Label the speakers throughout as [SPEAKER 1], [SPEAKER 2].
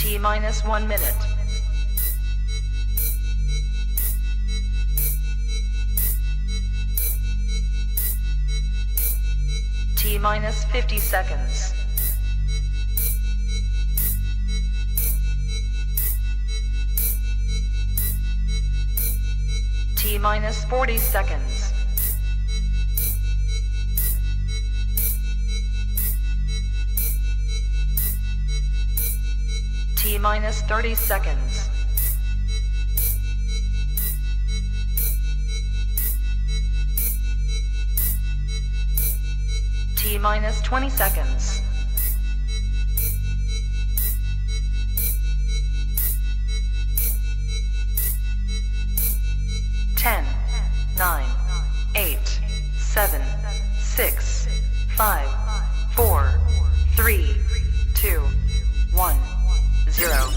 [SPEAKER 1] T minus 1 minute. T minus 50 seconds. T minus 40 seconds. T minus 30 seconds. T minus 20 seconds. Ten, 9, 8, 7, 6, 5, 4, 3, 2, 1, 0.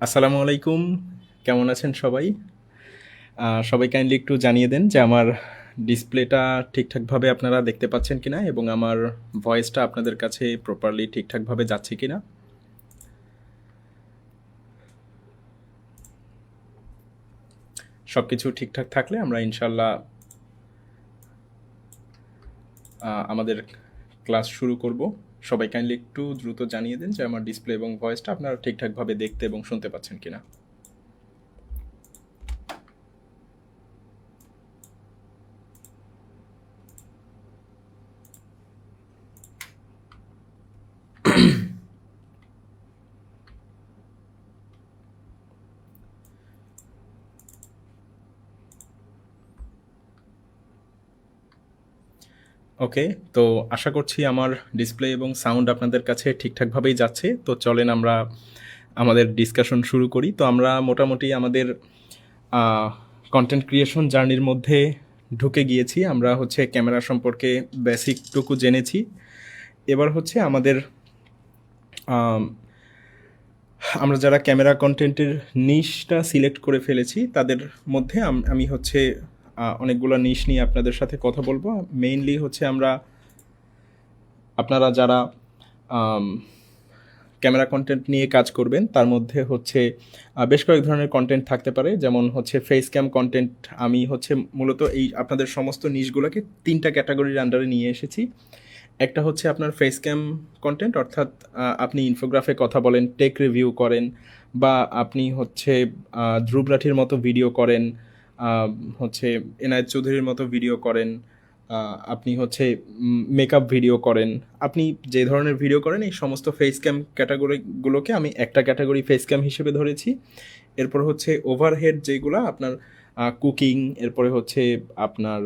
[SPEAKER 2] আসসালামু আলাইকুম, কেমন আছেন সবাই? সবাই কাইন্ডলি একটু জানিয়ে দেন যে আমার ডিসপ্লেটা ঠিকঠাকভাবে আপনারা দেখতে পাচ্ছেন কিনা এবং আমার ভয়েসটা আপনাদের কাছে প্রপারলি ঠিকঠাকভাবে যাচ্ছে কিনা। সব কিছু ঠিকঠাক থাকলে আমরা ইনশাল্লাহ আমাদের ক্লাস শুরু করব। সবাই কাইন্ডলি একটু দ্রুত জানিয়ে দেন যে আমার ডিসপ্লে এবং ভয়েসটা আপনারা ঠিকঠাকভাবে দেখতে এবং শুনতে পাচ্ছেন কিনা। ওকে, তো আশা করছি আমার ডিসপ্লে এবং সাউন্ড আপনাদের কাছে ঠিকঠাকভাবেই যাচ্ছে। তো চলেন আমরা আমাদের ডিসকাশন শুরু করি। তো আমরা মোটামুটি আমাদের কন্টেন্ট ক্রিয়েশন জার্নির মধ্যে ঢুকে গিয়েছি। আমরা হচ্ছে ক্যামেরা সম্পর্কে বেসিকটুকু জেনেছি। এবার হচ্ছে আমাদের আমরা যারা ক্যামেরা কন্টেন্টের নিশটা সিলেক্ট করে ফেলেছি তাদের মধ্যে আমি হচ্ছে অনেকগুলো নিশ নিয়ে আপনাদের সাথে কথা বলবো। মেইনলি হচ্ছে আপনারা যারা ক্যামেরা কন্টেন্ট নিয়ে কাজ করবেন তার মধ্যে হচ্ছে বেশ কয়েক ধরনের কন্টেন্ট থাকতে পারে, যেমন হচ্ছে ফেস ক্যাম কন্টেন্ট। আমি হচ্ছে মূলত এই আপনাদের সমস্ত নিশগুলোকে 3টা ক্যাটাগরির আন্ডারে নিয়ে এসেছি। একটা হচ্ছে আপনার ফেস ক্যাম কন্টেন্ট, অর্থাৎ আপনি ইনফোগ্রাফে কথা বলেন, টেক রিভিউ করেন, বা আপনি হচ্ছে ধ্রুব রাঠির মতো ভিডিও করেন, হচ্ছে এনায়েত চৌধুরীর মতো ভিডিও করেন, আপনি হচ্ছে মেকআপ ভিডিও করেন। আপনি যে ধরনের ভিডিও করেন এই সমস্ত ফেস ক্যাম ক্যাটাগরিগুলোকে আমি একটা ক্যাটাগরি ফেস ক্যাম হিসেবে ধরেছি। এরপর হচ্ছে ওভারহেড যেগুলো আপনার কুকিং, এরপরে হচ্ছে আপনার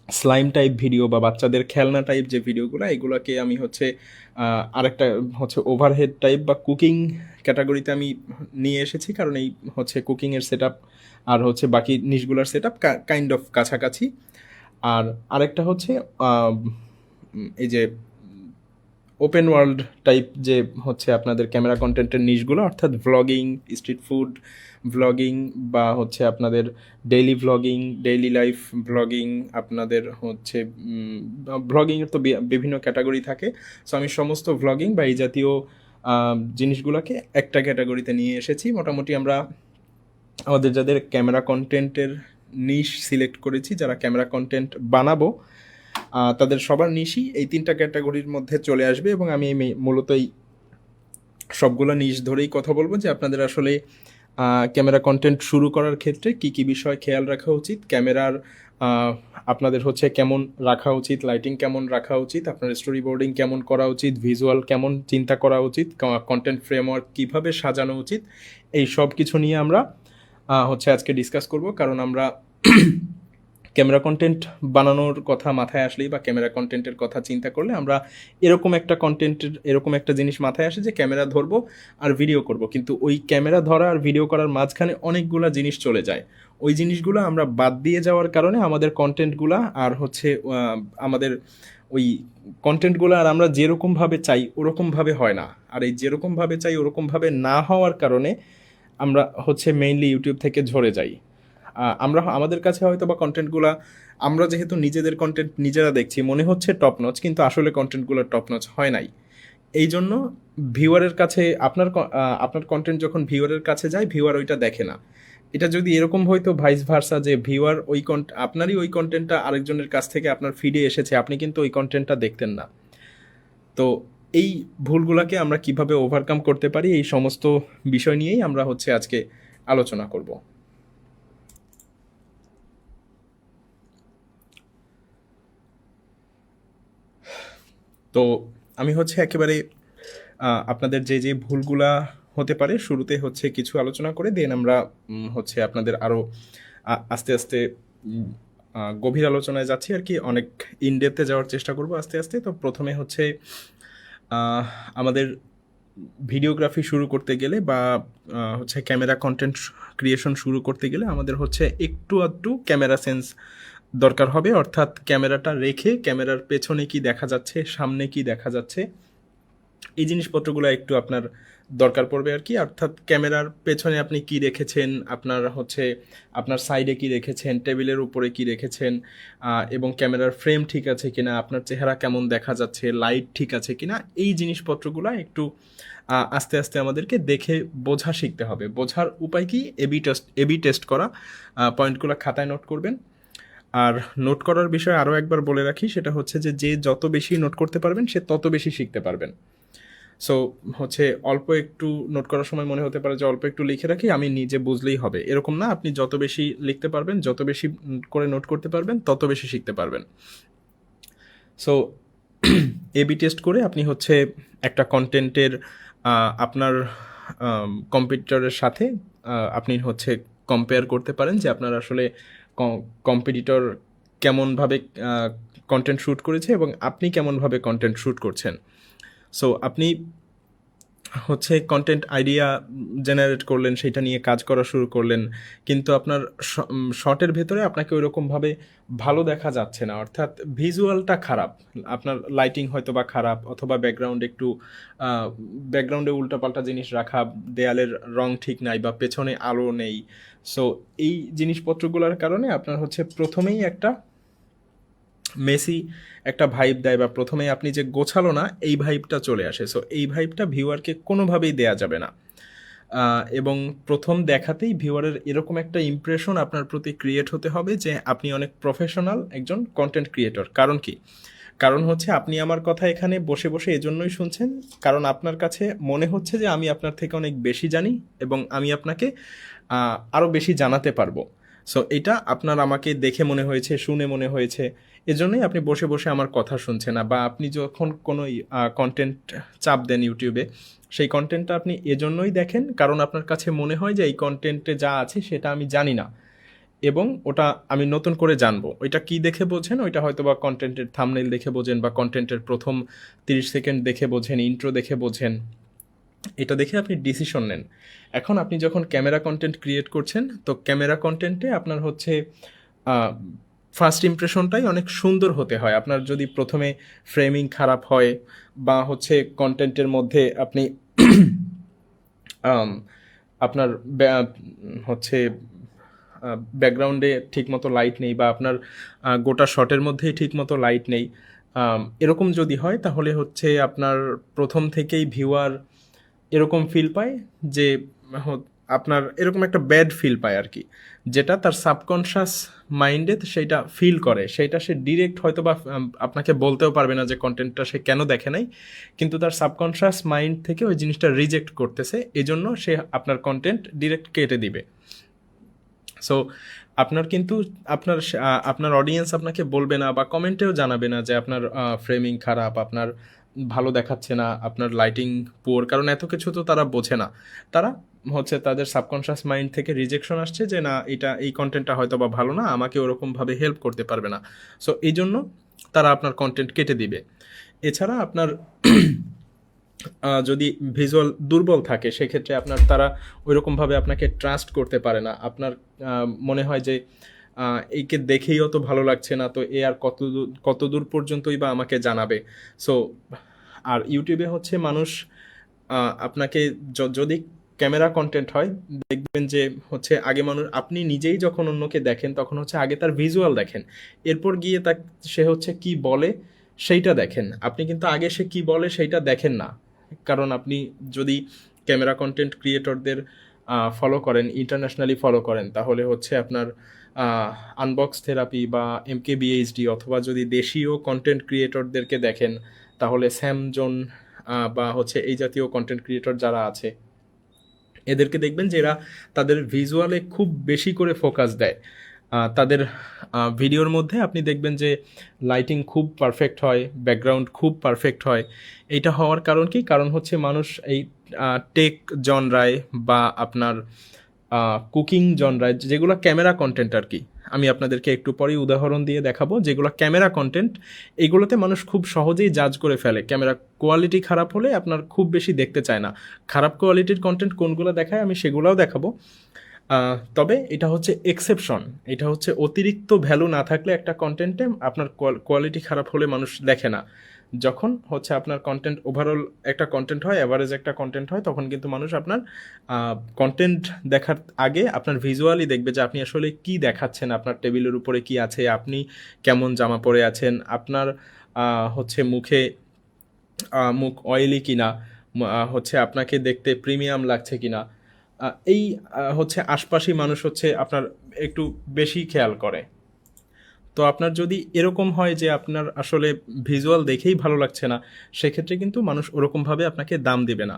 [SPEAKER 2] স্লাইম টাইপ ভিডিও বা বাচ্চাদের খেলনা টাইপ যে ভিডিওগুলো, এগুলোকে আমি হচ্ছে আরেকটা হচ্ছে ওভারহেড টাইপ বা কুকিং ক্যাটাগরিতে আমি নিয়ে এসেছি, কারণ এই হচ্ছে কুকিংয়ের সেট আপ আর হচ্ছে বাকি নিশগুলোর সেট আপ কাইন্ড অফ কাছাকাছি। আর আরেকটা হচ্ছে এই যে ওপেন ওয়ার্ল্ড টাইপ যে হচ্ছে আপনাদের ক্যামেরা কন্টেন্টের নিশগুলো, অর্থাৎ ভ্লগিং, স্ট্রিট ফুড ভ্লগিং, বা হচ্ছে আপনাদের daily vlogging, daily life vlogging, আপনাদের হচ্ছে ভ্লগিংয়ের তো বিভিন্ন ক্যাটাগরি থাকে। সো আমি সমস্ত ভ্লগিং বা এই জাতীয় জিনিসগুলোকে একটা ক্যাটাগরিতে নিয়ে এসেছি। মোটামুটি আমরা আমাদের যাদের ক্যামেরা কন্টেন্টের নিশ সিলেক্ট করেছি, যারা ক্যামেরা কন্টেন্ট বানাবো, তাদের সবার নিশই এই 3টা ক্যাটাগরির মধ্যে চলে আসবে। এবং আমি মূলত এই সবগুলো নিশ ধরেই কথা বলবো যে আপনাদের আসলে ক্যামেরা কন্টেন্ট শুরু করার ক্ষেত্রে কি কি বিষয় খেয়াল রাখা উচিত, ক্যামেরার আপনাদের হচ্ছে কেমন রাখা উচিত, লাইটিং কেমন রাখা উচিত, আপনার স্টোরি বোর্ডিং কেমন করা উচিত, ভিজুয়াল কেমন চিন্তা করা উচিত, কন্টেন্ট ফ্রেমওয়ার্ক কীভাবে সাজানো উচিত, এই সব কিছু নিয়ে আমরা হচ্ছে আজকে ডিসকাস করব। কারণ আমরা ক্যামেরা কন্টেন্ট বানানোর কথা মাথায় আসলেই বা ক্যামেরা কন্টেন্টের কথা চিন্তা করলে আমরা এরকম একটা জিনিস মাথায় আসে যে ক্যামেরা ধরবো আর ভিডিও করব, কিন্তু ওই ক্যামেরা ধরা আর ভিডিও করার মাঝখানে অনেকগুলা জিনিস চলে যায়। ওই জিনিসগুলো আমরা বাদ দিয়ে যাওয়ার কারণে আমাদের কন্টেন্টগুলা আর হচ্ছে আমাদের ওই কন্টেন্টগুলো আর আমরা যেরকমভাবে চাই ওরকমভাবে হয় না। আর এই যেরকমভাবে চাই ওরকমভাবে না হওয়ার কারণে আমরা হচ্ছে মেইনলি ইউটিউব থেকে ঝরে যাই। আমাদের কাছে হয়তো বা কন্টেন্টগুলো, আমরা যেহেতু নিজেদের কন্টেন্ট নিজেরা দেখছি মনে হচ্ছে টপ নচ, কিন্তু আসলে কন্টেন্টগুলো টপ নচ হয় নাই। এই জন্য ভিউয়ারের কাছে আপনার কন্টেন্ট যখন ভিউয়ারের কাছে যায়, ভিউয়ার ওইটা দেখে না। এটা যদি এরকম হয়তো ভাইস ভার্সা, যে ভিউয়ার আপনারই ওই কন্টেন্টটা আরেকজনের কাছ থেকে আপনার ফিডে এসেছে, আপনি কিন্তু ওই কন্টেন্টটা দেখতেন না। তো এই ভুলগুলোকে আমরা কিভাবে ওভারকাম করতে পারি, এই সমস্ত বিষয় নিয়েই আমরা হচ্ছে আজকে আলোচনা করব। তো আমি হচ্ছে একেবারে আপনাদের যে যে ভুলগুলা হতে পারে শুরুতে হচ্ছে কিছু আলোচনা করে দেন আমরা হচ্ছে আপনাদের আরও আস্তে আস্তে গভীর আলোচনায় যাচ্ছি আর কি, অনেক ইনডেপথে যাওয়ার চেষ্টা করব আস্তে আস্তে। তো প্রথমে হচ্ছে আমাদের ভিডিওগ্রাফি শুরু করতে গেলে বা হচ্ছে ক্যামেরা কন্টেন্ট ক্রিয়েশন শুরু করতে গেলে আমাদের হচ্ছে একটু আধটু ক্যামেরা সেন্স দরকার হবে। অর্থাৎ ক্যামেরাটা রেখে ক্যামেরার পেছনে কি দেখা যাচ্ছে, সামনে কি দেখা যাচ্ছে, এই জিনিসপত্রগুলো একটু আপনার দরকার পড়বে আর কি। অর্থাৎ ক্যামেরার পেছনে আপনি কি রেখেছেন, আপনার সাইডে কি রেখেছেন, টেবিলের উপরে কি রেখেছেন, এবং ক্যামেরার ফ্রেম ঠিক আছে কিনা, আপনার চেহারা কেমন দেখা যাচ্ছে, লাইট ঠিক আছে কিনা, এই জিনিসপত্রগুলো একটু আস্তে আস্তে আমাদেরকে দেখে বোঝা শিখতে হবে। বোঝার উপায় কি? এবি টেস্ট করা। পয়েন্টগুলো খাতায় নোট করবেন। আর নোট করার বিষয়ে আরও একবার বলে রাখি, সেটা হচ্ছে যে যত বেশি নোট করতে পারবেন সে তত বেশি শিখতে পারবেন। সো হচ্ছে অল্প একটু নোট করার সময় মনে হতে পারে যে অল্প একটু লিখে রাখি, আমি নিজে বুঝলেই হবে, এরকম না। আপনি যত বেশি লিখতে পারবেন, যত বেশি করে নোট করতে পারবেন, তত বেশি শিখতে পারবেন। সো এবি টেস্ট করে আপনি হচ্ছে একটা কন্টেন্টের আপনার কম্পিটিটরের সাথে আপনি হচ্ছে কম্পেয়ার করতে পারেন যে আপনার আসলে কম্পিটিটর কেমনভাবে কন্টেন্ট শ্যুট করেছে এবং আপনি কেমনভাবে কন্টেন্ট শ্যুট করছেন। সো আপনি হচ্ছে কন্টেন্ট আইডিয়া জেনারেট করলেন, সেটা নিয়ে কাজ করা শুরু করলেন, কিন্তু আপনার শর্টের ভেতরে আপনাকে ওইরকমভাবে ভালো দেখা যাচ্ছে না, অর্থাৎ ভিজুয়ালটা খারাপ, আপনার লাইটিং হয়তো বা খারাপ, অথবা ব্যাকগ্রাউন্ডে উল্টাপাল্টা জিনিস রাখা, দেয়ালের রং ঠিক নাই বা পেছনে আলো নেই। সো এই জিনিসপত্রগুলোর কারণে আপনার হচ্ছে প্রথমেই একটা মেসি একটা ভাইব দেয়, বা প্রথমে আপনি যে গোছালো না এই ভাইবটা চলে আসে। সো এই ভাইবটা ভিউয়ারকে কোনোভাবেই দেয়া যাবে না, এবং প্রথম দেখাতেই ভিউয়ারের এরকম একটা ইমপ্রেশন আপনার প্রতি ক্রিয়েট হতে হবে যে আপনি অনেক প্রফেশনাল একজন কন্টেন্ট ক্রিয়েটর। কারণ কি? কারণ হচ্ছে আপনি আমার কথা এখানে বসে বসে এজন্যই শুনছেন কারণ আপনার কাছে মনে হচ্ছে যে আমি আপনার থেকে অনেক বেশি জানি এবং আমি আপনাকে আরও বেশি জানাতে পারবো। সো এটা আপনার আমাকে দেখে মনে হয়েছে, শুনে মনে হয়েছে, এজন্যই আপনি বসে বসে আমার কথা শুনছেন না। বা আপনি যখন কোনো কন্টেন্ট চাপ দেন ইউটিউবে, সেই কন্টেন্টটা আপনি এজন্যই দেখেন কারণ আপনার কাছে মনে হয় যে এই কন্টেন্টে যা আছে সেটা আমি জানি না এবং ওটা আমি নতুন করে জানবো। ওইটা কি দেখে বোঝেন? ওইটা হয়তো বা কন্টেন্টের থাম্বনেইল দেখে বোঝেন, বা কন্টেন্টের প্রথম 30 সেকেন্ড দেখে বোঝেন, ইন্ট্রো দেখে বোঝেন। এটা দেখে আপনি ডিসিশন নেন। এখন আপনি যখন ক্যামেরা কন্টেন্ট ক্রিয়েট করছেন, তো ক্যামেরা কন্টেন্টে আপনার হচ্ছে ফার্স্ট ইমপ্রেশনটাই অনেক সুন্দর হতে হয়। আপনার যদি প্রথমে ফ্রেমিং খারাপ হয় বা হচ্ছে কন্টেন্টের মধ্যে আপনি আপনার হচ্ছে ব্যাকগ্রাউন্ডে ঠিকমতো লাইট নেই, বা আপনার গোটা শটের মধ্যেই ঠিকমতো লাইট নেই, এরকম যদি হয় তাহলে হচ্ছে আপনার প্রথম থেকেই ভিউয়ার এরকম ফিল পায় যে আপনার এরকম একটা ব্যাড ফিল পায় আর কি, যেটা তার সাবকনশাস মাইন্ডে সেটা ফিল করে। সেটা সে ডিরেক্ট হয়তো বা আপনাকে বলতেও পারবে না যে কন্টেন্টটা সে কেন দেখে নাই, কিন্তু তার সাবকনশাস মাইন্ড থেকে ওই জিনিসটা রিজেক্ট করতেছে, এজন্য সে আপনার কন্টেন্ট ডিরেক্ট কেটে দিবে। সো আপনার কিন্তু আপনার অডিয়েন্স আপনাকে বলবে না বা কমেন্টেও জানাবে না যে আপনার ফ্রেমিং খারাপ, আপনার ভালো দেখাচ্ছে না, আপনার লাইটিং পুয়ার, কারণ এত কিছু তো তারা বোঝে না। তারা হচ্ছে তাদের সাবকনশিয়াস মাইন্ড থেকে রিজেকশন আসছে যে না এটা এই কন্টেন্টটা হয়তো বা ভালো না, আমাকে ওরকমভাবে হেল্প করতে পারবে না, সো এই জন্য তারা আপনার কন্টেন্ট কেটে দিবে। এছাড়া আপনার যদি ভিজুয়াল দুর্বল থাকে সেক্ষেত্রে তারা ওইরকমভাবে আপনাকে ট্রাস্ট করতে পারে না। আপনার মনে হয় যে এইকে দেখেই অত ভালো লাগছে না, তো এ আর কত দূর পর্যন্তই বা আমাকে জানাবে। সো আর ইউটিউবে হচ্ছে মানুষ আপনাকে যদি ক্যামেরা কন্টেন্ট হয় দেখবেন যে হচ্ছে আগে মানুষ আপনি নিজেই যখন অন্যকে দেখেন তখন হচ্ছে আগে তার ভিজুয়াল দেখেন, এরপর গিয়ে সে হচ্ছে কি বলে সেইটা দেখেন। আপনি কিন্তু আগে সে কি বলে সেইটা দেখেন না, কারণ আপনি যদি ক্যামেরা কন্টেন্ট ক্রিয়েটরদের ফলো করেন, ইন্টারন্যাশনালি ফলো করেন, তাহলে হচ্ছে আপনার আনবক্স থেরাপি বা MKBHD অথবা যদি দেশীয় কন্টেন্ট ক্রিয়েটরদেরকে দেখেন তাহলে স্যামজন বা হচ্ছে এই জাতীয় কন্টেন্ট ক্রিয়েটর যারা আছে এদেরকে দেখবেন যে এরা তাদের ভিজুয়ালে খুব বেশি করে ফোকাস দেয়। তাদের ভিডিওর মধ্যে আপনি দেখবেন যে লাইটিং খুব পারফেক্ট হয়, ব্যাকগ্রাউন্ড খুব পারফেক্ট হয়। এইটা হওয়ার কারণ কি? কারণ হচ্ছে মানুষ এই টেক জনরায় বা আপনার কুকিং জনরায় যেগুলো ক্যামেরা কন্টেন্ট আর কি, আমি আপনাদেরকে একটু পরেই উদাহরণ দিয়ে দেখাবো, যেগুলো ক্যামেরা কন্টেন্ট এইগুলোতে মানুষ খুব সহজেই জাজ করে ফেলে। ক্যামেরা কোয়ালিটি খারাপ হলে আপনার খুব বেশি দেখতে চায় না। খারাপ কোয়ালিটির কন্টেন্ট কোনগুলো দেখায় আমি সেগুলোও দেখাবো, তবে এটা হচ্ছে এক্সেপশন। এটা হচ্ছে অতিরিক্ত ভ্যালু না থাকলে একটা কন্টেন্টে আপনার কোয়ালিটি খারাপ হলে মানুষ দেখে না। যখন হচ্ছে আপনার কন্টেন্ট ওভারঅল একটা কন্টেন্ট হয়, অ্যাভারেজ একটা কন্টেন্ট হয়, তখন কিন্তু মানুষ আপনার কন্টেন্ট দেখার আগে আপনার ভিজুয়ালি দেখবে যে আপনি আসলে কি দেখাচ্ছেন, আপনার টেবিলের উপরে কি আছে, আপনি কেমন জামা পরে আছেন, আপনার হচ্ছে মুখ অয়েলি কিনা, হচ্ছে আপনাকে দেখতে প্রিমিয়াম লাগছে কিনা, এই হচ্ছে আশপাশি মানুষ হচ্ছে আপনার একটু বেশি খেয়াল করে। তো আপনার যদি এরকম হয় যে আপনার আসলে ভিজুয়াল দেখেই ভালো লাগছে না, সেক্ষেত্রে কিন্তু মানুষ ওরকমভাবে আপনাকে দাম দেবে না।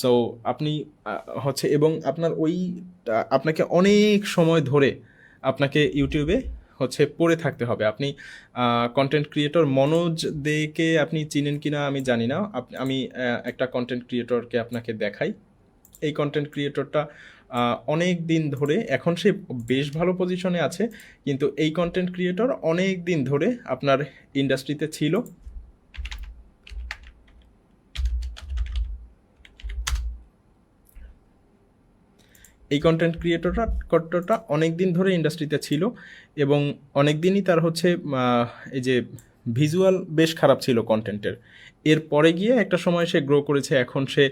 [SPEAKER 2] সো আপনি হচ্ছে এবং আপনার আপনাকে অনেক সময় ধরে আপনাকে ইউটিউবে হচ্ছে পড়ে থাকতে হবে। আপনি কন্টেন্ট ক্রিয়েটর মনোজ দেকে আপনি চিনেন কিনা আমি জানি না, আমি একটা কন্টেন্ট ক্রিয়েটরকে আপনাকে দেখাই। এই কন্টেন্ট ক্রিয়েটরটা অনেক দিন ধরে, এখন সে বেশ ভালো পজিশনে আছে, কিন্তু এই কন্টেন্ট ক্রিয়েটর অনেক দিন ধরে আপনার ইন্ডাস্ট্রিতে ছিল। এই কন্টেন্ট ক্রিয়েটরটা অনেক দিন ধরে ইন্ডাস্ট্রিতে ছিল এবং অনেক দিনই তার হচ্ছে এই যে ভিজুয়াল বেশ খারাপ ছিল কন্টেন্টের। এরপরে গিয়ে একটা সময় সে গ্রো করেছে, এখন সে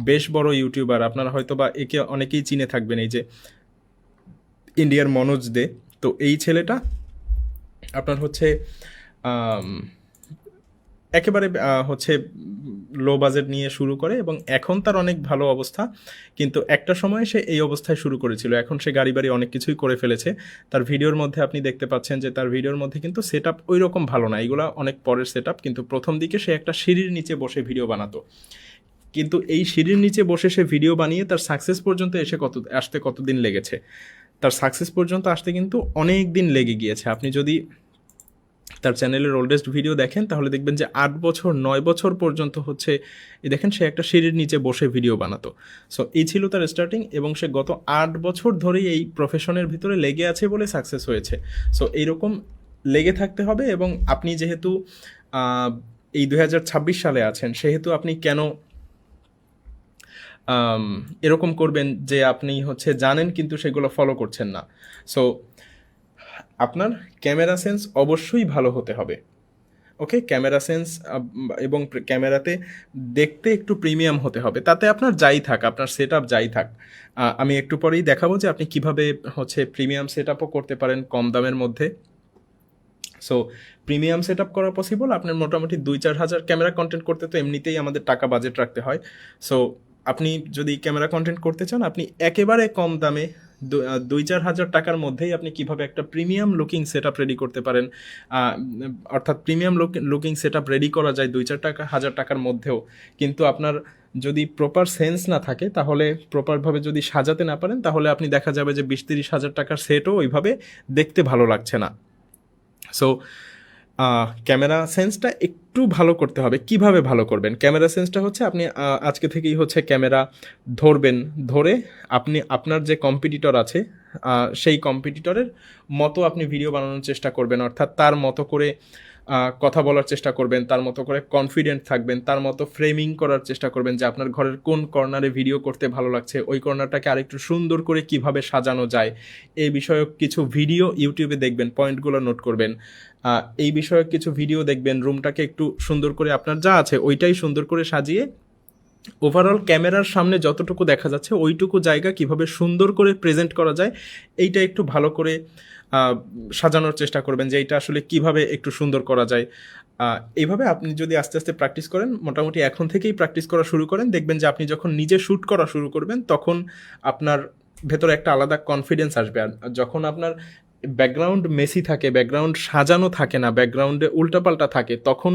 [SPEAKER 2] বেশ বড় ইউটিউবার। আপনারা হয়তো বা একে অনেকেই চিনে থাকবেন, এই যে ইন্ডিয়ার মনোজ দে। তো এই ছেলেটা আপনার হচ্ছে একেবারে হচ্ছে লো বাজেট নিয়ে শুরু করে এবং এখন তার অনেক ভালো অবস্থা, কিন্তু একটা সময় সে এই অবস্থায় শুরু করেছিল। এখন সে গাড়ি বাড়ি অনেক কিছুই করে ফেলেছে। তার ভিডিওর মধ্যে আপনি দেখতে পাচ্ছেন যে তার ভিডিওর মধ্যে কিন্তু সেট আপ ওই রকম ভালো না, এগুলো অনেক পরের সেট আপ। কিন্তু প্রথম দিকে সে একটা সিঁড়ির নিচে বসে ভিডিও বানাতো, কিন্তু এই সিঁড়ির নিচে বসে সে ভিডিও বানিয়ে তার সাকসেস পর্যন্ত আসতে কতদিন লেগেছে? তার সাকসেস পর্যন্ত আসতে কিন্তু অনেক দিন লেগে গিয়েছে। আপনি যদি তার চ্যানেলের ওল্ডেস্ট ভিডিও দেখেন তাহলে দেখবেন যে 8 বছর 9 বছর পর্যন্ত হচ্ছে দেখেন সে একটা সিঁড়ির নিচে বসে ভিডিও বানাতো। সো এই ছিল তার স্টার্টিং এবং সে গত 8 বছর ধরেই এই প্রফেশনের ভিতরে লেগে আছে বলে সাকসেস হয়েছে। সো এইরকম লেগে থাকতে হবে। এবং আপনি যেহেতু এই 2026 সালে আছেন, সেহেতু আপনি কেন এরকম করবেন যে আপনি হচ্ছে জানেন কিন্তু সেগুলো ফলো করছেন না? সো আপনার ক্যামেরা সেন্স অবশ্যই ভালো হতে হবে। ওকে, ক্যামেরা সেন্স এবং ক্যামেরাতে দেখতে একটু প্রিমিয়াম হতে হবে। তাতে আপনার যাই থাক, আপনার সেট আপ যাই থাক, আমি একটু পরেই দেখাবো যে আপনি কিভাবে হচ্ছে প্রিমিয়াম সেট আপও করতে পারেন কম দামের মধ্যে। সো প্রিমিয়াম সেট আপ করা পসিবল। আপনার মোটামুটি 2-4 হাজার ক্যামেরা কন্টেন্ট করতে তো এমনিতেই আমাদের টাকা বাজেট রাখতে হয়। সো আপনি যদি ক্যামেরা কন্টেন্ট করতে চান, আপনি একেবারে কম দামে 2-4 হাজার টাকার মধ্যেই আপনি কিভাবে একটা premium looking set up ready করতে পারেন, অর্থাৎ premium looking set up ready করা যায় 2-4 হাজার টাকার মধ্যেও। কিন্তু আপনার যদি প্রপার সেন্স না থাকে, তাহলে প্রপারভাবে যদি সাজাতে না পারেন, তাহলে আপনি দেখা যাবে যে 20-30 হাজার টাকার সেটও ওইভাবে দেখতে ভালো লাগছে না। সো ক্যামেরা সেন্সটা একটু ভালো করতে হবে। কিভাবে ভালো করবেন? ক্যামেরা সেন্সটা হচ্ছে আপনি আজকে থেকেই হচ্ছে ক্যামেরা ধরবেন, ধরে আপনি আপনার যে কম্পিটিটর আছে সেই কম্পিটিটরের মতো আপনি ভিডিও বানানোর চেষ্টা করবেন, অর্থাৎ তার মতো করে কথা বলার চেষ্টা করবেন, তার মতো করে কনফিডেন্ট থাকবেন, তার মতো ফ্রেমিং করার চেষ্টা করবেন যে আপনার ঘরের কোন কর্নারে ভিডিও করতে ভালো লাগছে, ওই কর্নারটাকে আরেকটু সুন্দর করে কিভাবে সাজানো যায় এই বিষয়ক কিছু ভিডিও ইউটিউবে দেখবেন, পয়েন্টগুলো নোট করবেন। এই বিষয়ক কিছু ভিডিও দেখবেন, রুমটাকে একটু সুন্দর করে আপনার যা আছে ওইটাই সুন্দর করে সাজিয়ে ওভারঅল ক্যামেরার সামনে যতটুকু দেখা যাচ্ছে ওইটুকু জায়গা কিভাবে সুন্দর করে প্রেজেন্ট করা যায় এইটা একটু ভালো করে সাজানোর চেষ্টা করবেন যে এইটা আসলে কিভাবে একটু সুন্দর করা যায়। এইভাবে আপনি যদি আস্তে আস্তে প্র্যাকটিস করেন, মোটামুটি এখন থেকেই প্র্যাকটিস করা শুরু করেন, দেখবেন যে আপনি যখন নিজে শ্যুট করা শুরু করবেন তখন আপনার ভেতরে একটা আলাদা কনফিডেন্স আসবে। আর যখন আপনার ব্যাকগ্রাউন্ড মেসি থাকে, ব্যাকগ্রাউন্ড সাজানো থাকে না, ব্যাকগ্রাউন্ডে উল্টাপাল্টা থাকে, তখন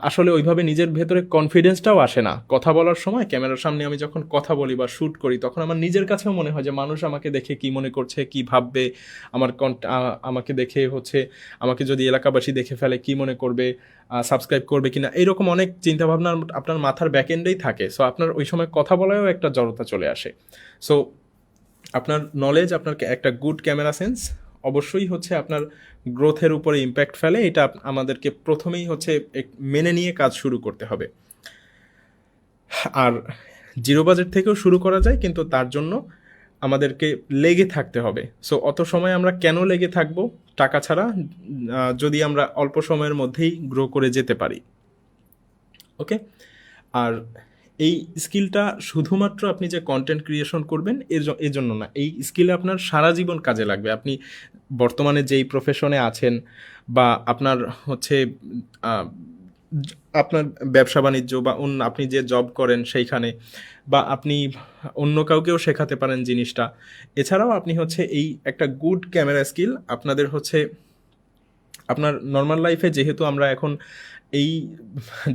[SPEAKER 2] আসলে ওইভাবে নিজের ভেতরে কনফিডেন্সটাও আসে না। কথা বলার সময় ক্যামেরার সামনে আমি যখন কথা বলি বা শ্যুট করি তখন আমার নিজের কাছেও মনে হয় যে মানুষ আমাকে দেখে কি মনে করছে, কি ভাববে, আমার আমাকে দেখে হচ্ছে আমাকে যদি এলাকাবাসী দেখে ফেলে কি মনে করবে, সাবস্ক্রাইব করবে কিনা, এইরকম অনেক চিন্তাভাবনা আপনার মাথার ব্যাকএন্ডেই থাকে। সো আপনার ওই সময় কথা বলায়ও একটা জড়তা চলে আসে। সো আপনার নলেজ, আপনার একটা গুড ক্যামেরা সেন্স অবশ্যই হচ্ছে আপনার গ্রোথের উপরে ইম্প্যাক্ট ফেলে। এটা আমাদেরকে প্রথমেই হচ্ছে মেনে নিয়ে কাজ শুরু করতে হবে। আর জিরো বাজেট থেকেও শুরু করা যায়, কিন্তু তার জন্য আমাদেরকে লেগে থাকতে হবে। সো অত সময় আমরা কেন লেগে থাকবো টাকা ছাড়া, যদি আমরা অল্প সময়ের মধ্যেই গ্রো করে যেতে পারি। ওকে। আর এই স্কিলটা শুধুমাত্র আপনি যে কন্টেন্ট ক্রিয়েশন করবেন এর জন্য না, এই স্কিল আপনার সারা জীবন কাজে লাগবে। আপনি বর্তমানে যেই প্রফেশনে আছেন বা আপনার হচ্ছে আপনার ব্যবসা বাণিজ্য বা অন্য আপনি যে জব করেন সেইখানে, বা আপনি অন্য কাউকেও শেখাতে পারেন জিনিসটা। এছাড়াও আপনি হচ্ছে এই একটা গুড ক্যামেরা স্কিল আপনাদের হচ্ছে আপনার নর্মাল লাইফে, যেহেতু আমরা এখন এই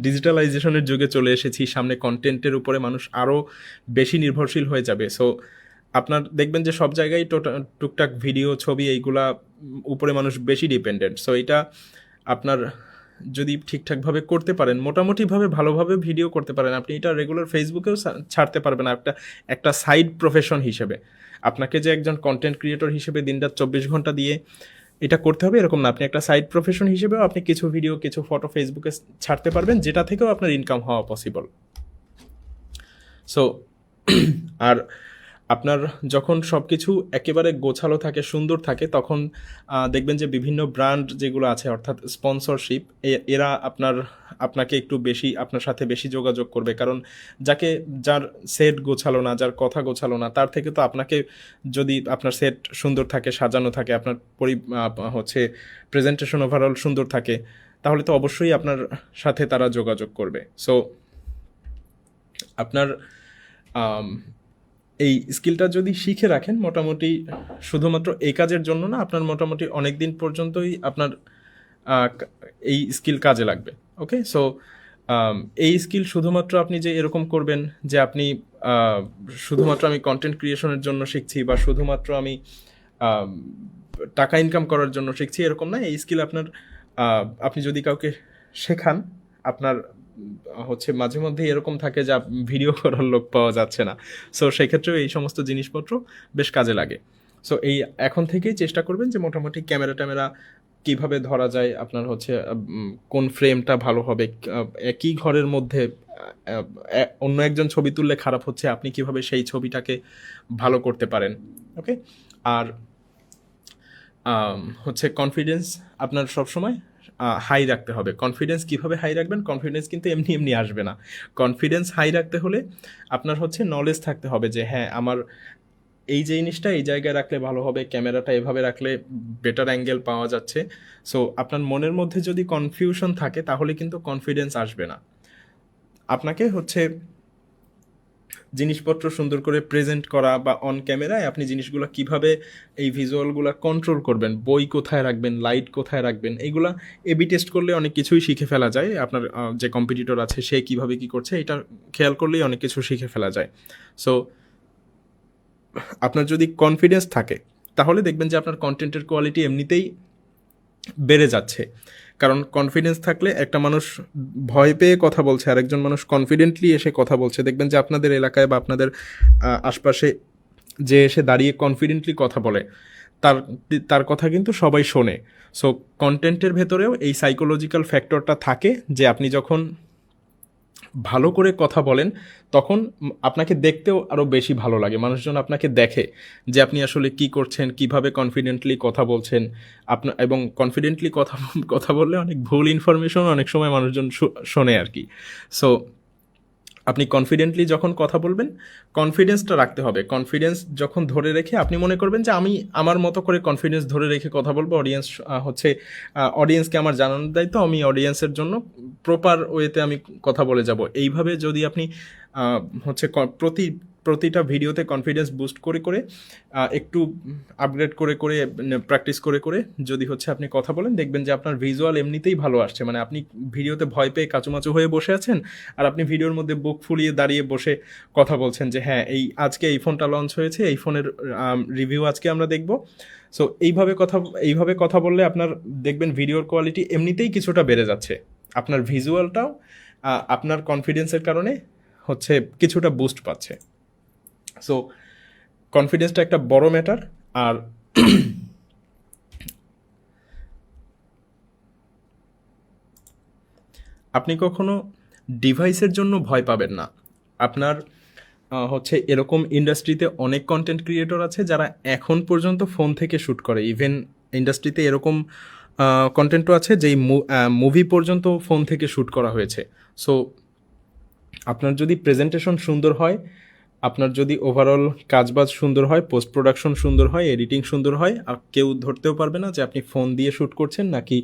[SPEAKER 2] ডিজিটালাইজেশনের যুগে চলে এসেছি, সামনে কন্টেন্টের উপরে মানুষ আরও বেশি নির্ভরশীল হয়ে যাবে। সো আপনার দেখবেন যে সব জায়গায় টুকটাক ভিডিও, ছবি এইগুলা উপরে মানুষ বেশি ডিপেন্ডেন্ট। সো এটা আপনার যদি ঠিকঠাকভাবে করতে পারেন, মোটামুটিভাবে ভালোভাবে ভিডিও করতে পারেন, আপনি এটা রেগুলার ফেসবুকেও ছাড়তে পারবেন। একটা সাইড প্রফেশন হিসেবে আপনাকে যে একজন কন্টেন্ট ক্রিয়েটর হিসেবে দিনরাত 24 ঘন্টা দিয়ে এটা করতে হবে এরকম না। আপনি একটা সাইড প্রফেশন হিসেবেও আপনি কিছু ভিডিও, কিছু ফটো ফেসবুকে ছাড়তে পারবেন, যেটা থেকেও আপনার ইনকাম হওয়া পসিবল। সো আর আপনার যখন সব কিছু একেবারে গোছালো থাকে, সুন্দর থাকে, তখন দেখবেন যে বিভিন্ন ব্র্যান্ড যেগুলো আছে, অর্থাৎ স্পন্সরশিপ, এরা আপনাকে একটু বেশি, আপনার সাথে বেশি যোগাযোগ করবে। কারণ যার সেট গোছালো না, যার কথা গোছালো না, তার থেকে তো আপনাকে, যদি আপনার সেট সুন্দর থাকে, সাজানো থাকে, আপনার হচ্ছে প্রেজেন্টেশন ওভারঅল সুন্দর থাকে, তাহলে তো অবশ্যই আপনার সাথে তারা যোগাযোগ করবে। সো আপনার এই স্কিলটা যদি শিখে রাখেন, মোটামুটি শুধুমাত্র এই কাজের জন্য না, আপনার মোটামুটি অনেক দিন পর্যন্তই আপনার এই স্কিল কাজে লাগবে। ওকে। সো এই স্কিল শুধুমাত্র আপনি যে এরকম করবেন যে আপনি শুধুমাত্র আমি কন্টেন্ট ক্রিয়েশনের জন্য শিখছি বা শুধুমাত্র আমি টাকা ইনকাম করার জন্য শিখছি, এরকম না। এই স্কিল আপনি যদি কাউকে শেখান, আপনার হচ্ছে মাঝে মধ্যে এরকম থাকে যে ভিডিও করার লোক পাওয়া যাচ্ছে না। সো সেক্ষেত্রেও এই সমস্ত জিনিসপত্র বেশ কাজে লাগে। সো এই এখন থেকেই চেষ্টা করবেন যে মোটামুটি ক্যামেরা কিভাবে ধরা যায়, আপনার হচ্ছে কোন ফ্রেমটা ভালো হবে, একই ঘরের মধ্যে অন্য একজন ছবি তুললে খারাপ হচ্ছে, আপনি কিভাবে সেই ছবিটাকে ভালো করতে পারেন। ওকে। আর হচ্ছে কনফিডেন্স আপনার সবসময় হাই রাখতে হবে। কনফিডেন্স কিভাবে হাই রাখবেন? কনফিডেন্স কিন্তু এমনি এমনি আসবে না। কনফিডেন্স হাই রাখতে হলে আপনার হচ্ছে নলেজ থাকতে হবে যে হ্যাঁ, আমার এই যে জিনিসটা এই জায়গায় রাখলে ভালো হবে, ক্যামেরাটা এভাবে রাখলে বেটার অ্যাঙ্গেল পাওয়া যাচ্ছে। সো আপনার মনের মধ্যে যদি কনফিউশন থাকে তাহলে কিন্তু কনফিডেন্স আসবে না। আপনাকে হচ্ছে জিনিসপত্র সুন্দর করে প্রেজেন্ট করা বা অন ক্যামেরায় আপনি জিনিসগুলো কিভাবে এই ভিজুয়ালগুলো কন্ট্রোল করবেন, বই কোথায় রাখবেন, লাইট কোথায় রাখবেন, এইগুলা এবি টেস্ট করলে অনেক কিছুই শিখে ফেলা যায়। আপনার যে কম্পিটিটর আছে সে কিভাবে কি করছে এটা খেয়াল করলেই অনেক কিছু শিখে ফেলা যায়। সো আপনার যদি কনফিডেন্স থাকে তাহলে দেখবেন যে আপনার কন্টেন্টের কোয়ালিটি এমনিতেই বেড়ে যাচ্ছে। কারণ কনফিডেন্স থাকলে একটা মানুষ ভয় পেয়ে কথা বলছে, আরেকজন মানুষ কনফিডেন্টলি এসে কথা বলছে, দেখবেন যে আপনাদের এলাকায় বা আপনাদের আশপাশে যে এসে দাঁড়িয়ে কনফিডেন্টলি কথা বলে তার তার কথা কিন্তু সবাই শোনে। সো কন্টেন্টের ভেতরেও এই সাইকোলজিক্যাল ফ্যাক্টরটা থাকে যে আপনি যখন ভালো করে কথা বলেন তখন আপনাকে দেখতেও আরও বেশি ভালো লাগে, মানুষজন আপনাকে দেখে যে আপনি আসলে কি করছেন, কিভাবে কনফিডেন্টলি কথা বলছেন আপনার, এবং কনফিডেন্টলি কথা কথা বললে অনেক ভুল ইনফরমেশন অনেক সময় মানুষজন শোনে আর কি। সো আপনি কনফিডেন্টলি যখন কথা বলবেন, কনফিডেন্সটা রাখতে হবে। কনফিডেন্স যখন ধরে রেখে আপনি মনে করবেন যে আমি আমার মতো করে কনফিডেন্স ধরে রেখে কথা বলবো, অডিয়েন্সকে আমার জানানোর দায়িত্ব, আমি অডিয়েন্সের জন্য প্রপার ওয়েতে আমি কথা বলে যাব। এইভাবে যদি আপনি হচ্ছে প্রতিটা ভিডিওতে কনফিডেন্স বুস্ট করে করে একটু আপগ্রেড করে করে প্র্যাকটিস করে করে যদি হচ্ছে আপনি কথা বলেন, দেখবেন যে আপনার ভিজুয়াল এমনিতেই ভালো আসছে। মানে আপনি ভিডিওতে ভয় পেয়ে কাচুমাচু হয়ে বসে আছেন আর আপনি ভিডিওর মধ্যে বুক ফুলিয়ে দাঁড়িয়ে বসে কথা বলছেন যে হ্যাঁ আজকে এই ফোনটা লঞ্চ হয়েছে, এই ফোনের রিভিউ আজকে আমরা দেখব। সো এইভাবে কথা বললে আপনার দেখবেন ভিডিওর কোয়ালিটি এমনিতেই কিছুটা বেড়ে যাচ্ছে, আপনার ভিজুয়ালটাও আপনার কনফিডেন্সের কারণে হচ্ছে কিছুটা বুস্ট পাচ্ছে। সো কনফিডেন্সটা একটা বড় ম্যাটার। আর আপনি কখনো ডিভাইসের জন্য ভয় পাবেন না। আপনার হচ্ছে এরকম ইন্ডাস্ট্রিতে অনেক কন্টেন্ট ক্রিয়েটর আছে যারা এখন পর্যন্ত ফোন থেকে শ্যুট করে। ইভেন ইন্ডাস্ট্রিতে এরকম কন্টেন্টও আছে যেই মুভি পর্যন্ত ফোন থেকে শ্যুট করা হয়েছে। সো আপনার যদি প্রেজেন্টেশন সুন্দর হয়, আপনার যদি ওভারঅল কাজবাজ সুন্দর হয়, পোস্ট প্রোডাকশন সুন্দর হয়, এডিটিং সুন্দর হয়, আর কেউ ধরতেও পারবে না যে আপনি ফোন দিয়ে শ্যুট করছেন নাকি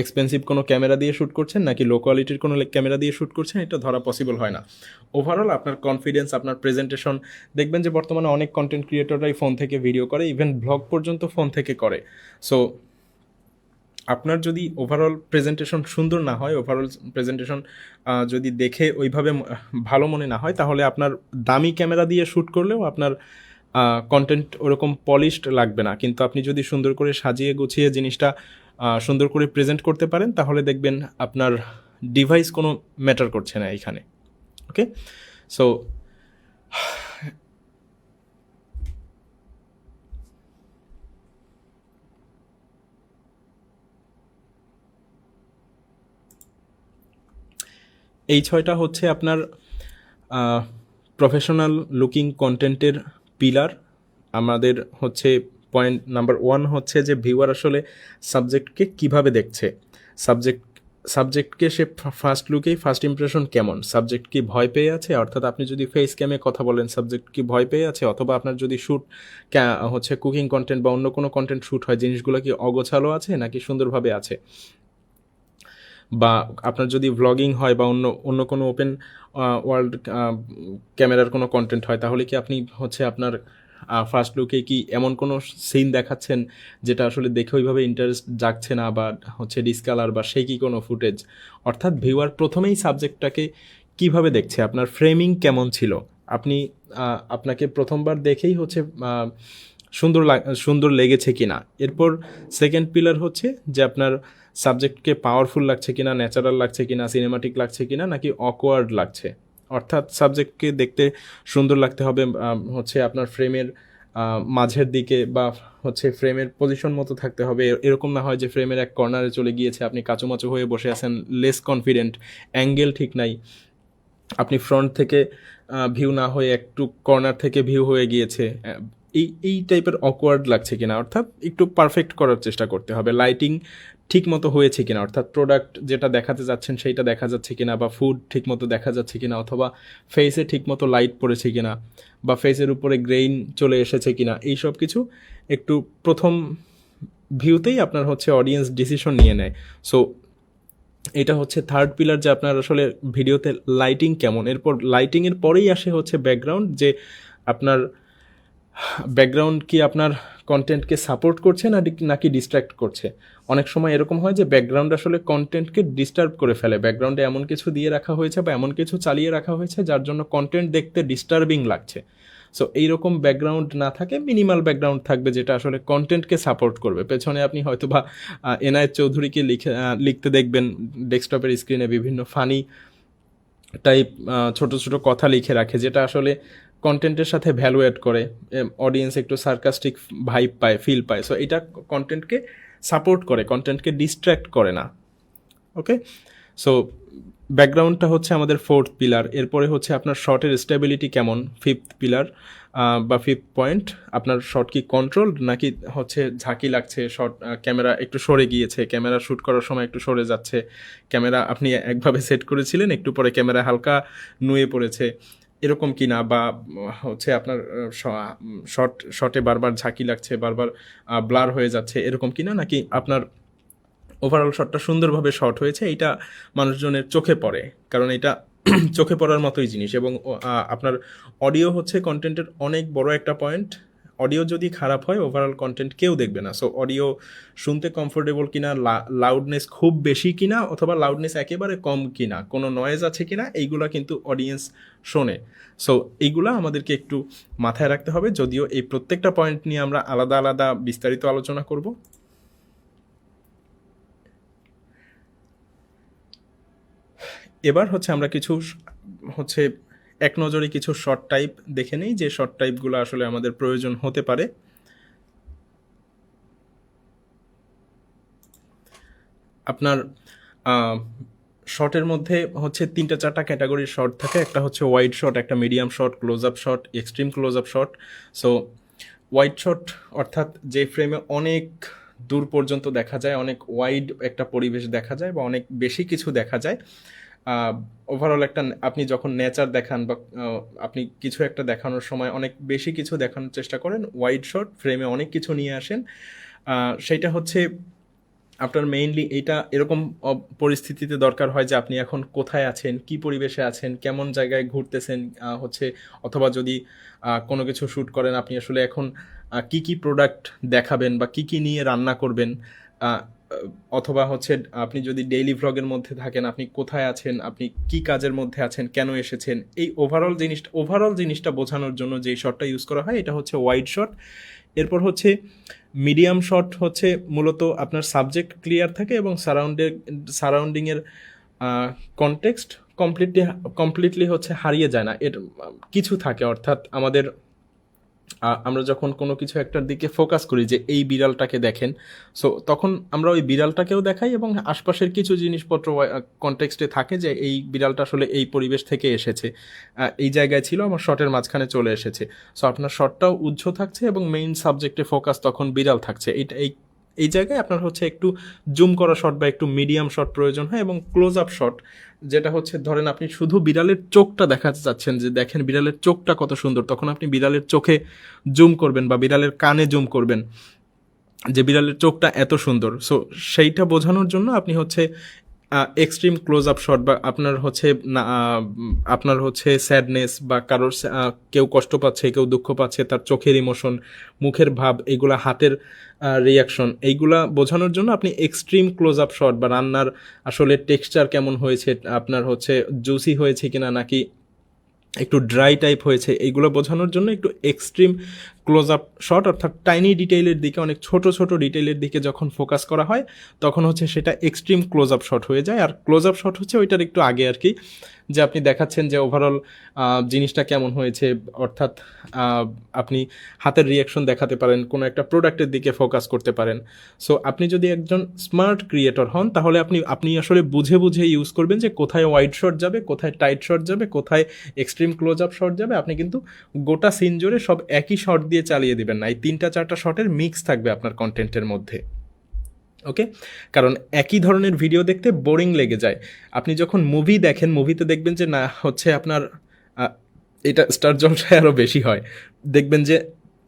[SPEAKER 2] এক্সপেন্সিভ কোনো ক্যামেরা দিয়ে শ্যুট করছেন নাকি লো কোয়ালিটির কোনো ক্যামেরা দিয়ে শ্যুট করছেন, এটা ধরা পসিবল হয় না। ওভারঅল আপনার কনফিডেন্স, আপনার প্রেজেন্টেশন, দেখবেন যে বর্তমানে অনেক কন্টেন্ট ক্রিয়েটররাই ফোন থেকে ভিডিও করে, ইভেন ব্লগ পর্যন্ত ফোন থেকে করে। সো আপনার যদি ওভারঅল প্রেজেন্টেশন সুন্দর না হয়, ওভারঅল প্রেজেন্টেশন যদি দেখে ওইভাবে ভালো মনে না হয়, তাহলে আপনার দামি ক্যামেরা দিয়ে শ্যুট করলেও আপনার কন্টেন্ট ওরকম পলিশড লাগবে না। কিন্তু আপনি যদি সুন্দর করে সাজিয়ে গুছিয়ে জিনিসটা সুন্দর করে প্রেজেন্ট করতে পারেন, তাহলে দেখবেন আপনার ডিভাইস কোনো ম্যাটার করছে না এইখানে। ওকে, সো এই 6টা হচ্ছে আপনার প্রফেশনাল লুকিং কন্টেন্টের পিলার। আমাদের হচ্ছে পয়েন্ট নাম্বার 1 হচ্ছে যে ভিউয়ার আসলে সাবজেক্টকে কিভাবে দেখছে, সাবজেক্টকে সে ফার্স্ট লুকেই ফার্স্ট ইমপ্রেশন কেমন, সাবজেক্ট কি ভয় পেয়ে আছে, অর্থাৎ আপনি যদি ফেস ক্যামে কথা বলেন সাবজেক্ট কি ভয় পেয়ে আছে, অথবা আপনার যদি শ্যুট হচ্ছে কুকিং কন্টেন্ট বা অন্য কোনো কন্টেন্ট শ্যুট হয়, জিনিসগুলো কি অগোছালো আছে নাকি সুন্দরভাবে আছে, বা আপনার যদি ভ্লগিং হয় বা অন্য কোনো ওপেন ওয়ার্ল্ড ক্যামেরার কোনো কন্টেন্ট হয়, তাহলে কি আপনি হচ্ছে আপনার ফার্স্ট লুকে কি এমন কোনো সিন দেখাচ্ছেন যেটা আসলে দেখে ওইভাবে ইন্টারেস্ট জাগছে না, বা হচ্ছে ডিসকালার বা সেই কি কোনো ফুটেজ। অর্থাৎ ভিউয়ার প্রথমেই সাবজেক্টটাকে কিভাবে দেখছে, আপনার ফ্রেমিং কেমন ছিল, আপনাকে প্রথমবার দেখেই হচ্ছে সুন্দর লেগেছে কিনা। এরপর সেকেন্ড পিলার হচ্ছে যে আপনার সাবজেক্টকে পাওয়ারফুল লাগছে কিনা, ন্যাচারাল লাগছে কিনা, সিনেমাটিক লাগছে কিনা, নাকি অকওয়ার্ড লাগছে। অর্থাৎ সাবজেক্টকে দেখতে সুন্দর লাগতে হবে হচ্ছে আপনার ফ্রেমের মাঝের দিকে, বা হচ্ছে ফ্রেমের পজিশন মতো থাকতে হবে। এরকম না হয় যে ফ্রেমের এক কর্নারে চলে গিয়েছে, আপনি কাচুমাচু হয়ে বসে আছেন, লেস কনফিডেন্ট, অ্যাঙ্গেল ঠিক নাই, আপনি ফ্রন্ট থেকে ভিউ না হয়ে একটু কর্নার থেকে ভিউ হয়ে গিয়েছে, এই টাইপের অকওয়ার্ড লাগছে কিনা। অর্থাৎ একটু পারফেক্ট করার চেষ্টা করতে হবে। লাইটিং ঠিক মতো হয়েছে কিনা, অর্থাৎ প্রোডাক্ট যেটা দেখাতে যাচ্ছেন সেইটা দেখা যাচ্ছে কিনা, বা ফুড ঠিক মতো দেখা যাচ্ছে কিনা, অথবা ফেসে ঠিক মতো লাইট পড়েছে কিনা, বা ফেসের উপরে গ্রেইন চলে এসেছে কিনা, এই সব কিছু একটু প্রথম ভিউতেই আপনার হচ্ছে অডিয়েন্স ডিসিশন নিয়ে নেয়। সো এটা হচ্ছে থার্ড পিলার, যে আপনার আসলে ভিডিওতে লাইটিং কেমন। এরপর লাইটিংয়ের পরেই আসে হচ্ছে ব্যাকগ্রাউন্ড, যে আপনার ব্যাকগ্রাউন্ড কি আপনার কন্টেন্টকে সাপোর্ট করছে নাকি ডিস্ট্র্যাক্ট করছে। অনেক সময় এরকম হয় যে ব্যাকগ্রাউন্ড আসলে কন্টেন্টকে ডিস্টার্ব করে ফেলে, ব্যাকগ্রাউন্ডে এমন কিছু দিয়ে রাখা হয়েছে বা এমন কিছু চালিয়ে রাখা হয়েছে যার জন্য কন্টেন্ট দেখতে ডিস্টার্বিং লাগছে। সো এইরকম ব্যাকগ্রাউন্ড না থাকে, মিনিমাল ব্যাকগ্রাউন্ড থাকবে যেটা আসলে কন্টেন্টকে সাপোর্ট করবে। পেছনে আপনি হয়তো বা এনায়েত চৌধুরীকে লিখতে দেখবেন ডেস্কটপের স্ক্রিনে বিভিন্ন ফানি টাইপ ছোট ছোট কথা লিখে রাখে, যেটা আসলে কন্টেন্টের সাথে ভ্যালু অ্যাড করে, অডিয়েন্স একটু সার্কাস্টিক ভাইব পায়, ফিল পায়। সো এটা কন্টেন্টকে সাপোর্ট করে, কন্টেন্টকে ডিস্ট্র্যাক্ট করে না। ওকে, সো ব্যাকগ্রাউন্ডটা হচ্ছে আমাদের 4th পিলার। এরপরে হচ্ছে আপনার শর্টের স্টেবিলিটি কেমন, 5th পিলার বা 5th পয়েন্ট। আপনার শর্ট কি কন্ট্রোল নাকি হচ্ছে ঝাঁকি লাগছে, শর্ট ক্যামেরা একটু সরে গিয়েছে, ক্যামেরা শ্যুট করার সময় একটু সরে যাচ্ছে, ক্যামেরা আপনি একভাবে সেট করেছিলেন, একটু পরে ক্যামেরা হালকা নুয়ে পড়েছে, এরকম কি না, বা হচ্ছে আপনার শর্টে বারবার ঝাঁকি লাগছে, বারবার ব্লার হয়ে যাচ্ছে, এরকম কি না, নাকি আপনার ওভারঅল শটটা সুন্দরভাবে শট হয়েছে, এইটা মানুষজনের চোখে পড়ে, কারণ এটা চোখে পড়ার মতোই জিনিস। এবং আপনার অডিও হচ্ছে কন্টেন্টের অনেক বড় একটা পয়েন্ট। অডিও যদি খারাপ হয় ওভারঅল কন্টেন্ট কেউ দেখবে না। সো অডিও শুনতে কমফোর্টেবল কিনা, লাউডনেস খুব বেশি কিনা অথবা লাউডনেস একেবারে কম কিনা, কোনো নয়েজ আছে কিনা, এইগুলা কিন্তু অডিয়েন্স শোনে। সো এইগুলা আমাদেরকে একটু মাথায় রাখতে হবে, যদিও এই প্রত্যেকটা পয়েন্ট নিয়ে আমরা আলাদা আলাদা বিস্তারিত আলোচনা করব। এবার হচ্ছে আমরা কিছু হচ্ছে এক নজরে কিছু শর্ট টাইপ দেখে নেই, যে শর্ট টাইপগুলো আসলে আমাদের প্রয়োজন হতে পারে। আপনার শর্টের মধ্যে হচ্ছে 3-4টা ক্যাটাগরির শর্ট থাকে। একটা হচ্ছে ওয়াইড শট, একটা medium shot, close up shot, extreme close up shot. So wide shot অর্থাৎ যে ফ্রেমে অনেক দূর পর্যন্ত দেখা যায়, অনেক ওয়াইড একটা পরিবেশ দেখা যায় বা অনেক বেশি কিছু দেখা যায়। ওভারঅল একটা আপনি যখন নেচার দেখান বা আপনি কিছু একটা দেখানোর সময় অনেক বেশি কিছু দেখানোর চেষ্টা করেন, ওয়াইড শট ফ্রেমে অনেক কিছু নিয়ে আসেন, সেইটা হচ্ছে আপনার মেইনলি এইটা এরকম পরিস্থিতিতে দরকার হয় যে আপনি এখন কোথায় আছেন, কি পরিবেশে আছেন, কেমন জায়গায় ঘুরতেছেন, হচ্ছে অথবা যদি কোনো কিছু শ্যুট করেন আপনি আসলে এখন কি কি প্রোডাক্ট দেখাবেন বা কি কি নিয়ে রান্না করবেন, অথবা হচ্ছে আপনি যদি ডেইলি ভ্লগের মধ্যে থাকেন আপনি কোথায় আছেন, আপনি কি কাজের মধ্যে আছেন, কেন এসেছেন, এই ওভারঅল জিনিসটা বোঝানোর জন্য যেই শটটা ইউজ করা হয় এটা হচ্ছে ওয়াইড শট। এরপর হচ্ছে মিডিয়াম শট, হচ্ছে মূলত আপনার সাবজেক্ট ক্লিয়ার থাকে এবং সারাউন্ডিংয়ের কনটেক্সট কমপ্লিটলি হচ্ছে হারিয়ে যায় না, এর কিছু থাকে। অর্থাৎ আমরা যখন কোনো কিছু একটার দিকে ফোকাস করি যে এই বিড়ালটাকে দেখেন, সো তখন আমরা ওই বিড়ালটাকেও দেখাই এবং আশপাশের কিছু জিনিসপত্র কনটেক্সটে থাকে যে এই বিড়ালটা আসলে এই পরিবেশ থেকে এসেছে, এই জায়গায় ছিল, আমার শটের মাঝখানে চলে এসেছে। সো আপনার শটটাও উজ্জ্ব থাকছে এবং মেইন সাবজেক্টে ফোকাস তখন বিড়াল থাকছে। এই জায়গায় আপনার হচ্ছে একটু জুম করা শট বা একটু মিডিয়াম শট প্রয়োজন হয়। এবং ক্লোজ আপ শট, যেটা হচ্ছে ধরেন আপনি শুধু বিড়ালের চোখটা দেখাতে চাচ্ছেন যে দেখেন বিড়ালের চোখটা কত সুন্দর, তখন আপনি বিড়ালের চোখে জুম করবেন বা বিড়ালের কানে জুম করবেন যে বিড়ালের চোখটা এত সুন্দর। সো সেইটা বোঝানোর জন্য আপনি হচ্ছে এক্সট্রিম ক্লোজ আপ শট বা আপনার হচ্ছে স্যাডনেস বা কারোর কেউ কষ্ট পাচ্ছে, কেউ দুঃখ পাচ্ছে, তার চোখের ইমোশন, মুখের ভাব, এইগুলা হাতের রিয়াকশন, এইগুলা বোঝানোর জন্য আপনি এক্সট্রিম ক্লোজ আপ শট বা রান্নার আসলে টেক্সচার কেমন হয়েছে, আপনার হচ্ছে জুসি হয়েছে কিনা নাকি একটু ড্রাই টাইপ হয়েছে, এইগুলো বোঝানোর জন্য একটু এক্সট্রিম ক্লোজ আপ শট অর্থাৎ টাইনি ডিটেইলের দিকে, অনেক ছোট ছোট ডিটেইলের দিকে যখন ফোকাস করা হয় তখন হচ্ছে সেটা এক্সট্রিম ক্লোজ আপ শট হয়ে যায়। আর ক্লোজ আপ শট হচ্ছে ওইটার একটু আগে আর কি, যে আপনি দেখাচ্ছেন যে ওভারঅল জিনিসটা কেমন হয়েছে, অর্থাৎ আপনি হাতের রিয়াকশন দেখাতে পারেন, কোনো একটা প্রোডাক্টের দিকে ফোকাস করতে পারেন। সো আপনি যদি একজন স্মার্ট ক্রিয়েটর হন তাহলে আপনি আসলে বুঝে বুঝে ইউজ করবেন যে কোথায় ওয়াইড শট যাবে, কোথায় টাইট শট যাবে, কোথায় এক্সট্রিম ক্লোজ আপ শট যাবে। আপনি কিন্তু গোটা সিন জুড়ে সব একই শট দিয়ে চালিয়ে দিবেন না, এই 3-4টা শটের মিক্স থাকবে আপনার কন্টেন্টের মধ্যে। ওকে, কারণ একই ধরনের ভিডিও দেখতে বোরিং লেগে যায়। আপনি যখন মুভি দেখেন, মুভিতে দেখবেন যে না হচ্ছে আপনার এটা স্টার জলসায় আরও বেশি হয়, দেখবেন যে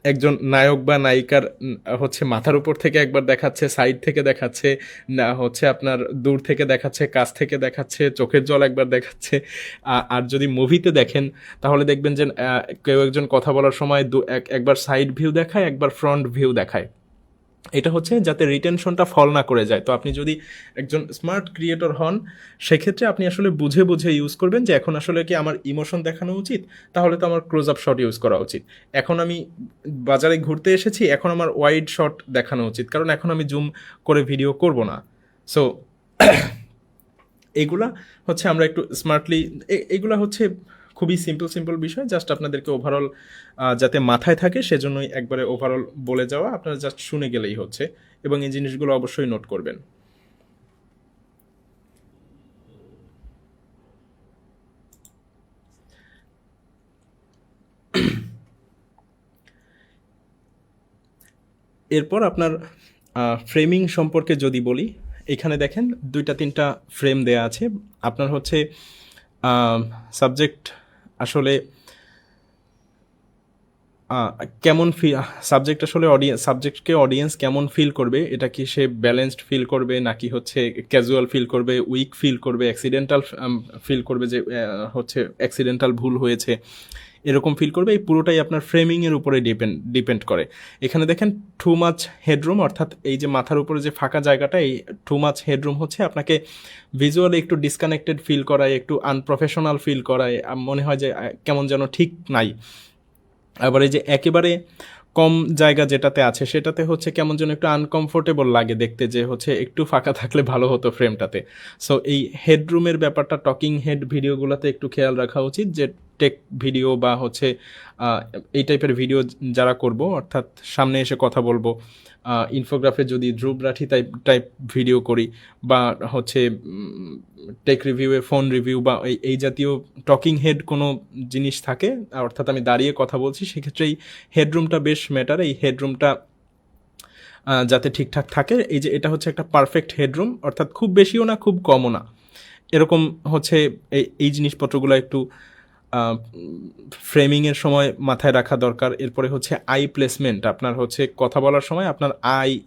[SPEAKER 2] একজন নায়ক বা নায়িকার হচ্ছে মাথার উপর থেকে একবার দেখাচ্ছে, সাইড থেকে দেখাচ্ছে, না হচ্ছে আপনার দূর থেকে দেখাচ্ছে, কাছ থেকে দেখাচ্ছে, চোখের জল একবার দেখাচ্ছে। আর যদি মুভিতে দেখেন তাহলে দেখবেন যে কেউ একজন কথা বলার সময় একবার সাইড ভিউ দেখায়, একবার ফ্রন্ট ভিউ দেখায়। এটা হচ্ছে যাতে রিটেনশনটা ফল না করে যায়। তো আপনি যদি একজন স্মার্ট ক্রিয়েটর হন, সেক্ষেত্রে আপনি আসলে বুঝে বুঝে ইউজ করবেন যে এখন আসলে কি আমার ইমোশন দেখানো উচিত, তাহলে তো আমার ক্লোজ আপ শট ইউজ করা উচিত। এখন আমি বাজারে ঘুরতে এসেছি, এখন আমার ওয়াইড শট দেখানো উচিত, কারণ এখন আমি জুম করে ভিডিও করব না। সো এগুলা হচ্ছে আমরা একটু স্মার্টলি, এগুলা হচ্ছে খুবই সিম্পল বিষয়, জাস্ট আপনাদেরকে ওভারঅল যাতে মাথায় থাকে সেজন্যই একবারে ওভারঅল বলে যাওয়া, আপনারা জাস্ট শুনে গেলেই হচ্ছে, এবং এই জিনিসগুলো অবশ্যই নোট করবেন। এরপর আপনার ফ্রেমিং সম্পর্কে যদি বলি, এখানে দেখেন 2-3টা ফ্রেম দেয়া আছে। আপনার হচ্ছে সাবজেক্ট আসলে কেমন সাবজেক্ট আসলে সাবজেক্টকে অডিয়েন্স কেমন ফিল করবে, এটা কি সে ব্যালেন্সড ফিল করবে, নাকি হচ্ছে ক্যাজুয়াল ফিল করবে, উইক ফিল করবে, অ্যাক্সিডেন্টাল ফিল করবে, যে হচ্ছে অ্যাক্সিডেন্টাল ভুল হয়েছে, এরকম ফিল করবে। এই পুরোটাই আপনার ফ্রেমিংয়ের উপরে ডিপেন্ড করে। এখানে দেখেন টু মাচ হেডরুম, অর্থাৎ এই যে মাথার উপরে যে ফাঁকা জায়গাটা, এই টু মাচ হেডরুম হচ্ছে আপনাকে ভিজুয়ালি একটু ডিসকানেক্টেড ফিল করায়, একটু আনপ্রফেশনাল ফিল করায়, মনে হয় যে কেমন যেন ঠিক নাই। আবার এই যে একেবারে কম জায়গা যেটাতে আছে সেটাতে হচ্ছে কেমন যেন একটু আনকমফোর্টেবল লাগে দেখতে, যে হচ্ছে একটু ফাঁকা থাকলে ভালো হতো ফ্রেমটাতে। সো এই হেডরুমের ব্যাপারটা টকিং হেড ভিডিওগুলোতে একটু খেয়াল রাখা উচিত, যে টেক ভিডিও বা হচ্ছে এই টাইপের ভিডিও যারা করব, অর্থাৎ সামনে এসে কথা বলবো, ইনফোগ্রাফে যদি ধ্রুব রাঠি টাইপ ভিডিও করি, বা হচ্ছে টেক রিভিউয়ে ফোন রিভিউ বা এই জাতীয় টকিং হেড কোনো জিনিস থাকে, অর্থাৎ আমি দাঁড়িয়ে কথা বলছি, সেক্ষেত্রে এই হেডরুমটা বেশ ম্যাটার। এই হেডরুমটা যাতে ঠিকঠাক থাকে, এই যে এটা হচ্ছে একটা পারফেক্ট হেডরুম, অর্থাৎ খুব বেশিও না খুব কমও না, এরকম হচ্ছে এই জিনিসপত্রগুলো একটু ফ্রেমিংয়ের সময় মাথায় রাখা দরকার। এরপরে হচ্ছে আই প্লেসমেন্ট, আপনার হচ্ছে কথা বলার সময় আপনার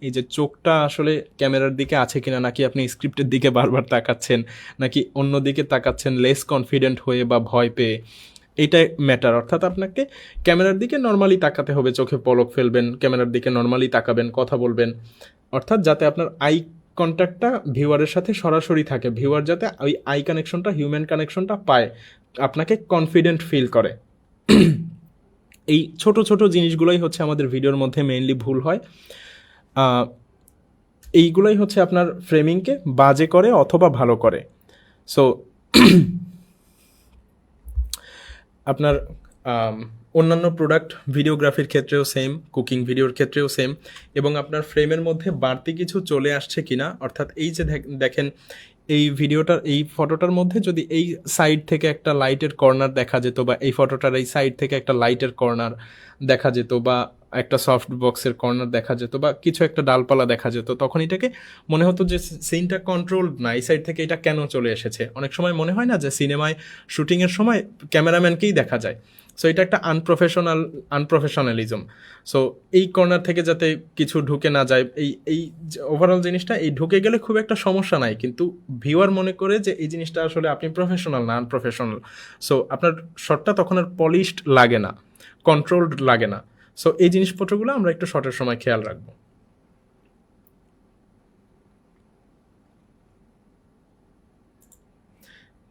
[SPEAKER 2] এই যে চোখটা আসলে ক্যামেরার দিকে আছে কিনা, নাকি আপনি স্ক্রিপ্টের দিকে বারবার তাকাচ্ছেন, নাকি অন্য দিকে তাকাচ্ছেন লেস কনফিডেন্ট হয়ে বা ভয় পেয়ে, এইটাই ম্যাটার। অর্থাৎ আপনাকে ক্যামেরার দিকে নর্মালি তাকাতে হবে, চোখে পলক ফেলবেন, ক্যামেরার দিকে নর্মালি তাকাবেন, কথা বলবেন, অর্থাৎ যাতে আপনার আই কন্ট্যাক্টটা ভিউয়ারের সাথে সরাসরি থাকে, ভিউয়ার যাতে ওই আই কানেকশনটা, হিউম্যান কানেকশনটা পায়, আপনাকে কনফিডেন্ট ফিল করে। এই ছোট ছোট জিনিসগুলোই হচ্ছে আমাদের ভিডিওর মধ্যে মেইনলি ভুল হয়। এইগুলোই হচ্ছে আপনার ফ্রেমিংকে বাজে করে অথবা ভালো করে। সো আপনার অন্যান্য প্রোডাক্ট ভিডিওগ্রাফির ক্ষেত্রেও সেম, কুকিং ভিডিওর ক্ষেত্রেও সেম, এবং আপনার ফ্রেমের মধ্যে বাড়তি কিছু চলে আসছে কিনা, অর্থাৎ এই যে দেখেন এই ভিডিওটার এই ফটোটার মধ্যে যদি এই সাইড থেকে একটা লাইটের কর্নার দেখা যেত, বা এই ফটোটার এই সাইড থেকে একটা লাইটের কর্নার দেখা যেত, বা একটা সফট বক্সের কর্নার দেখা যেত, বা কিছু একটা ডালপালা দেখা যেত, তখন এটাকে মনে হতো যে সিনটা কন্ট্রোলড না, এই সাইড থেকে এটা কেন চলে এসেছে। অনেক সময় মনে হয় না যে সিনেমায় শুটিংয়ের সময় ক্যামেরাম্যানকেই দেখা যায়। সো এটা একটা আনপ্রফেশনালিজম। সো এই কর্নার থেকে যাতে কিছু ঢুকে না যায়, এই ওভারঅল জিনিসটা, এই ঢুকে গেলে খুব একটা সমস্যা নাই, কিন্তু ভিউয়ার মনে করে যে এই জিনিসটা আসলে আপনি প্রফেশনাল না, আনপ্রফেশনাল। সো আপনার শটটা তখন আর পলিশড লাগে না, কন্ট্রোলড লাগে না। সো এই জিনিসপত্রগুলো আমরা একটু শটের সময় খেয়াল রাখবো।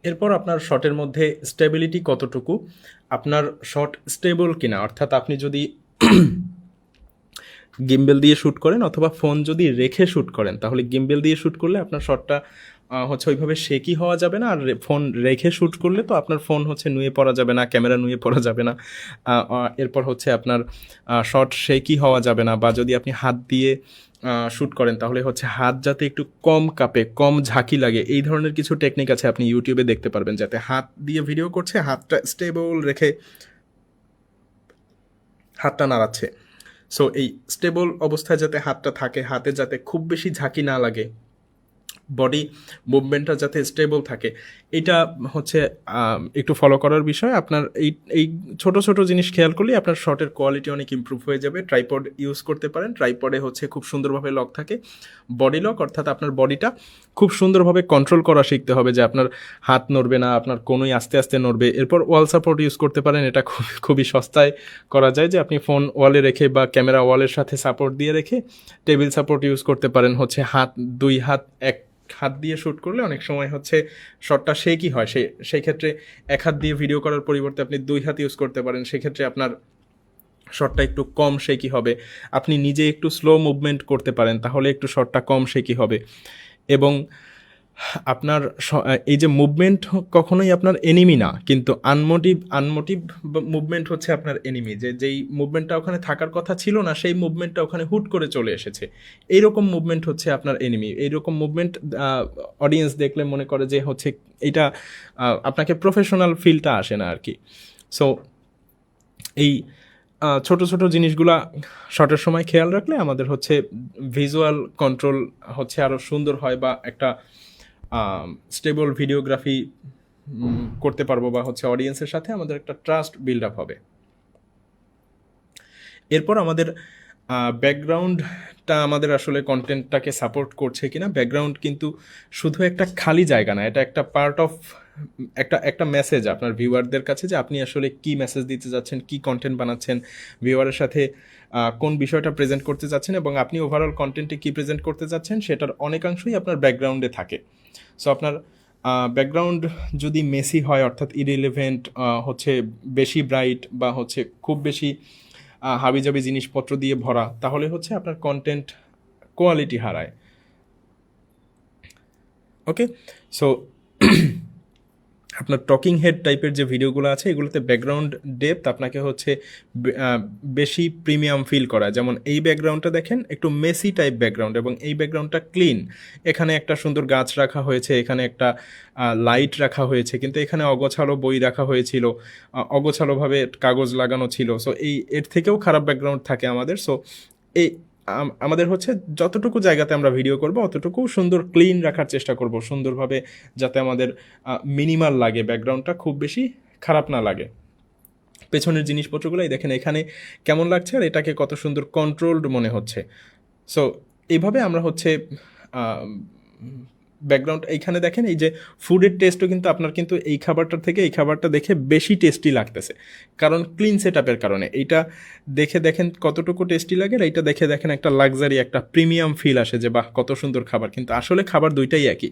[SPEAKER 2] এরপর আপনার শটের মধ্যে স্টেবিলিটি কতটুকু, আপনার শট স্টেবল কিনা, অর্থাৎ আপনি যদি গিম্বেল দিয়ে শ্যুট করেন অথবা ফোন যদি রেখে শ্যুট করেন, তাহলে গিম্বেল দিয়ে শ্যুট করলে আপনার শটটা হচ্ছে ওইভাবে শেকি হওয়া যাবে না, আর ফোন রেখে শ্যুট করলে তো আপনার ফোন হচ্ছে নুয়ে পড়া যাবে না, ক্যামেরা নুয়ে পড়া যাবে না। এরপর হচ্ছে আপনার শট শেকি হওয়া যাবে না, বা যদি আপনি হাত দিয়ে শ্যুট করেন তাহলে হচ্ছে হাত যাতে একটু কম কাঁপে, কম ঝাঁকি লাগে, এই ধরনের কিছু টেকনিক আছে, আপনি ইউটিউবে দেখতে পারবেন, যাতে হাত দিয়ে ভিডিও করছে, হাতটা স্টেবল রেখে হাতটা নাড়াচ্ছে। সো এই স্টেবল অবস্থায় যাতে হাতটা থাকে, হাতে যাতে খুব বেশি ঝাঁকি না লাগে, বডি মুভমেন্টটা যাতে স্টেবল থাকে, এটা হচ্ছে একটু ফলো করার বিষয়। আপনার এই ছোট ছোট জিনিস খেয়াল করলে আপনার শটের কোয়ালিটি অনেক ইমপ্রুভ হয়ে যাবে। ট্রাইপড ইউজ করতে পারেন, ট্রাইপডে হচ্ছে খুব সুন্দরভাবে লক থাকে, বডি লক, অর্থাৎ আপনার বডিটা খুব সুন্দরভাবে কন্ট্রোল করা শিখতে হবে, যে আপনার হাত নড়বে না, আপনার কোনোই আস্তে আস্তে নড়বে। এরপর ওয়াল সাপোর্ট ইউজ করতে পারেন, এটা খুবই সস্তায় করা যায়, যে আপনি ফোন ওয়ালে রেখে বা ক্যামেরা ওয়ালের সাথে সাপোর্ট দিয়ে রেখে টেবিল সাপোর্ট ইউজ করতে পারেন। হচ্ছে দুই হাত এক হাত দিয়ে শ্যুট করলে অনেক সময় হচ্ছে শটটা শেকই হয়, সেই ক্ষেত্রে এক হাত দিয়ে ভিডিও করার পরিবর্তে আপনি দুই হাত ইউজ করতে পারেন, সেক্ষেত্রে আপনার শটটা একটু কম শেকি হবে। আপনি নিজে একটু স্লো মুভমেন্ট করতে পারেন, তাহলে একটু শটটা কম শেকি হবে। এবং আপনার এই যে মুভমেন্ট কখনোই আপনার এনিমি না, কিন্তু আনমোটিভ মুভমেন্ট হচ্ছে আপনার এনিমি। যেই মুভমেন্টটা ওখানে থাকার কথা ছিল না, সেই মুভমেন্টটা ওখানে হুট করে চলে এসেছে, এইরকম মুভমেন্ট হচ্ছে আপনার এনিমি। এইরকম মুভমেন্ট অডিয়েন্স দেখলে মনে করে যে হচ্ছে এটা আপনাকে প্রফেশনাল ফিলটা আসে না আর কি। সো এই ছোট ছোট জিনিসগুলা শটের সময় খেয়াল রাখলে আমাদের হচ্ছে ভিজুয়াল কন্ট্রোল হচ্ছে আরও সুন্দর হয়, বা একটা স্টেবল ভিডিওগ্রাফি করতে পারবো, বা হচ্ছে অডিয়েন্সের সাথে আমাদের একটা ট্রাস্ট বিল্ড আপ হবে। এরপর আমাদের ব্যাকগ্রাউন্ডটা আমাদের আসলে কন্টেন্টটাকে সাপোর্ট করছে কিনা। ব্যাকগ্রাউন্ড কিন্তু শুধু একটা খালি জায়গা না, এটা একটা পার্ট অফ একটা মেসেজ আপনার ভিউয়ারদের কাছে, যে আপনি আসলে কি মেসেজ দিতে যাচ্ছেন, কি কন্টেন্ট বানাচ্ছেন, ভিউয়ারের সাথে কোন বিষয়টা প্রেজেন্ট করতে যাচ্ছেন, এবং আপনি ওভারঅল কন্টেন্টে কি প্রেজেন্ট করতে যাচ্ছেন, সেটার অনেকাংশই আপনার ব্যাকগ্রাউন্ডে থাকে। সো আপনার ব্যাকগ্রাউন্ড যদি মেসি হয়, অর্থাৎ ইরিলেভেন্ট, হচ্ছে বেশি ব্রাইট, বা হচ্ছে খুব বেশি হাবিজাবি জিনিসপত্র দিয়ে ভরা, তাহলে হচ্ছে আপনার কন্টেন্ট কোয়ালিটি হারায়। ওকে, সো আপনার টকিং হেড টাইপের যে ভিডিওগুলো আছে, এগুলোতে ব্যাকগ্রাউন্ড ডেপথ আপনাকে হচ্ছে বেশি প্রিমিয়াম ফিল করা। যেমন এই ব্যাকগ্রাউন্ডটা দেখেন, একটু মেসি টাইপ ব্যাকগ্রাউন্ড, এবং এই ব্যাকগ্রাউন্ডটা ক্লিন। এখানে একটা সুন্দর গাছ রাখা হয়েছে, এখানে একটা লাইট রাখা হয়েছে, কিন্তু এখানে অগোছালো বই রাখা হয়েছিল, অগোছালোভাবে কাগজ লাগানো ছিল। সো এর থেকেও খারাপ ব্যাকগ্রাউন্ড থাকে আমাদের। সো এই আমাদের হচ্ছে যতটুকু জায়গাতে আমরা ভিডিও করব অতটুকু সুন্দর ক্লিন রাখার চেষ্টা করব, সুন্দরভাবে, যাতে আমাদের মিনিমাল লাগে, ব্যাকগ্রাউন্ডটা খুব বেশি খারাপ না লাগে। পেছনের জিনিসপত্রগুলোই দেখেন এখানে কেমন লাগছে, আর এটাকে কত সুন্দর কন্ট্রোলড মনে হচ্ছে। সো এইভাবে আমরা হচ্ছে ব্যাকগ্রাউন্ড, এইখানে দেখেন এই যে ফুডের টেস্টও কিন্তু আপনার কিন্তু এই খাবারটার থেকে এই খাবারটা দেখে বেশি টেস্টি লাগতেছে, কারণ ক্লিন সেট আপের কারণে। এইটা দেখে দেখেন কতটুকু টেস্টি লাগে, আর এইটা দেখে দেখেন একটা লাক্সারি, একটা প্রিমিয়াম ফিল আসে, যে বাহ কত সুন্দর খাবার। কিন্তু আসলে খাবার দুইটাই একই,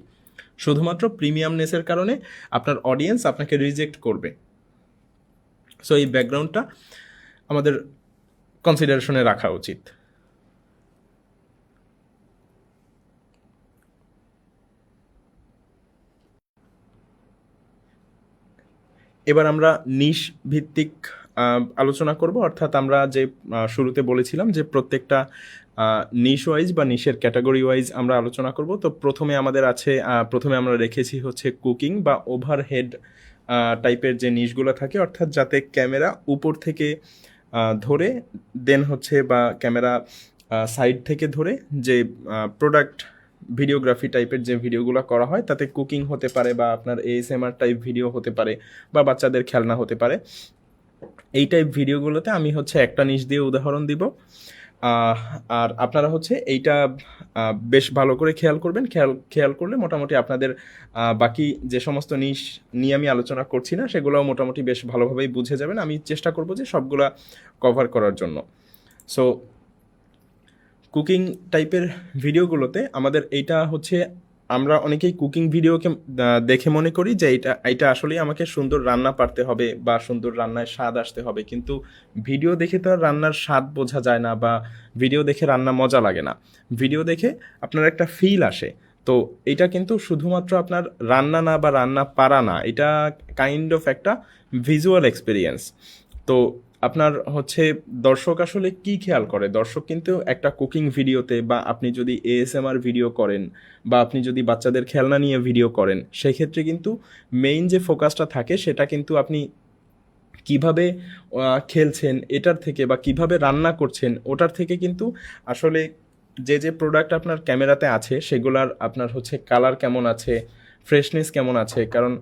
[SPEAKER 2] শুধুমাত্র প্রিমিয়ামনেসের কারণে আপনার অডিয়েন্স আপনাকে রিজেক্ট করবে। সো এই ব্যাকগ্রাউন্ডটা আমাদের কনসিডারেশনে রাখা উচিত। এবার আমরা নিশ ভিত্তিক আলোচনা করব, অর্থাৎ আমরা যে শুরুতে বলেছিলাম যে প্রত্যেকটা নিশ ওয়াইজ বা নিশের ক্যাটাগরি ওয়াইজ আমরা আলোচনা করব। তো প্রথমে আমরা রেখেছি হচ্ছে কুকিং বা ওভারহেড টাইপের যে নিশগুলো থাকে, অর্থাৎ যাতে ক্যামেরা উপর থেকে ধরে দেন হচ্ছে, বা ক্যামেরা সাইড থেকে ধরে যে প্রোডাক্ট ভিডিওগ্রাফি টাইপের যে ভিডিওগুলো করা হয়, তাতে কুকিং হতে পারে, বা আপনার ASMR টাইপ ভিডিও হতে পারে, বা বাচ্চাদের খেলনা হতে পারে। এই টাইপ ভিডিওগুলোতে আমি হচ্ছে একটা নিশ দিয়ে উদাহরণ দিব, আর আপনারা হচ্ছে এইটা বেশ ভালো করে খেয়াল করবেন। খেয়াল করলে মোটামুটি আপনাদের বাকি যে সমস্ত নিশ নিয়ে আমি আলোচনা করছি না, সেগুলোও মোটামুটি বেশ ভালোভাবেই বুঝে যাবেন। আমি চেষ্টা করব যে সবগুলা কভার করার জন্য। সো কুকিং টাইপের ভিডিওগুলোতে আমাদের এইটা হচ্ছে, আমরা অনেকেই কুকিং ভিডিওকে দেখে মনে করি যে এইটা আসলেই আমাকে সুন্দর রান্না পারতে হবে, বা সুন্দর রান্নায় স্বাদ আসতে হবে, কিন্তু ভিডিও দেখে তো আর রান্নার স্বাদ বোঝা যায় না, বা ভিডিও দেখে রান্না মজা লাগে না। ভিডিও দেখে আপনার একটা ফিল আসে। তো এটা কিন্তু শুধুমাত্র আপনার রান্না না, বা রান্না পারা না, এটা কাইন্ড অফ একটা ভিজুয়াল এক্সপিরিয়েন্স। তো আপনার হচ্ছে দর্শক আসলে কি খেয়াল করে, দর্শক কিন্তু একটা কুকিং ভিডিওতে, বা আপনি যদি ASMR ভিডিও করেন, বা আপনি যদি বাচ্চাদের খেলনা নিয়ে ভিডিও করেন, সেক্ষেত্রে কিন্তু মেইন যে ফোকাসটা থাকে সেটা কিন্তু আপনি কিভাবে খেলছেন এটার থেকে, বা কিভাবে রান্না করছেন ওটার থেকে কিন্তু আসলে যে যে প্রোডাক্ট আপনার ক্যামেরাতে আছে সেগুলার আপনার হচ্ছে কালার কেমন আছে, ফ্রেশনেস কেমন আছে। কারণ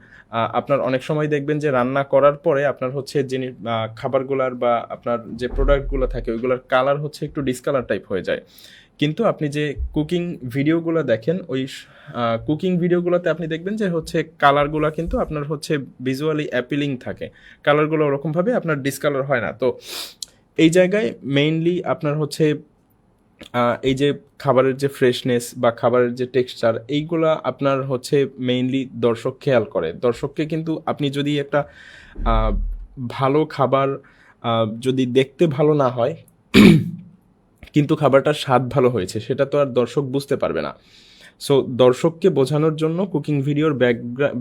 [SPEAKER 2] আপনার অনেক সময় দেখবেন যে রান্না করার পরে আপনার হচ্ছে জিনিস খাবারগুলার বা আপনার যে প্রোডাক্টগুলো থাকে ওইগুলোর কালার হচ্ছে একটু ডিসকালার টাইপ হয়ে যায়। কিন্তু আপনি যে কুকিং ভিডিওগুলো দেখেন ওই কুকিং ভিডিওগুলোতে আপনি দেখবেন যে হচ্ছে কালারগুলো কিন্তু আপনার হচ্ছে ভিজুয়ালি অ্যাপিলিং থাকে, কালারগুলো ওরকমভাবে আপনার ডিসকালার হয় না। তো এই জায়গায় মেইনলি আপনার হচ্ছে এই যে খাবারের যে ফ্রেশনেস বা খাবারের যে টেক্সচার এইগুলা আপনার হচ্ছে মেইনলি দর্শক খেয়াল করে। দর্শককে কিন্তু আপনি যদি একটা ভালো খাবার যদি দেখতে ভালো না হয় কিন্তু খাবারটার স্বাদ ভালো হয়েছে সেটা তো আর দর্শক বুঝতে পারবে না। সো দর্শককে বোঝানোর জন্য কুকিং ভিডিওর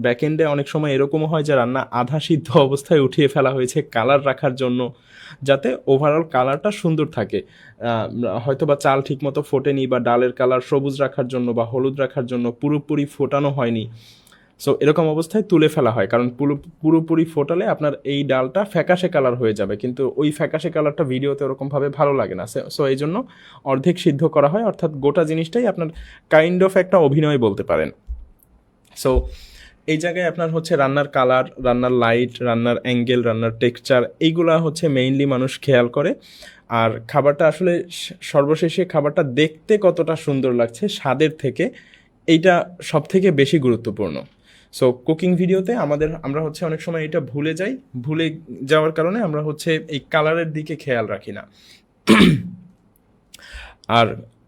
[SPEAKER 2] ব্যাকএন্ডে অনেক সময় এরকমও হয় যে রান্না আধা সিদ্ধ অবস্থায় উঠিয়ে ফেলা হয়েছে কালার রাখার জন্য, যাতে ওভারঅল কালারটা সুন্দর থাকে। হয়তো বা চাল ঠিকমতো ফোটেনি বা ডালের কালার সবুজ রাখার জন্য বা হলুদ রাখার জন্য পুরোপুরি ফোটানো হয়নি। সো এরকম অবস্থায় তুলে ফেলা হয়, কারণ পুরোপুরি ফোটালে আপনার এই ডালটা ফ্যাকাশে কালার হয়ে যাবে, কিন্তু ওই ফ্যাকাশে কালারটা ভিডিওতে ওরকমভাবে ভালো লাগে না। সো এই জন্য অর্ধেক সিদ্ধ করা হয়, অর্থাৎ গোটা জিনিসটাই আপনার কাইন্ড অফ একটা অভিনয় বলতে পারেন। সো এই জায়গায় আপনার হচ্ছে রান্নার কালার, রান্নার লাইট, রান্নার অ্যাঙ্গেল, রান্নার টেক্সচার এইগুলা হচ্ছে মেইনলি মানুষ খেয়াল করে। আর খাবারটা আসলে সর্বশেষে খাবারটা দেখতে কতটা সুন্দর লাগছে স্বাদের থেকে, এইটা সব থেকে বেশি গুরুত্বপূর্ণ। সো কুকিং ভিডিওতে আমরা হচ্ছে অনেক সময় এটা ভুলে যাওয়ার কারণে আমরা হচ্ছে এই কালারের দিকে খেয়াল রাখি না। আর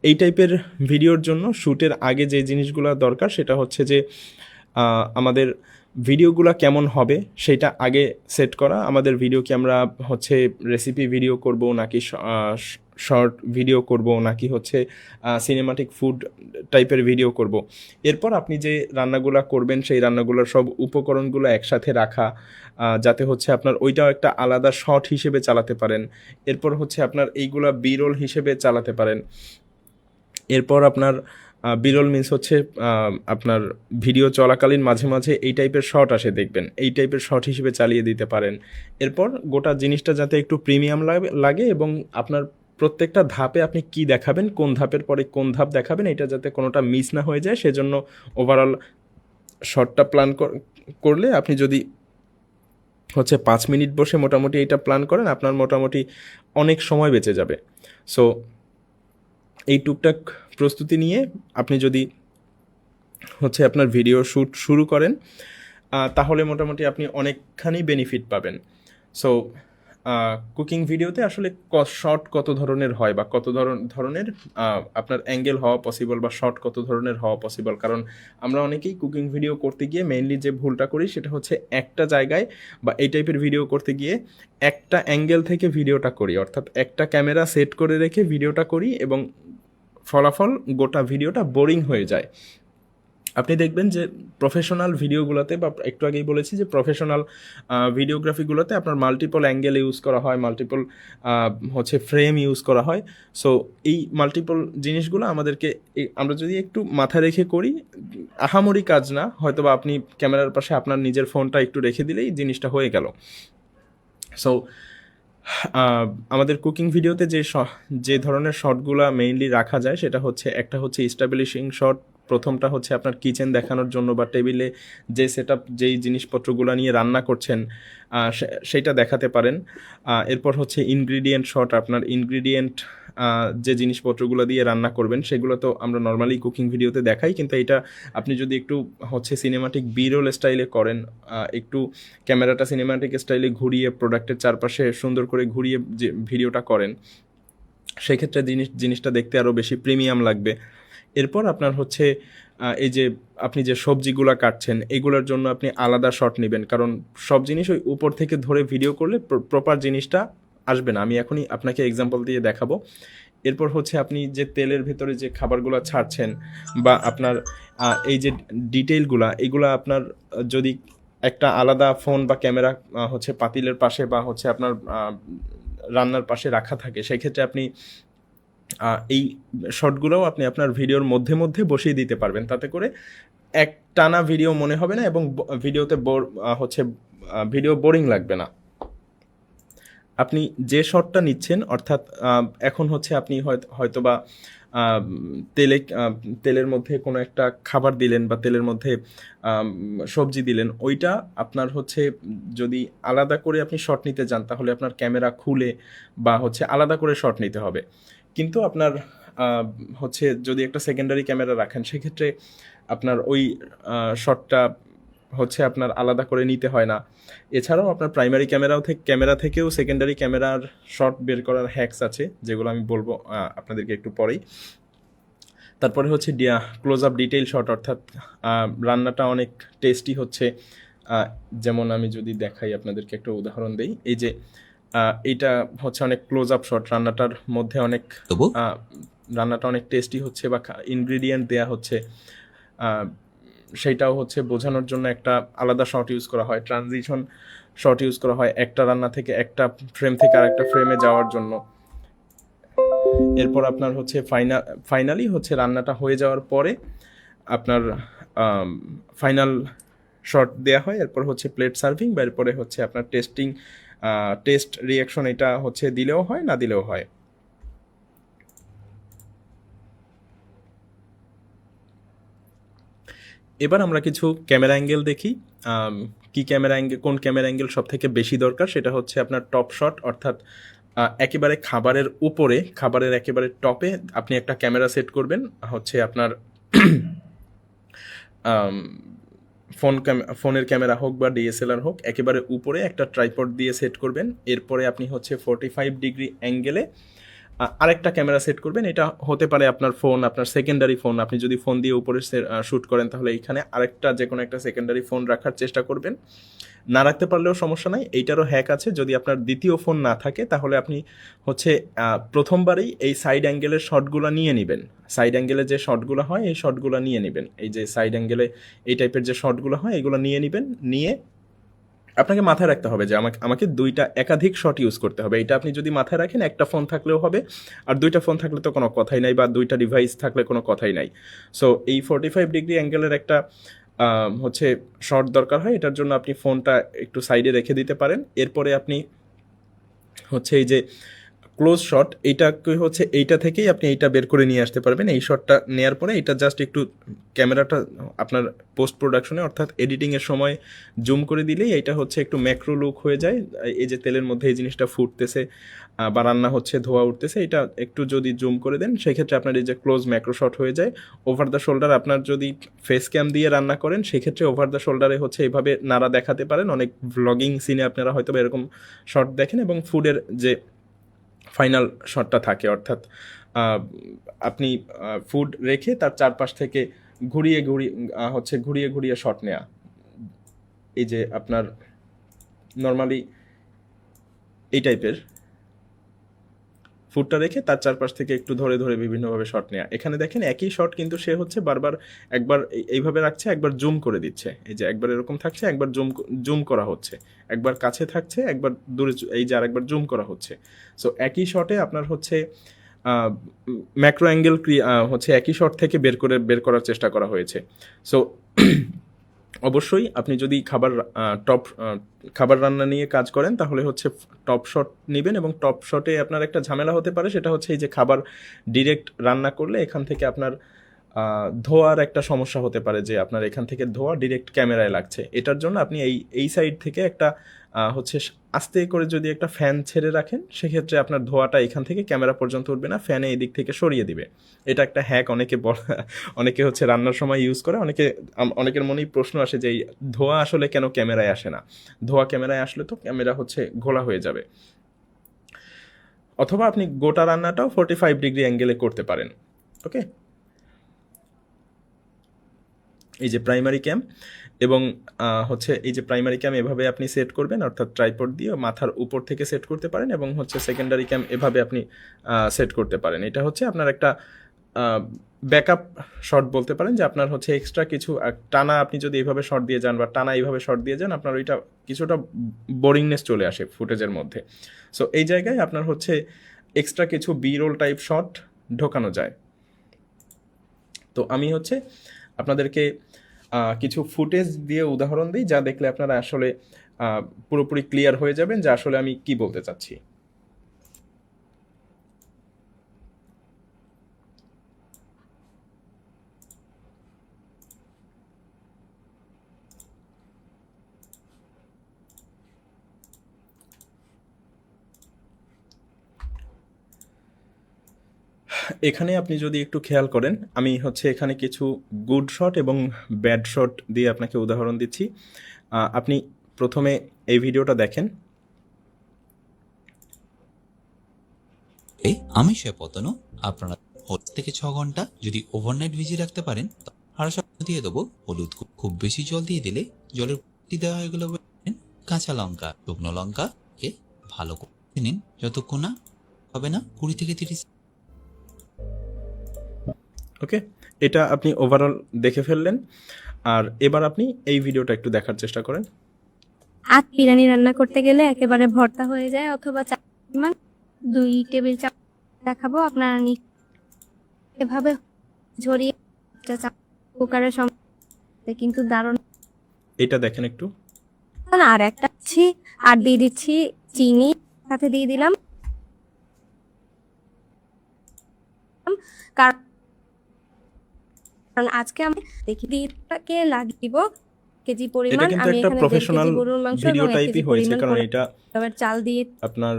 [SPEAKER 2] এই টাইপের ভিডিওর জন্য শ্যুটের আগে যে জিনিসগুলো দরকার সেটা হচ্ছে যে আমাদের ভিডিওগুলো কেমন হবে সেটা আগে সেট করা। আমাদের ভিডিও কি আমরা হচ্ছে রেসিপি ভিডিও করব নাকি শর্ট ভিডিও করব নাকি হচ্ছে সিনেমাটিক ফুড টাইপের ভিডিও করব। এরপর আপনি যে রান্নাগুলো করবেন সেই রান্নাগুলোর সব উপকরণগুলো একসাথে রাখা, যাতে হচ্ছে আপনার ওইটাও একটা আলাদা শর্ট হিসেবে চালাতে পারেন। এরপর হচ্ছে আপনার এইগুলা বিরোল হিসেবে চালাতে পারেন। এরপর আপনার বিরল মিন্স হচ্ছে আপনার ভিডিও চলাকালীন মাঝে মাঝে এই টাইপের শর্ট আসে দেখবেন, এই টাইপের শর্ট হিসেবে চালিয়ে দিতে পারেন। এরপর গোটা জিনিসটা যাতে একটু প্রিমিয়াম লাগে এবং আপনার প্রত্যেকটা ধাপে আপনি কি দেখাবেন, কোন ধাপের পরে কোন ধাপ দেখাবেন, এটা যাতে কোনোটা মিস না হয়ে যায়, সেজন্য ওভারঅল শর্টটা প্ল্যান করলে আপনি যদি হচ্ছে 5 মিনিট বসে মোটামুটি এটা প্ল্যান করেন আপনার মোটামুটি অনেক সময় বেঁচে যাবে। সো এই টুকটাক প্রস্তুতি নিয়ে আপনি যদি হচ্ছে আপনার ভিডিও শ্যুট শুরু করেন তাহলে মোটামুটি আপনি অনেকখানি বেনিফিট পাবেন। সো কুকিং ভিডিওতে আসলে শর্ট কত ধরনের হয় বা কত ধরনের আপনার অ্যাঙ্গেল হওয়া পসিবল বা শর্ট কত ধরনের হওয়া পসিবল, কারণ আমরা অনেকেই কুকিং ভিডিও করতে গিয়ে মেইনলি যে ভুলটা করি সেটা হচ্ছে একটা জায়গায় বা এই টাইপের ভিডিও করতে গিয়ে একটা অ্যাঙ্গেল থেকে ভিডিওটা করি, অর্থাৎ একটা ক্যামেরা সেট করে রেখে ভিডিওটা করি এবং ফলাফল গোটা ভিডিওটা বোরিং হয়ে যায়। আপনি দেখবেন যে প্রফেশনাল ভিডিওগুলোতে বা একটু আগেই বলেছি যে প্রফেশনাল ভিডিওগ্রাফিগুলোতে আপনার মাল্টিপল অ্যাঙ্গেল ইউজ করা হয়, মাল্টিপল হচ্ছে ফ্রেম ইউজ করা হয়। সো এই মাল্টিপল জিনিসগুলো আমরা যদি একটু মাথায় রেখে করি, আহামরি কাজ না, হয়তো বা আপনি ক্যামেরার পাশে আপনার নিজের ফোনটা একটু রেখে দিলেই জিনিসটা হয়ে গেল। সো আমাদের কুকিং ভিডিওতে যে ধরনের শটগুলো মেইনলি রাখা যায় সেটা হচ্ছে একটা হচ্ছে এস্টাবলিশিং শট। প্রথমটা হচ্ছে আপনার কিচেন দেখানোর জন্য বা টেবিলে যে সেটআপ যেই জিনিসপত্রগুলো নিয়ে রান্না করছেন সেইটা দেখাতে পারেন। এরপর হচ্ছে ইনগ্রিডিয়েন্ট শট, আপনার ইনগ্রিডিয়েন্ট যে জিনিসপত্রগুলো দিয়ে রান্না করবেন সেগুলো তো আমরা নর্মালি কুকিং ভিডিওতে দেখাই, কিন্তু এটা আপনি যদি একটু হচ্ছে সিনেমাটিক বিরোল স্টাইলে করেন, একটু ক্যামেরাটা সিনেমাটিক স্টাইলে ঘুরিয়ে প্রোডাক্টের চারপাশে সুন্দর করে ঘুরিয়ে যে ভিডিওটা করেন সেক্ষেত্রে জিনিসটা দেখতে আরও বেশি প্রিমিয়াম লাগবে। এরপর আপনার হচ্ছে এই যে আপনি যে সবজিগুলো কাটছেন এগুলোর জন্য আপনি আলাদা শট নেবেন, কারণ সব জিনিস ওই উপর থেকে ধরে ভিডিও করলে প্রপার জিনিসটা আসবে না। আমি এখনই আপনাকে এক্সাম্পল দিয়ে দেখাবো। এরপর হচ্ছে আপনি যে তেলের ভেতরে যে খাবারগুলো ছাড়ছেন বা আপনার এই যে ডিটেইলগুলো এগুলো আপনার যদি একটা আলাদা ফোন বা ক্যামেরা হচ্ছে পাতিলের পাশে বা হচ্ছে আপনার রান্নার পাশে রাখা থাকে, সেক্ষেত্রে আপনি এই শটগুলোও আপনি আপনার ভিডিওর মধ্যে মধ্যে বসিয়ে দিতে পারবেন, তাতে করে এক টানা ভিডিও মনে হবে না এবং ভিডিওতে ভিডিও বোরিং লাগবে না। আপনি যে শটটা নিচ্ছেন অর্থাৎ এখন হচ্ছে আপনি হয়তোবা আহ, তেলে তেলের মধ্যে কোনো একটা খাবার দিলেন বা তেলের মধ্যে সবজি দিলেন, ওইটা আপনার হচ্ছে যদি আলাদা করে আপনি শট নিতে যান তাহলে আপনার ক্যামেরা খুলে বা হচ্ছে আলাদা করে শট নিতে হবে। কিন্তু আপনার আহ, হচ্ছে যদি একটা সেকেন্ডারি ক্যামেরা রাখেন সেক্ষেত্রে আপনার ওই শটটা হচ্ছে আপনার আলাদা করে নিতে হয় না। এছাড়াও আপনার প্রাইমারি ক্যামেরা থেকেও সেকেন্ডারি ক্যামেরার শট বের করার হ্যাকস আছে, যেগুলো আমি বলবো আপনাদেরকে একটু পরেই। তারপরে হচ্ছে ক্লোজ আপ ডিটেইল শট, অর্থাৎ রান্নাটা অনেক টেস্টি হচ্ছে। যেমন আমি যদি দেখাই আপনাদেরকে একটা উদাহরণ দেই, এই যে এইটা হচ্ছে অনেক ক্লোজ আপ শট, রান্নাটা অনেক টেস্টি হচ্ছে বা ইনগ্রিডিয়েন্ট দেয়া হচ্ছে, সেইটাও হচ্ছে বোঝানোর জন্য একটা আলাদা শট ইউজ করা হয়, ট্রানজিশন শট ইউজ করা হয় একটা রান্না থেকে একটা ফ্রেম থেকে আরেকটা ফ্রেমে যাওয়ার জন্য। এরপর আপনার হচ্ছে ফাইনালি হচ্ছে রান্নাটা হয়ে যাওয়ার পরে আপনার ফাইনাল শট দেওয়া হয়। এরপর হচ্ছে প্লেট সার্ভিং বা এরপরে হচ্ছে আপনার টেস্ট রিয়াকশন, এটা হচ্ছে দিলেও হয় না দিলেও হয়। এবার আমরা কিছু ক্যামেরা অ্যাঙ্গেল দেখি। কোন ক্যামেরা অ্যাঙ্গেল সব থেকে বেশি দরকার, সেটা হচ্ছে আপনার টপ শট, অর্থাৎ একেবারে খাবারের একেবারে টপে আপনি একটা ক্যামেরা সেট করবেন। হচ্ছে আপনার ফোনের ক্যামেরা হোক বা ডিএসএলআর হোক, একেবারে উপরে একটা ট্রাইপড দিয়ে সেট করবেন। এরপরে আপনি হচ্ছে 45 ডিগ্রি অ্যাঙ্গেলে আরেকটা ক্যামেরা সেট করবেন। এটা হতে পারে আপনার সেকেন্ডারি ফোন। আপনি যদি ফোন দিয়ে উপরে শ্যুট করেন তাহলে এখানে আরেকটা যে কোনো একটা সেকেন্ডারি ফোন রাখার চেষ্টা করবেন। না রাখতে পারলেও সমস্যা নাই, এইটারও হ্যাক আছে। যদি আপনার দ্বিতীয় ফোন না থাকে তাহলে আপনি হচ্ছে প্রথমবারেই এই সাইড অ্যাঙ্গেলের শটগুলো নিয়ে নেবেন। সাইড অ্যাঙ্গেলে যে শটগুলো হয় এই শটগুলো নিয়ে নেবেন। এই যে সাইড অ্যাঙ্গেলে এই টাইপের যে শটগুলো হয় এগুলো নিয়ে নেবেন। নিয়ে আপনাকে মাথায় রাখতে হবে যে আমাকে একাধিক শট ইউজ করতে হবে। এটা আপনি যদি মাথায় রাখেন, একটা ফোন থাকলেও হবে, আর দুইটা ফোন থাকলে তো কোনো কথাই নাই, বা দুইটা ডিভাইস থাকলে কোনো কথাই নাই। সো এই 45 ডিগ্রি অ্যাঙ্গেলের একটা হচ্ছে শট দরকার হয়। এটার জন্য আপনি ফোনটা একটু সাইডে রেখে দিতে পারেন। এরপরে আপনি হচ্ছে এই যে ক্লোজ শট, এইটাকে হচ্ছে এইটা থেকেই আপনি এইটা বের করে নিয়ে আসতে পারবেন। এই শটটা নেওয়ার পরে এটা জাস্ট একটু ক্যামেরাটা আপনার পোস্ট প্রোডাকশনে অর্থাৎ এডিটিংয়ের সময় জুম করে দিলেই এইটা হচ্ছে একটু ম্যাক্রো লুক হয়ে যায়। এই যে তেলের মধ্যে এই জিনিসটা ফুটতেছে বা রান্না হচ্ছে, ধোয়া উঠতেছে, এটা একটু যদি জুম করে দেন সেক্ষেত্রে আপনার এই যে ক্লোজ ম্যাক্রো শট হয়ে যায়। ওভার দ্য শোল্ডার আপনার যদি ফেস ক্যাম দিয়ে রান্না করেন সেক্ষেত্রে ওভার দ্য শোল্ডারে হচ্ছে এইভাবে নাড়া দেখাতে পারেন। অনেক ভ্লগিং সিনে আপনারা হয়তো এরকম শট দেখেন। এবং ফুডের যে ফাইনাল শটটা থাকে, অর্থাৎ আপনি ফুড রেখে তার চারপাশ থেকে ঘুরিয়ে ঘুরিয়ে শট নেওয়া। এই যে আপনার নর্মালি এই টাইপের ফুডটা রেখে তার চারপাশ থেকে একটু ধরে ধরে বিভিন্নভাবে শট নেওয়া। এখানে দেখেন একই শট কিন্তু সে হচ্ছে বারবার একবার এইভাবে রাখছে, একবার জুম করে দিচ্ছে। এই যে একবার এরকম থাকছে, একবার জুম করা হচ্ছে, একবার কাছে থাকছে, একবার দূরে, এই যে আরেকবার জুম করা হচ্ছে। সো একই শটে আপনার হচ্ছে ম্যাক্রো অ্যাঙ্গেল হচ্ছে একই শট থেকে বের করার চেষ্টা করা হয়েছে। সো অবশ্যই আপনি যদি খাবার রান্না নিয়ে কাজ করেন তাহলে হচ্ছে টপ শট নেবেন। এবং টপ শটে আপনার একটা ঝামেলা হতে পারে, সেটা হচ্ছে এই যে খাবার ডিরেক্ট রান্না করলে এখান থেকে আপনার ধোয়ার একটা সমস্যা হতে পারে, যে আপনার এখান থেকে ধোয়া ডিরেক্ট ক্যামেরায় লাগছে। এটার জন্য আপনি এই সাইড থেকে একটা হচ্ছে আস্তে করে যদি একটা ফ্যান ছেড়ে রাখেন সেক্ষেত্রে আপনার ধোয়াটা এখান থেকে ক্যামেরা পর্যন্ত উঠবে না, ফ্যানে এই দিক থেকে সরিয়ে দিবে। এটা একটা হ্যাক, অনেকে হচ্ছে রান্নার সময় ইউজ করে। অনেকের মনেই প্রশ্ন আসে যে এই ধোয়া আসলে কেন ক্যামেরায় আসে না। ধোয়া ক্যামেরায় আসলে তো ক্যামেরা হচ্ছে ঘোলা হয়ে যাবে। অথবা আপনি গোটা রান্নাটাও 45 ডিগ্রি অ্যাঙ্গেলে করতে পারেন। ওকে, এই যে প্রাইমারি ক্যাম এবং হচ্ছে এই যে প্রাইমারি ক্যাম এভাবে আপনি সেট করবেন, অর্থাৎ ট্রাইপড দিয়ে মাথার উপর থেকে সেট করতে পারেন। এবং হচ্ছে সেকেন্ডারি ক্যাম এভাবে আপনি সেট করতে পারেন। এটা হচ্ছে আপনার একটা ব্যাকআপ শট বলতে পারেন, যে আপনার হচ্ছে এক্সট্রা কিছু টানা আপনি যদি এইভাবে শট দিয়ে যান বা টানা এইভাবে শট দিয়ে যান, আপনার ওইটা কিছুটা বোরিংনেস চলে আসে ফুটেজের মধ্যে। সো এই জায়গায় আপনার হচ্ছে এক্সট্রা কিছু বি রোল টাইপ শট ঢোকানো যায়। তো আমি হচ্ছে আপনাদেরকে কিছু ফুটেজ দিয়ে উদাহরণ দিই, যা দেখলে আপনারা আসলে পুরোপুরি ক্লিয়ার হয়ে যাবেন যে আসলে আমি কি বলতে চাচ্ছি। এখানে আপনি যদি একটু খেয়াল করেন, আমি হচ্ছে এখানে কিছু গুড শট এবং ব্যাড শট দিয়ে আপনাকে উদাহরণ দিচ্ছি। আপনি প্রথমে এই ভিডিওটা দেখেন।
[SPEAKER 3] আমি পতানো আপনারা 5 থেকে 6 ঘন্টা যদি ওভারনাইট ভিজিয়ে রাখতে পারেন, আরো সব দিয়ে দেবো হলুদ। খুব বেশি জল দিয়ে দিলে জলের দেওয়া হয়ে গেল। কাঁচা লঙ্কা, শুকনো লঙ্কাকে ভালো করে নিন যতক্ষণ না হবে না 20 থেকে 30।
[SPEAKER 2] ওকে, এটা আপনি ওভারঅল দেখে ফেললেন। আর এবার আপনি এই ভিডিওটা একটু দেখার চেষ্টা করেন।
[SPEAKER 4] আজ বিরিয়ানি রান্না করতে গেলে একেবারে ভর্তা হয়ে যায়, অথবা 2 টেবিল চামচ দেখাবো আপনারা এভাবে ঝরিয়ে কুকারের সঙ্গে কিন্তু দারুণ।
[SPEAKER 2] এটা দেখেন একটু।
[SPEAKER 4] আর একটা আর দিয়ে দিচ্ছি চিনি, সাথে দিয়ে দিলাম কারণ আজকে আমি দেখি দিটাকে লাগিয়ে দিব কেজি
[SPEAKER 2] এটা
[SPEAKER 4] পরিমাণ।
[SPEAKER 2] কিন্তু
[SPEAKER 4] আমি
[SPEAKER 2] একটা
[SPEAKER 4] এখানে 1.5
[SPEAKER 2] প্রফেশনাল
[SPEAKER 4] কেজি গরুর মাংস
[SPEAKER 2] ভিডিও
[SPEAKER 4] এবং 1
[SPEAKER 2] টাইপই
[SPEAKER 4] কেজি
[SPEAKER 2] হয়েছে,
[SPEAKER 4] পরিমাণ
[SPEAKER 2] কারণ এটা
[SPEAKER 4] চাল দিয়ে
[SPEAKER 2] আপনার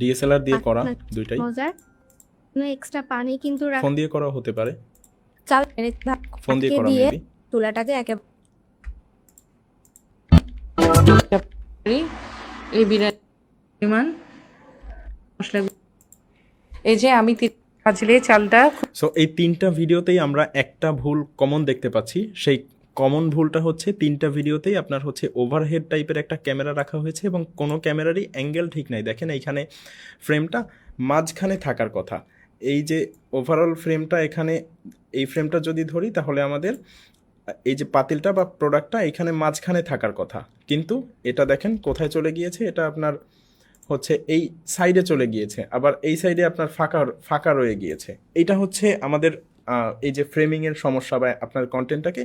[SPEAKER 2] ডিএসএলআর দিয়ে করা, দুইটাই
[SPEAKER 4] মজার। এক্সট্রা পানি কিন্তু
[SPEAKER 2] ফোন দিয়ে করা হতে পারে,
[SPEAKER 4] চাল
[SPEAKER 2] ফোন দিয়ে করা
[SPEAKER 4] দিয়ে
[SPEAKER 2] মেবি।
[SPEAKER 4] চুলাটাকে একেবারে
[SPEAKER 5] এই বিরিয়ানি পরিমাণ মশলা, এই যে আমি ভাজলে চালটা
[SPEAKER 2] সো এই 3টা ভিডিওতেই আমরা একটা ভুল কমন দেখতে পাচ্ছি। সেই কমন ভুলটা হচ্ছে 3টা ভিডিওতেই আপনার হচ্ছে ওভারহেড টাইপের একটা ক্যামেরা রাখা হয়েছে এবং কোনো ক্যামেরারই অ্যাঙ্গেল ঠিক নাই। দেখেন এইখানে ফ্রেমটা মাঝখানে থাকার কথা। এই যে ওভারঅল ফ্রেমটা, এখানে এই ফ্রেমটা যদি ধরি তাহলে আমাদের এই যে পাতিলটা বা প্রোডাক্টটা এখানে মাঝখানে থাকার কথা, কিন্তু এটা দেখেন কোথায় চলে গিয়েছে। এটা আপনার হচ্ছে এই সাইডে চলে গিয়েছে, আবার এই সাইডে আপনার ফাঁকা রয়ে গিয়েছে। এটা হচ্ছে আমাদের এই যে ফ্রেমিংয়ের সমস্যা বা আপনার কন্টেন্টটাকে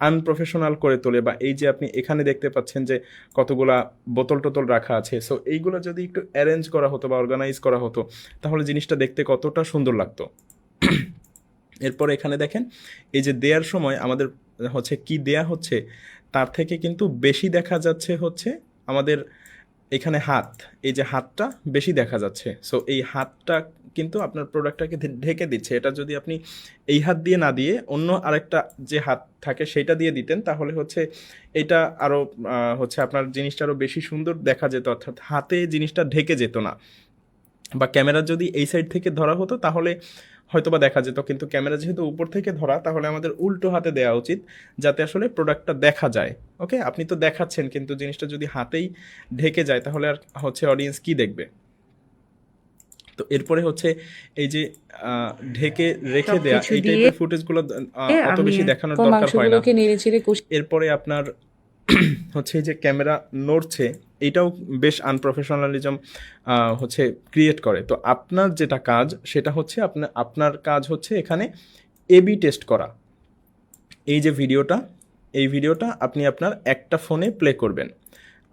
[SPEAKER 2] আনপ্রফেশনাল করে তোলে। বা এই যে আপনি এখানে দেখতে পাচ্ছেন যে কতগুলা বোতল টোতল রাখা আছে, সো এইগুলো যদি একটু অ্যারেঞ্জ করা হতো বা অর্গানাইজ করা হতো তাহলে জিনিসটা দেখতে কতটা সুন্দর লাগতো। এরপর এখানে দেখেন এই যে দেওয়ার সময় আমাদের হচ্ছে কি দেয়া হচ্ছে তার থেকে কিন্তু বেশি দেখা যাচ্ছে হচ্ছে আমাদের এখানে হাত, এই যে হাতটা বেশি দেখা যাচ্ছে। সো এই হাতটা কিন্তু আপনার প্রোডাক্টটাকে ঢেকে দিচ্ছে। এটা যদি আপনি এই হাত দিয়ে না দিয়ে অন্য আরেকটা যে হাত থাকে সেটা দিয়ে দিতেন তাহলে হচ্ছে এটা আরও হচ্ছে আপনার জিনিসটা আরও বেশি সুন্দর দেখা যেত, অর্থাৎ হাতে জিনিসটা ঢেকে যেত না। বা ক্যামেরা যদি এই সাইড থেকে ধরা হতো তাহলে হয়তো বা দেখা যেত, কিন্তু ক্যামেরা যেহেতু উপর থেকে ধরা তাহলে আমাদের উল্টো হাতে দেওয়া উচিত যাতে আসলে প্রোডাক্টটা দেখা যায়। ওকে, আপনি তো দেখাচ্ছেন কিন্তু জিনিসটা যদি হাতেই ঢেকে যায় তাহলে আর হচ্ছে অডিয়েন্স কি দেখবে। তো এরপরে হচ্ছে এই যে ঢেকে রেখে দেয়া এই টাইপের ফুটেজগুলো অত বেশি দেখানোর দরকার হয় না। এরপরে আপনার হচ্ছে যে ক্যামেরা নড়ছে, এটাও বেশ আনপ্রফেশনালিজম হচ্ছে ক্রিয়েট করে। তো আপনার যেটা কাজ সেটা হচ্ছে আপনার কাজ হচ্ছে এখানে এবি টেস্ট করা। এই যে এই ভিডিওটা আপনি আপনার একটা ফোনে প্লে করবেন।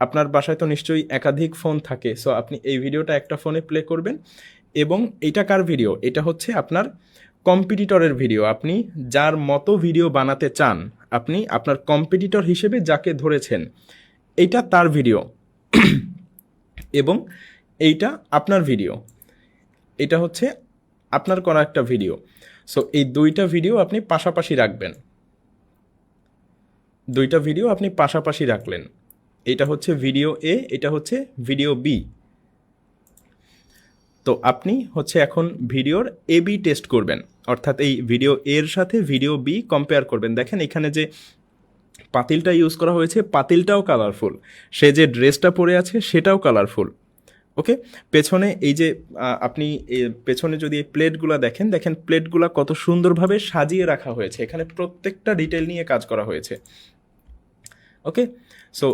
[SPEAKER 2] আপনার বাসায় তো নিশ্চয়ই একাধিক ফোন থাকে, সো আপনি এই ভিডিওটা একটা ফোনে প্লে করবেন। এবং এটা কার ভিডিও? এটা হচ্ছে আপনার কম্পিটিটরের ভিডিও। আপনি যার মতো ভিডিও বানাতে চান, আপনি আপনার কম্পিটিটর হিসেবে যাকে ধরেছেন এইটা তার ভিডিও এবং এইটা আপনার ভিডিও, এটা হচ্ছে আপনার করা একটা ভিডিও। সো এই দুইটা ভিডিও আপনি পাশাপাশি রাখবেন, দুইটা ভিডিও আপনি পাশাপাশি রাখলেন। এটা হচ্ছে ভিডিও এ, এটা হচ্ছে ভিডিও বি। তো আপনি হচ্ছে এখন ভিডিওর এবি টেস্ট করবেন, অর্থাৎ এই ভিডিও এর সাথে ভিডিও বি কম্পেয়ার করবেন। দেখেন এখানে যে পাতিলটা ইউজ করা হয়েছে পাতিলটাও কালারফুল, সে যে ড্রেসটা পরে আছে সেটাও কালারফুল। ওকে, পেছনে এই যে আপনি পেছনে যদি এই প্লেটগুলো দেখেন প্লেটগুলো কত সুন্দরভাবে সাজিয়ে রাখা হয়েছে, এখানে প্রত্যেকটা ডিটেল নিয়ে কাজ করা হয়েছে। ওকে, সো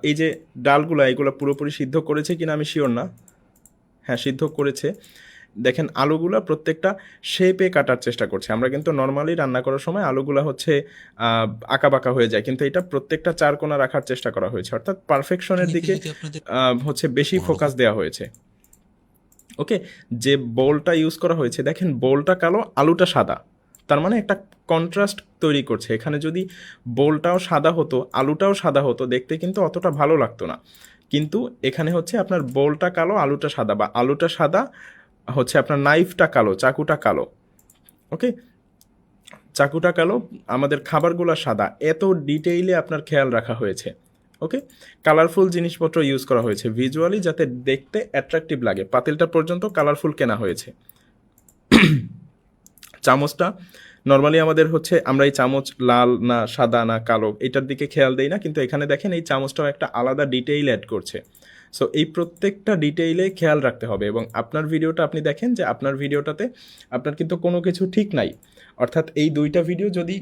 [SPEAKER 2] এই যে ডালগুলো এগুলো পুরোপুরি সিদ্ধ করেছে কিনা আমি শিওর না। হ্যাঁ, সিদ্ধ করেছে। দেখেন আলুগুলো প্রত্যেকটা শেপে কাটার চেষ্টা করছে। আমরা কিন্তু নর্মালি রান্না করার সময় আলুগুলো হচ্ছে আঁকা বাঁকা হয়ে যায়, কিন্তু এটা প্রত্যেকটা চার কোণা রাখার চেষ্টা করা হয়েছে, অর্থাৎ পারফেকশনের দিকে হচ্ছে বেশি ফোকাস দেওয়া হয়েছে। ওকে, যে বোলটা ইউজ করা হয়েছে দেখেন বোলটা কালো আলুটা সাদা, তার মানে একটা কন্ট্রাস্ট তৈরি করছে। এখানে যদি বোলটাও সাদা হতো আলুটাও সাদা হতো দেখতে কিন্তু অতটা ভালো লাগতো না, কিন্তু এখানে হচ্ছে আপনার বোলটা কালো আলুটা সাদা, বা আলুটা সাদা হচ্ছে আপনার নাইফটা কালো, চাকুটা কালো, ওকে, চাকুটা কালো, আমাদের খাবারগুলো সাদা, এত ডিটেইলে আপনার খেয়াল রাখা হয়েছে, ওকে। কালারফুল জিনিসপত্র ইউজ করা হয়েছে ভিজুয়ালি, যাতে দেখতে অ্যাট্রাকটিভ লাগে। পাতিলটা পর্যন্ত কালারফুল কেনা হয়েছে। চামচটা নর্মালি আমাদের হচ্ছে, আমরা এই চামচ লাল না সাদা না কালো এটার দিকে খেয়াল দেই না, কিন্তু এখানে দেখেন এই চামচটাও একটা আলাদা ডিটেইল অ্যাড করছে। সো এই প্রত্যেকটা ডিটেইলে খেয়াল রাখতে হবে। এবং আপনার ভিডিওটা আপনি দেখেন যে আপনার ভিডিওটাতে আপনার কিন্তু কোনো কিছু ঠিক নাই, অর্থাৎ এই দুইটা ভিডিও যদি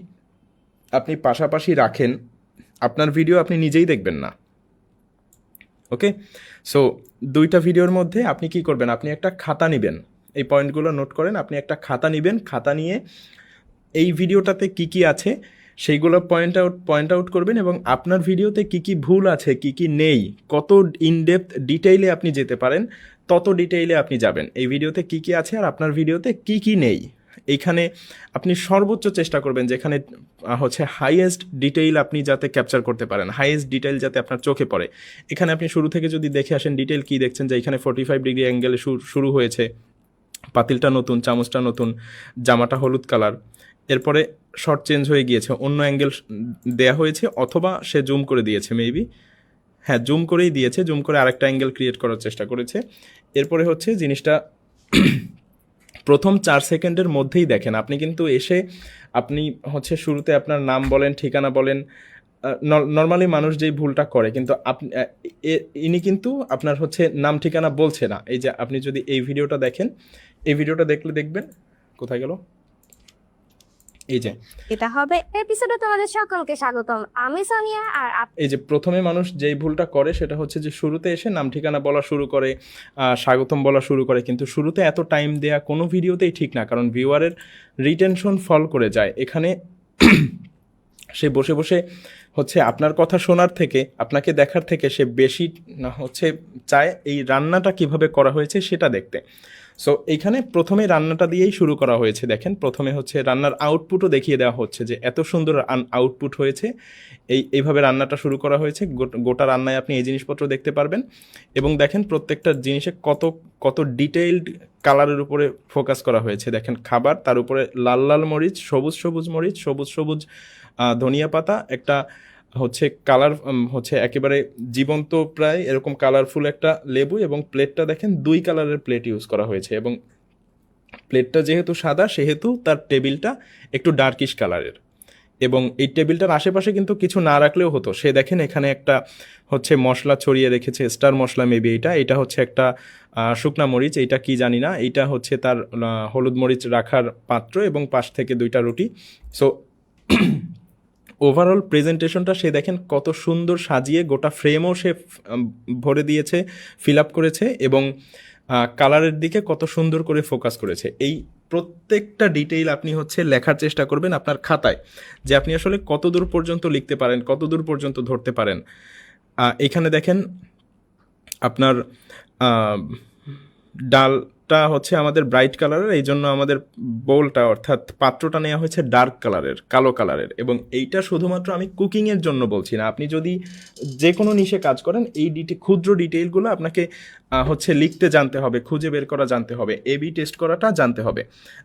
[SPEAKER 2] আপনি পাশাপাশি রাখেন, আপনার ভিডিও আপনি নিজেই দেখবেন না, ওকে। সো দুইটা ভিডিওর মধ্যে আপনি কি করবেন, আপনি একটা খাতা নেবেন, এই পয়েন্টগুলো নোট করেন, আপনি একটা খাতা নেবেন, খাতা নিয়ে এই ভিডিওটাতে কি কি আছে সেইগুলো পয়েন্ট আউট করবেন, এবং আপনার ভিডিওতে কি কি ভুল আছে, কি কি নেই, কত ইনডেপথ ডিটেইলে আপনি যেতে পারেন তত ডিটেইলে আপনি যাবেন। এই ভিডিওতে কি কি আছে আর আপনার ভিডিওতে কি কি নেই, এইখানে আপনি সর্বোচ্চ চেষ্টা করবেন যেখানে হচ্ছে হাইয়েস্ট ডিটেইল আপনি যাতে ক্যাপচার করতে পারেন, হাইয়েস্ট ডিটেইল যাতে আপনার চোখে পড়ে। এখানে আপনি শুরু থেকে যদি দেখে আসেন ডিটেইল কি দেখছেন, যে এখানে 45 ডিগ্রি অ্যাঙ্গেলে শুরু হয়েছে, পাতিলটা নতুন, চামচটা নতুন, জামাটা হলুদ কালার, এরপরে শর্ট চেঞ্জ হয়ে গিয়েছে, অন্য অ্যাঙ্গেল দেয়া হয়েছে, অথবা সে জুম করে দিয়েছে, মেবি হ্যাঁ জুম করেই দিয়েছে, জুম করে আরেকটা অ্যাঙ্গেল ক্রিয়েট করার চেষ্টা করেছে। এরপরে হচ্ছে জিনিসটা প্রথম 4 সেকেন্ডের মধ্যেই দেখেন, আপনি কিন্তু এসে আপনি হচ্ছে শুরুতে আপনার নাম বলেন, ঠিকানা বলেন, নর্মালি মানুষ যেই ভুলটা করে, কিন্তু আপনি ইনি কিন্তু আপনার হচ্ছে নাম ঠিকানা বলছে না। এই যে আপনি যদি এই ভিডিওটা দেখেন, এই ভিডিওটা দেখলে দেখবেন, কোথায় গেল, এই যে
[SPEAKER 4] এটা হবে এপিসোডে তোমাদের সকলকে স্বাগতম। আমি সোনিয়া আর
[SPEAKER 2] এই যে প্রথমে মানুষ যেই ভুলটা করে সেটা হচ্ছে যে শুরুতে এসে নাম ঠিকানা বলা শুরু করে, স্বাগতম বলা শুরু করে, কিন্তু শুরুতে এত টাইম দেয়া কোনো ভিডিওতেই ঠিক না, কারণ ভিউয়ারের রিটেনশন ফল করে যায়। এখানে সে বসে বসে হচ্ছে আপনার কথা শোনার থেকে, আপনাকে দেখার থেকে সে বেশি না হচ্ছে চায় এই রান্নাটা কিভাবে করা হয়েছে সেটা দেখতে। সো এইখানে প্রথমে রান্নাটা দিয়েই শুরু করা হয়েছে। দেখেন প্রথমে হচ্ছে রান্নার আউটপুটও দেখিয়ে দেওয়া হচ্ছে যে এত সুন্দর আউটপুট হয়েছে, এইভাবে রান্নাটা শুরু করা হয়েছে। গোটা রান্নায় আপনি এই জিনিসপত্র দেখতে পারবেন, এবং দেখেন প্রত্যেকটা জিনিসে কত কত ডিটেইলড কালারের উপরে ফোকাস করা হয়েছে। দেখেন খাবার, তার উপরে লাল লাল মরিচ, সবুজ সবুজ মরিচ, সবুজ সবুজ ধনিয়া পাতা, একটা হচ্ছে কালার হচ্ছে একেবারে জীবন্ত প্রায় এরকম কালারফুল একটা লেবু, এবং প্লেটটা দেখেন 2 কালারের প্লেট ইউজ করা হয়েছে, এবং প্লেটটা যেহেতু সাদা সেহেতু তার টেবিলটা একটু ডার্কিশ কালারের, এবং এই টেবিলটার আশেপাশে কিন্তু কিছু না রাখলেও হতো। সে দেখেন এখানে একটা হচ্ছে মশলা ছড়িয়ে রেখেছে, স্টার মশলা মেবি, এটা হচ্ছে একটা শুকনা মরিচ, এইটা কি জানি না, এইটা হচ্ছে তার হলুদ মরিচ রাখার পাত্র, এবং পাশ থেকে 2টা রুটি। সো ওভারঅল প্রেজেন্টেশনটা সে দেখেন কত সুন্দর সাজিয়ে, গোটা ফ্রেমও সে ভরে দিয়েছে, ফিল আপ করেছে, এবং কালারের দিকে কত সুন্দর করে ফোকাস করেছে। এই প্রত্যেকটা ডিটেইল আপনি হচ্ছে লেখার চেষ্টা করবেন আপনার খাতায়, যে আপনি আসলে কত দূর পর্যন্ত লিখতে পারেন, কত দূর পর্যন্ত ধরতে পারেন। এখানে দেখেন আপনার ডালটা হচ্ছে আমাদের ব্রাইট কালারের, এই জন্য আমাদের বোলটা অর্থাৎ পাত্রটা নেওয়া হয়েছে ডার্ক কালারের, কালো কালারের। এবং এইটা শুধুমাত্র আমি কুকিংয়ের জন্য বলছি না, আপনি যদি যে কোনো নিশে কাজ করেন এই ক্ষুদ্র ডিটেইলগুলো আপনাকে হচ্ছে লিখতে জানতে হবে, খুঁজে বের করা জানতে হবে, এবি টেস্ট করাটা জানতে হবে।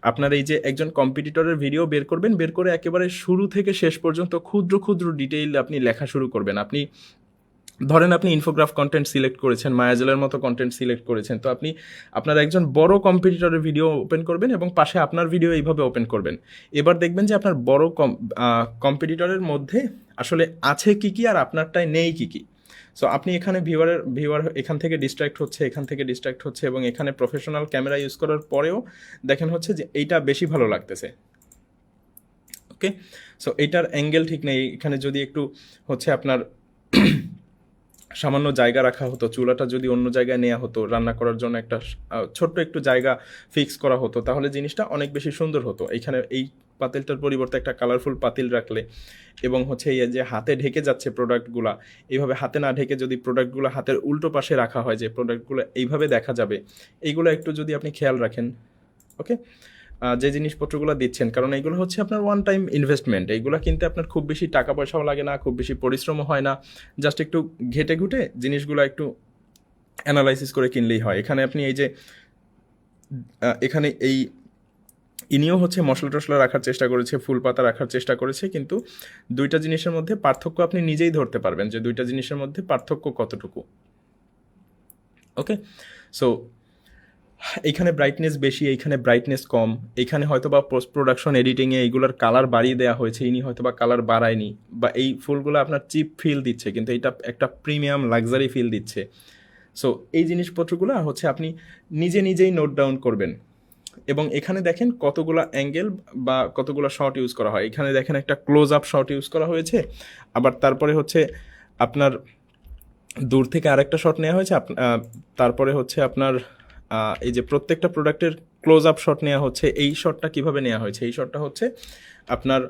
[SPEAKER 2] আপনার এই যে একজন কম্পিটিটরের ভিডিও বের করবেন, বের করে একেবারে শুরু থেকে শেষ পর্যন্ত ক্ষুদ্র ক্ষুদ্র ডিটেইল আপনি লেখা শুরু করবেন। আপনি ধরেন আপনি ইনফোগ্রাফ কন্টেন্ট সিলেক্ট করেছেন, মায়াজালের মতো কন্টেন্ট সিলেক্ট করেছেন, তো আপনি আপনার একজন বড় কম্পিটিটরের ভিডিও ওপেন করবেন এবং পাশে আপনার ভিডিও এইভাবে ওপেন করবেন। এবার দেখবেন যে আপনার বড় কম্পিটিটরের মধ্যে আসলে আছে কী কী আর আপনারটায় নেই কী কী। সো আপনি এখানে ভিউয়ার এখান থেকে ডিস্ট্র্যাক্ট হচ্ছে, এখান থেকে ডিস্ট্র্যাক্ট হচ্ছে, এবং এখানে প্রফেশনাল ক্যামেরা ইউজ করার পরেও দেখেন হচ্ছে যে এইটা বেশি ভালো লাগতেছে। ওকে, সো এইটার অ্যাঙ্গেল ঠিক নেই, এখানে যদি একটু হচ্ছে আপনার সামান্য জায়গা রাখা হতো, চুলাটা যদি অন্য জায়গায় নেওয়া হতো, রান্না করার জন্য একটা ছোট্ট একটু জায়গা ফিক্স করা হতো, তাহলে জিনিসটা অনেক বেশি সুন্দর হতো। এখানে এই পাতিলটার পরিবর্তে একটা কালারফুল পাতিল রাখলে, এবং হচ্ছে এই যে হাতে ঢেকে যাচ্ছে প্রোডাক্টগুলা, এইভাবে হাতে না ঢেকে যদি প্রোডাক্টগুলো হাতের উল্টো পাশে রাখা হয়, যে প্রোডাক্টগুলো এইভাবে দেখা যাবে, এইগুলো একটু যদি আপনি খেয়াল রাখেন, ওকে, যে জিনিসপত্রগুলো দিচ্ছেন, কারণ এইগুলো হচ্ছে আপনার ওয়ান টাইম ইনভেস্টমেন্ট, এইগুলো কিনতে আপনার খুব বেশি টাকা পয়সাও লাগে না, খুব বেশি পরিশ্রমও হয় না, জাস্ট একটু ঘেটে ঘুটে জিনিসগুলো একটু অ্যানালাইসিস করে কিনলেই হয়। এখানে আপনি এই যে এখানে এই ইনিও হচ্ছে মশলা টশলা রাখার চেষ্টা করেছে, ফুল পাতা রাখার চেষ্টা করেছে, কিন্তু দুইটা জিনিসের মধ্যে পার্থক্য আপনি নিজেই ধরতে পারবেন যে দুইটা জিনিসের মধ্যে পার্থক্য কতটুকু। ওকে, সো এইখানে ব্রাইটনেস বেশি, এইখানে ব্রাইটনেস কম, এইখানে হয়তো বা পোস্ট প্রোডাকশন এডিটিংয়ে এইগুলোর কালার বাড়িয়ে দেওয়া হয়েছে, ইনি হয়তো বা কালার বাড়ায়নি, বা এই ফুলগুলো আপনার চিপ ফিল দিচ্ছে কিন্তু এটা একটা প্রিমিয়াম লাক্সারি ফিল দিচ্ছে। সো এই জিনিসপত্রগুলো হচ্ছে আপনি নিজেই নোট ডাউন করবেন। এবং এখানে দেখেন কতগুলো অ্যাঙ্গেল বা কতগুলো শট ইউজ করা হয়। এখানে দেখেন একটা ক্লোজ আপ শট ইউজ করা হয়েছে, আবার তারপরে হচ্ছে আপনার দূর থেকে আরেকটা শট নেওয়া হয়েছে, তারপরে হচ্ছে আপনার এই যে প্রত্যেকটা প্রোডাক্টের ক্লোজ আপ শট নেওয়া হচ্ছে। এই শটটা কিভাবে নেওয়া হয়েছে, এই শটটা হচ্ছে আপনার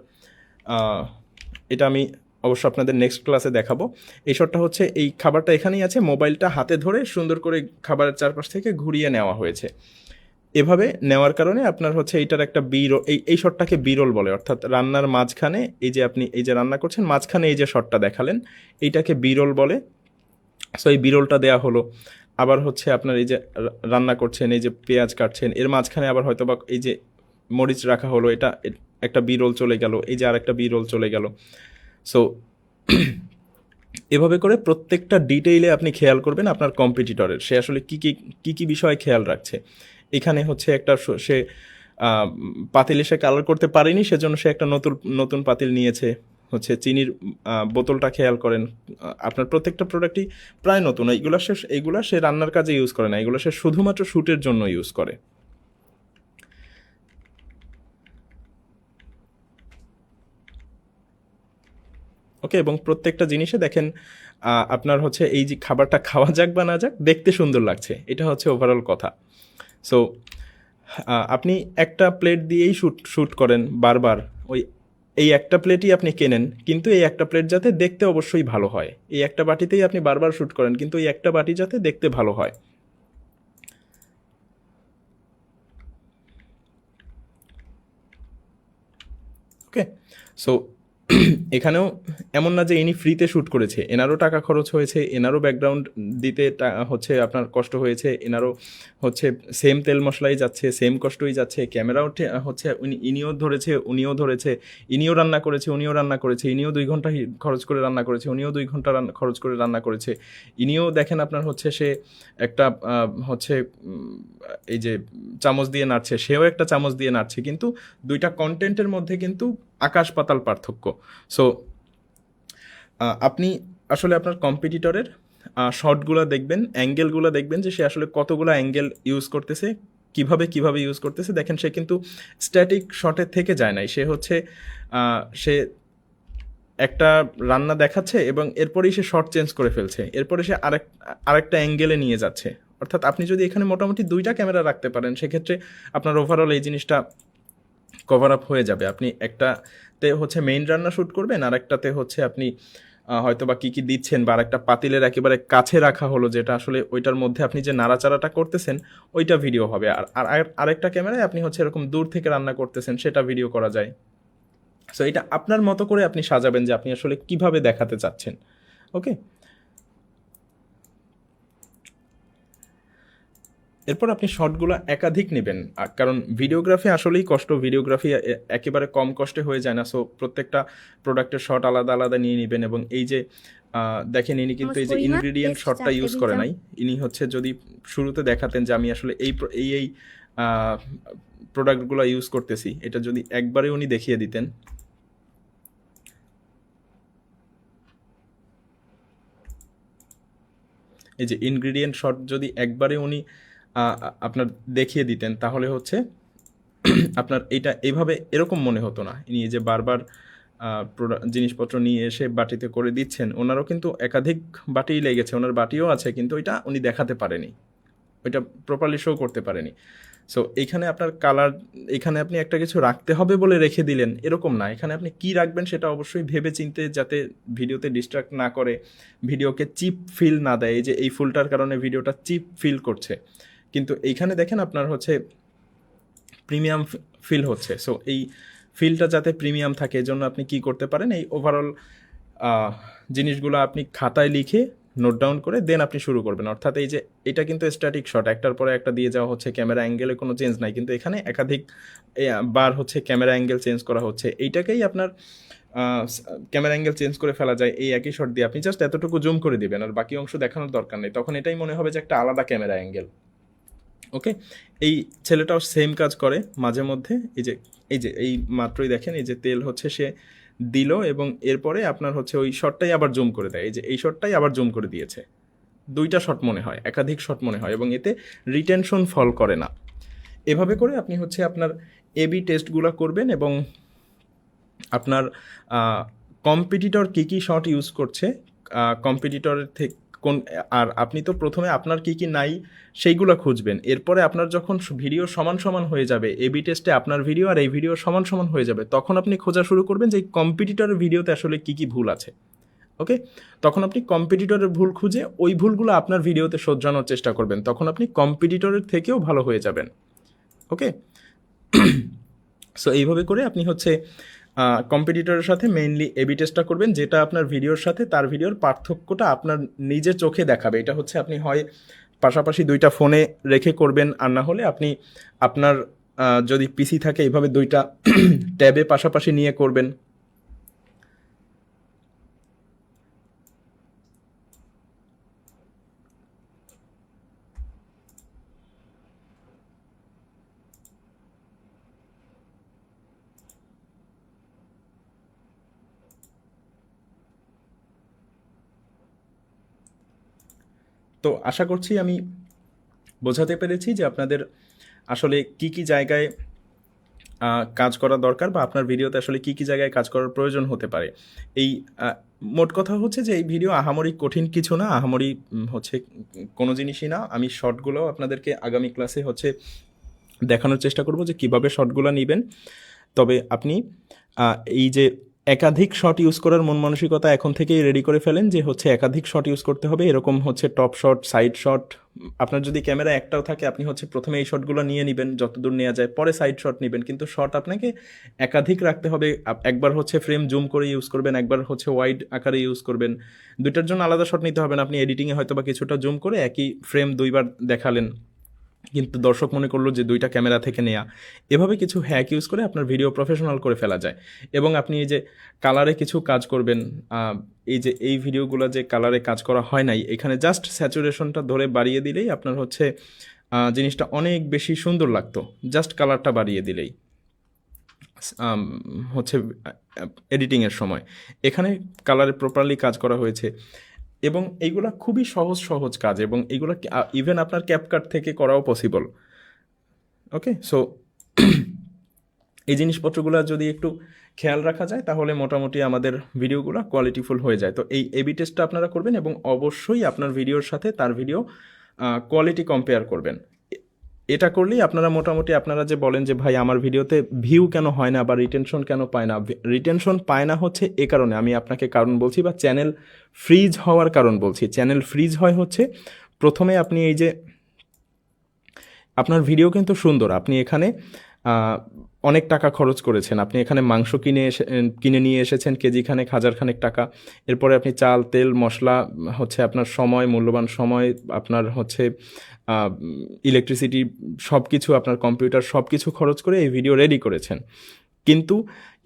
[SPEAKER 2] এটা আমি অবশ্য আপনাদের নেক্সট ক্লাসে দেখাবো। এই শটটা হচ্ছে এই খাবারটা এখানেই আছে, মোবাইলটা হাতে ধরে সুন্দর করে খাবারের চারপাশ থেকে ঘুরিয়ে নেওয়া হয়েছে। এভাবে নেওয়ার কারণে আপনার হচ্ছে এইটার একটা বিরোল, এই শটটাকে বিরোল বলে, অর্থাৎ রান্নার মাঝখানে এই যে আপনি এই যে রান্না করছেন মাঝখানে এই যে শটটা দেখালেন এইটাকে বিরোল বলে। সো এই বিরোলটা দেওয়া হলো। আবার হচ্ছে আপনার এই যে রান্না করছেন, এই যে পেঁয়াজ কাটছেন, এর মাঝখানে আবার হয়তো বা এই যে মরিচ রাখা হলো, এটা একটা বিরোল চলে গেল, এই যে আর একটা বিরোল চলে গেল। সো এভাবে করে প্রত্যেকটা ডিটেইলে আপনি খেয়াল করবেন আপনার কম্পিটিটরের সে আসলে কী বিষয়ে খেয়াল রাখছে। এখানে হচ্ছে একটা সে পাতিলে সে কালার করতে পারেনি, সেজন্য সে একটা নতুন পাতিল নিয়েছে। হচ্ছে চিনির বোতলটা খেয়াল করেন, আপনার প্রত্যেকটা প্রোডাক্টই প্রায় নতুন। এইগুলা সে রান্নার কাজে ইউজ করে না, এগুলো সে শুধুমাত্র শ্যুটের জন্য ইউজ করে। ওকে, এবং প্রত্যেকটা জিনিসে দেখেন আপনার হচ্ছে এই যে খাবারটা খাওয়া যাক বা না যাক দেখতে সুন্দর লাগছে, এটা হচ্ছে ওভারঅল কথা। সো আপনি একটা প্লেট দিয়েই শ্যুট করেন বারবার, এই একটা প্লেটই আপনি কেনেন, কিন্তু এই একটা প্লেট যাতে দেখতে অবশ্যই ভালো হয়। এই একটা বাটিতেই আপনি বারবার শ্যুট করেন, কিন্তু এই একটা বাটি যাতে দেখতে ভালো হয়। ওকে, সো এখানেও এমন না যে ইনি ফ্রিতে শ্যুট করেছে, এনারও টাকা খরচ হয়েছে, এনারও ব্যাকগ্রাউন্ড দিতে হচ্ছে আপনার কষ্ট হয়েছে, এনারও হচ্ছে সেম তেল মশলাই যাচ্ছে, সেম কষ্টই যাচ্ছে, ক্যামেরাও হচ্ছে ইনিও ধরেছে, উনিও ধরেছে, ইনিও রান্না করেছে, উনিও রান্না করেছে, ইনিও 2 ঘন্টা খরচ করে রান্না করেছে, উনিও 2 ঘন্টা খরচ করে রান্না করেছে, ইনিও দেখেন আপনার হচ্ছে সে একটা হচ্ছে এই যে চামচ দিয়ে নাড়ছে, সেও একটা চামচ দিয়ে নাড়ছে, কিন্তু দুইটা কন্টেন্টের মধ্যে কিন্তু আকাশ পাতাল পার্থক্য। সো আপনি আসলে আপনার কম্পিটিটরের শর্টগুলো দেখবেন, অ্যাঙ্গেলগুলো দেখবেন যে সে আসলে কতগুলো অ্যাঙ্গেল ইউজ করতেছে, কিভাবে ইউজ করতেছে। দেখেন সে কিন্তু স্ট্যাটিক শটের থেকে যায় নাই, সে হচ্ছে সে একটা রান্না দেখাচ্ছে এবং এরপরেই সে শর্ট চেঞ্জ করে ফেলছে, এরপরে সে আরেকটা অ্যাঙ্গেলে নিয়ে যাচ্ছে। অর্থাৎ আপনি যদি এখানে মোটামুটি 2টা ক্যামেরা রাখতে পারেন, সেক্ষেত্রে আপনার ওভারঅল এই জিনিসটা কভার আপ হয়ে যাবে। আপনি একটাতে হচ্ছে মেইন রান্না শ্যুট করবেন, আর একটাতে হচ্ছে আপনি হয়তো বা কী দিচ্ছেন, বা আরেকটা পাতিলের একেবারে কাছে রাখা হলো যেটা আসলে ওইটার মধ্যে আপনি যে নাড়াচাড়াটা করতেছেন ওইটা ভিডিও হবে। আর আরেকটা ক্যামেরায় আপনি হচ্ছে এরকম দূর থেকে রান্না করতেছেন, সেটা ভিডিও করা যায়। সো এটা আপনার মতো করে আপনি সাজাবেন যে আপনি আসলে কিভাবে দেখাতে চাচ্ছেন। ওকে, এরপর আপনি শটগুলো একাধিক নেবেন, কারণ ভিডিওগ্রাফি আসলেই কষ্ট, ভিডিওগ্রাফি একেবারে কম কষ্টে হয়ে যায় না। সো প্রত্যেকটা প্রোডাক্টের শট আলাদা নিয়ে নেবেন। এবং এই যে দেখেন ইনি কিন্তু এই যে ইনগ্রিডিয়েন্ট শটটা ইউজ করে নাই, ইনি হচ্ছে যদি শুরুতে দেখাতেন যে আমি আসলে এই প্রোডাক্টগুলো ইউজ করতেছি, এটা যদি একবারে উনি দেখিয়ে দিতেন। এই যে ইনগ্রিডিয়েন্ট শট যদি একবারে উনি আপনার দেখিয়ে দিতেন, তাহলে হচ্ছে আপনার এটা এইভাবে এরকম মনে হতো না। ইনি যে বারবার জিনিসপত্র নিয়ে এসে বাটিতে করে দিচ্ছেন, ওনারও কিন্তু একাধিক বাটিই লেগেছে, ওনার বাটিও আছে, কিন্তু ওইটা উনি দেখাতে পারেনি, ওইটা প্রপারলি শো করতে পারেনি। সো এইখানে আপনার কালার, এখানে আপনি একটা কিছু রাখতে হবে বলে রেখে দিলেন এরকম না, এখানে আপনি কি রাখবেন সেটা অবশ্যই ভেবে চিনতে, যাতে ভিডিওতে ডিস্ট্রাক্ট না করে, ভিডিওকে চিপ ফিল না দেয়। এই যে এই ফুলটার কারণে ভিডিওটা চিপ ফিল করছে, কিন্তু এইখানে দেখেন আপনার হচ্ছে প্রিমিয়াম ফিল হচ্ছে। সো এই ফিলটা যাতে প্রিমিয়াম থাকে এজন্য আপনি কি করতে পারেন, এই ওভারঅল জিনিসগুলো আপনি খাতায় লিখে নোট ডাউন করে দেন আপনি শুরু করবেন। অর্থাৎ এই যে এটা কিন্তু স্ট্যাটিক শট, একটার পরে একটা দিয়ে যাওয়া হচ্ছে, ক্যামেরা অ্যাঙ্গেলে কোনো চেঞ্জ নাই, কিন্তু এখানে একাধিক বার হচ্ছে ক্যামেরা অ্যাঙ্গেল চেঞ্জ করা হচ্ছে। এইটাকেই আপনার ক্যামেরা অ্যাঙ্গেল চেঞ্জ করে ফেলা যায় এই একই শট দিয়ে। আপনি জাস্ট এতটুকু জুম করে দিবেন, আর বাকি অংশ দেখানোর দরকার নেই, তখন এটাই মনে হবে যে একটা আলাদা ক্যামেরা অ্যাঙ্গেল। ওকে, এই ছেলেটাও সেম কাজ করে মাঝে মধ্যে। এই মাত্রই দেখেন এই যে তেল হচ্ছে সে দিল, এবং এরপরে আপনার হচ্ছে ওই শটটাই আবার জুম করে দেয়, এই যে এই শটটাই আবার জুম করে দিয়েছে। দুইটা শট মনে হয়, একাধিক শট মনে হয়, এবং এতে রিটেনশন ফল করে না। এভাবে করে আপনি হচ্ছে আপনার এবি টেস্টগুলো করবেন, এবং আপনার কম্পিটিটর কী কী শট ইউজ করছে, কম্পিটিটরের থেকে কোন, আর আপনি তো প্রথমে আপনার কী কী নাই সেইগুলো খুঁজবেন। এরপরে আপনার যখন ভিডিও সমান সমান হয়ে যাবে, এবি টেস্টে আপনার ভিডিও আর এই ভিডিও সমান সমান হয়ে যাবে, তখন আপনি খোঁজা শুরু করবেন যে এই কম্পিটিটরের ভিডিওতে আসলে কী কী ভুল আছে। ওকে, তখন আপনি কম্পিটিটরের ভুল খুঁজে ওই ভুলগুলো আপনার ভিডিওতে শোধরানোর চেষ্টা করবেন, তখন আপনি কম্পিটিটরের থেকেও ভালো হয়ে যাবেন। ওকে, সো এইভাবে করে আপনি হচ্ছে কম্পিটিটরের সাথে মেইনলি এবি টেস্টটা করবেন, যেটা আপনার ভিডিওর সাথে তার ভিডিওর পার্থক্যটা আপনার নিজের চোখে দেখাবে। এটা হচ্ছে আপনি হয় পাশাপাশি দুইটা ফোনে রেখে করবেন, আর না হলে আপনি আপনার যদি পিসি থাকে এইভাবে দুইটা ট্যাবে পাশাপাশি নিয়ে করবেন। তো আশা করছি আমি বোঝাতে পেরেছি যে আপনাদের আসলে কি কি জায়গায় কাজ করা দরকার, বা আপনার ভিডিওতে আসলে কি কি জায়গায় কাজ করার প্রয়োজন হতে পারে। এই মোট কথা হচ্ছে যে এই ভিডিও আহামরি কঠিন কিছু না, আহামরি হচ্ছে কোনো জিনিসই না। আমি শর্টগুলো আপনাদেরকে আগামী ক্লাসে হচ্ছে দেখানোর চেষ্টা করব যে কিভাবে শর্টগুলো নেবেন। তবে আপনি এই যে একাধিক শট ইউজ করার মন মানসিকতা এখন থেকেই রেডি করে ফেলেন, যে হচ্ছে একাধিক শট ইউজ করতে হবে, এরকম হচ্ছে টপ শট, সাইড শট। আপনার যদি ক্যামেরা একটাও থাকে, আপনি হচ্ছে প্রথমে এই শটগুলো নিয়ে নেবেন যতদূর নেওয়া যায়, পরে সাইড শট নেবেন, কিন্তু শট আপনাকে একাধিক রাখতে হবে। একবার হচ্ছে ফ্রেম জুম করে ইউজ করবেন, একবার হচ্ছে ওয়াইড আকারে ইউজ করবেন, দুইটার জন্য আলাদা শট নিতে হবে না। আপনি এডিটিংয়ে হয়তো বা কিছুটা জুম করে একই ফ্রেম দুইবার দেখালেন, কিন্তু দর্শক মনে করলো যে দুইটা ক্যামেরা থেকে নেয়া। এভাবে কিছু হ্যাক ইউজ করে আপনার ভিডিও প্রফেশনাল করে ফেলা যায়। এবং আপনি এই যে কালারে কিছু কাজ করবেন, এই যে এই ভিডিওগুলো যে কালারে কাজ করা হয় নাই, এখানে জাস্ট স্যাচুরেশনটা ধরে বাড়িয়ে দিলেই আপনার হচ্ছে জিনিসটা অনেক বেশি সুন্দর লাগতো, জাস্ট কালারটা বাড়িয়ে দিলেই হচ্ছে এডিটিংয়ের সময়। এখানে কালারে প্রপারলি কাজ করা হয়েছে, এবং এইগুলা খুবই সহজ কাজ, এবং এইগুলো ইভেন আপনার ক্যাপকাট থেকে করাও পসিবল। ওকে, সো এই জিনিসপত্রগুলো যদি একটু খেয়াল রাখা যায়, তাহলে মোটামুটি আমাদের ভিডিওগুলো কোয়ালিটিফুল হয়ে যায়। তো এই এবি টেস্টটা আপনারা করবেন, এবং অবশ্যই আপনার ভিডিওর সাথে তার ভিডিও কোয়ালিটি কম্পেয়ার করবেন। এটা করলেই আপনারা মোটামুটি, আপনারা যে বলেন যে ভাই আমার ভিডিওতে ভিউ কেন হয় না বা রিটেনশন কেন পায় না, রিটেনশন পায় না হচ্ছে এ কারণে, আমি আপনাকে কারণ বলছি, বা চ্যানেল ফ্রিজ হওয়ার কারণ বলছি। চ্যানেল ফ্রিজ হয় হচ্ছে প্রথমে আপনি এই যে আপনার ভিডিও কিন্তু সুন্দর, আপনি এখানে অনেক টাকা খরচ করেছেন, আপনি এখানে মাংস কিনে নিয়ে এসেছেন কেজিখানেক, হাজারখানেক টাকা। এরপরে আপনি চাল, তেল, মশলা, হচ্ছে আপনার সময়, মূল্যবান সময়, আপনার হচ্ছে ইলেকট্রিসিটি, সব কিছু, আপনার কম্পিউটার, সব কিছু খরচ করে এই ভিডিও রেডি করেছেন। কিন্তু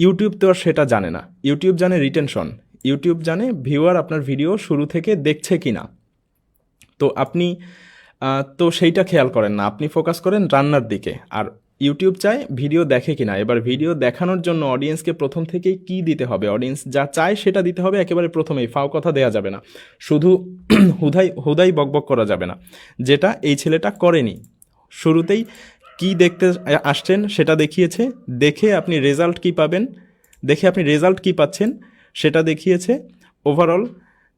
[SPEAKER 2] ইউটিউব তো আর সেটা জানে না। ইউটিউব জানে রিটেনশন, ইউটিউব জানে ভিউয়ার আপনার ভিডিও শুরু থেকে দেখছে কি না। তো আপনি তো সেইটা খেয়াল করেন না, আপনি ফোকাস করেন রান্নার দিকে। আর ইউটিউব চায় ভিডিও দেখে কিনা। এবার ভিডিও দেখানোর জন্য অডিয়েন্সকে প্রথম থেকেই কি দিতে হবে, অডিয়েন্স যা চায় সেটা দিতে হবে একেবারে প্রথমেই, ফাও কথা দেয়া যাবে না, শুধু হুদাই বকবক করা যাবে না, যেটা এই ছেলেটা করেনি। শুরুতেই কি দেখতে আসছেন সেটা দেখিয়েছে, দেখে আপনি রেজাল্ট কি পাবেন, দেখে আপনি রেজাল্ট কি পাচ্ছেন সেটা দেখিয়েছে, ওভারঅল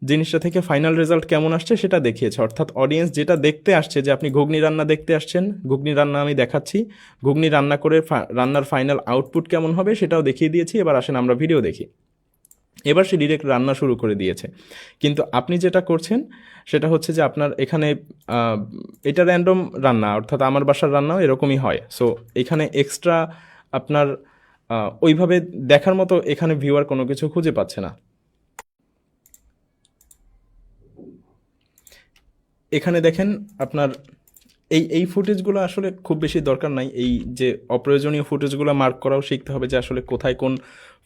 [SPEAKER 2] জিনিসটা থেকে ফাইনাল রেজাল্ট কেমন আসছে সেটা দেখিয়েছে। অর্থাৎ অডিয়েন্স যেটা দেখতে আসছে, যে আপনি ঘুগনি রান্না দেখতে আসছেন, ঘুগনি রান্না আমি দেখাচ্ছি, ঘুগনি রান্না করে রান্নার ফাইনাল আউটপুট কেমন হবে সেটাও দেখিয়ে দিয়েছি। এবার আসেন আমরা ভিডিও দেখি। এবার সে ডিরেক্ট রান্না শুরু করে দিয়েছে। কিন্তু আপনি যেটা করছেন সেটা হচ্ছে যে আপনার এখানে এটা র্যান্ডম রান্না, অর্থাৎ আমার বাসার রান্নাও এরকমই হয়। সো এখানে এক্সট্রা আপনার ওইভাবে দেখার মতো এখানে ভিউয়ার কোনো কিছু খুঁজে পাচ্ছে না। এখানে দেখেন আপনার এই ফুটেজগুলো আসলে খুব বেশি দরকার নাই। এই যে অপ্রয়োজনীয় ফুটেজগুলো মার্ক করাও শিখতে হবে যে আসলে কোথায় কোন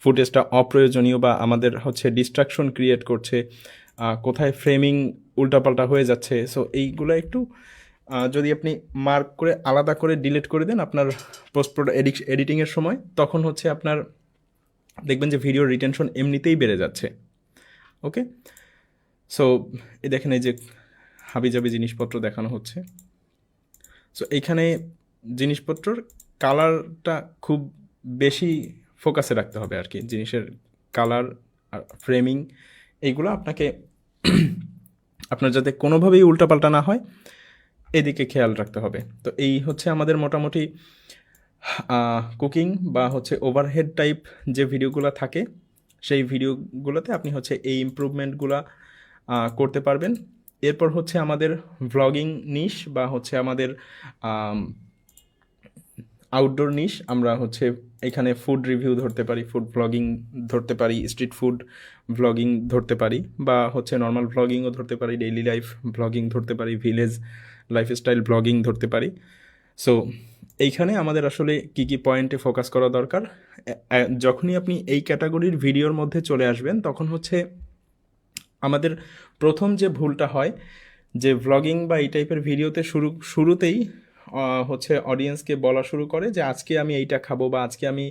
[SPEAKER 2] ফুটেজটা অপ্রয়োজনীয় বা আমাদের হচ্ছে ডিস্ট্রাকশন ক্রিয়েট করছে, কোথায় ফ্রেমিং উল্টাপাল্টা হয়ে যাচ্ছে। সো এইগুলো একটু যদি আপনি মার্ক করে আলাদা করে ডিলিট করে দেন আপনার পোস্ট এডিটিংয়ের সময়, তখন হচ্ছে আপনার দেখবেন যে ভিডিও রিটেনশন এমনিতেই বেড়ে যাচ্ছে। ওকে, সো এই দেখেন এই যে হাবিজাবি জিনিসপত্র দেখানো হচ্ছে। সো এইখানে জিনিসপত্রর কালারটা খুব বেশি ফোকাসে রাখতে হবে আর কি, জিনিসের কালার আর ফ্রেমিং এইগুলো আপনাকে আপনার যাতে কোনোভাবেই উল্টাপাল্টা না হয় এদিকে খেয়াল রাখতে হবে। তো এই হচ্ছে আমাদের মোটামুটি কুকিং বা হচ্ছে ওভারহেড টাইপ যে ভিডিওগুলো থাকে সেই ভিডিওগুলোতে আপনি হচ্ছে এই ইমপ্রুভমেন্টগুলো করতে পারবেন। এরপর হচ্ছে আমাদের ভ্লগিং নিশ বা হচ্ছে আমাদের আউটডোর নিশ। আমরা হচ্ছে এখানে ফুড রিভিউ ধরতে পারি, ফুড ভ্লগিং ধরতে পারি, স্ট্রিট ফুড ভ্লগিং ধরতে পারি, বা হচ্ছে নর্মাল ভ্লগিংও ধরতে পারি, ডেইলি লাইফ ভ্লগিং ধরতে পারি, ভিলেজ লাইফস্টাইল ভ্লগিং ধরতে পারি। সো এইখানে আমাদের আসলে কি কি পয়েন্টে ফোকাস করা দরকার, যখনই আপনি এই ক্যাটাগরির ভিডিওর মধ্যে চলে আসবেন তখন হচ্ছে আমাদের প্রথম যে ভুলটা হয় যে ভ্লগিং বা এই টাইপের ভিডিওতে শুরুতেই হচ্ছে অডিয়েন্সকে বলা শুরু করে যে আজকে আমি এইটা খাবো বা আজকে আমি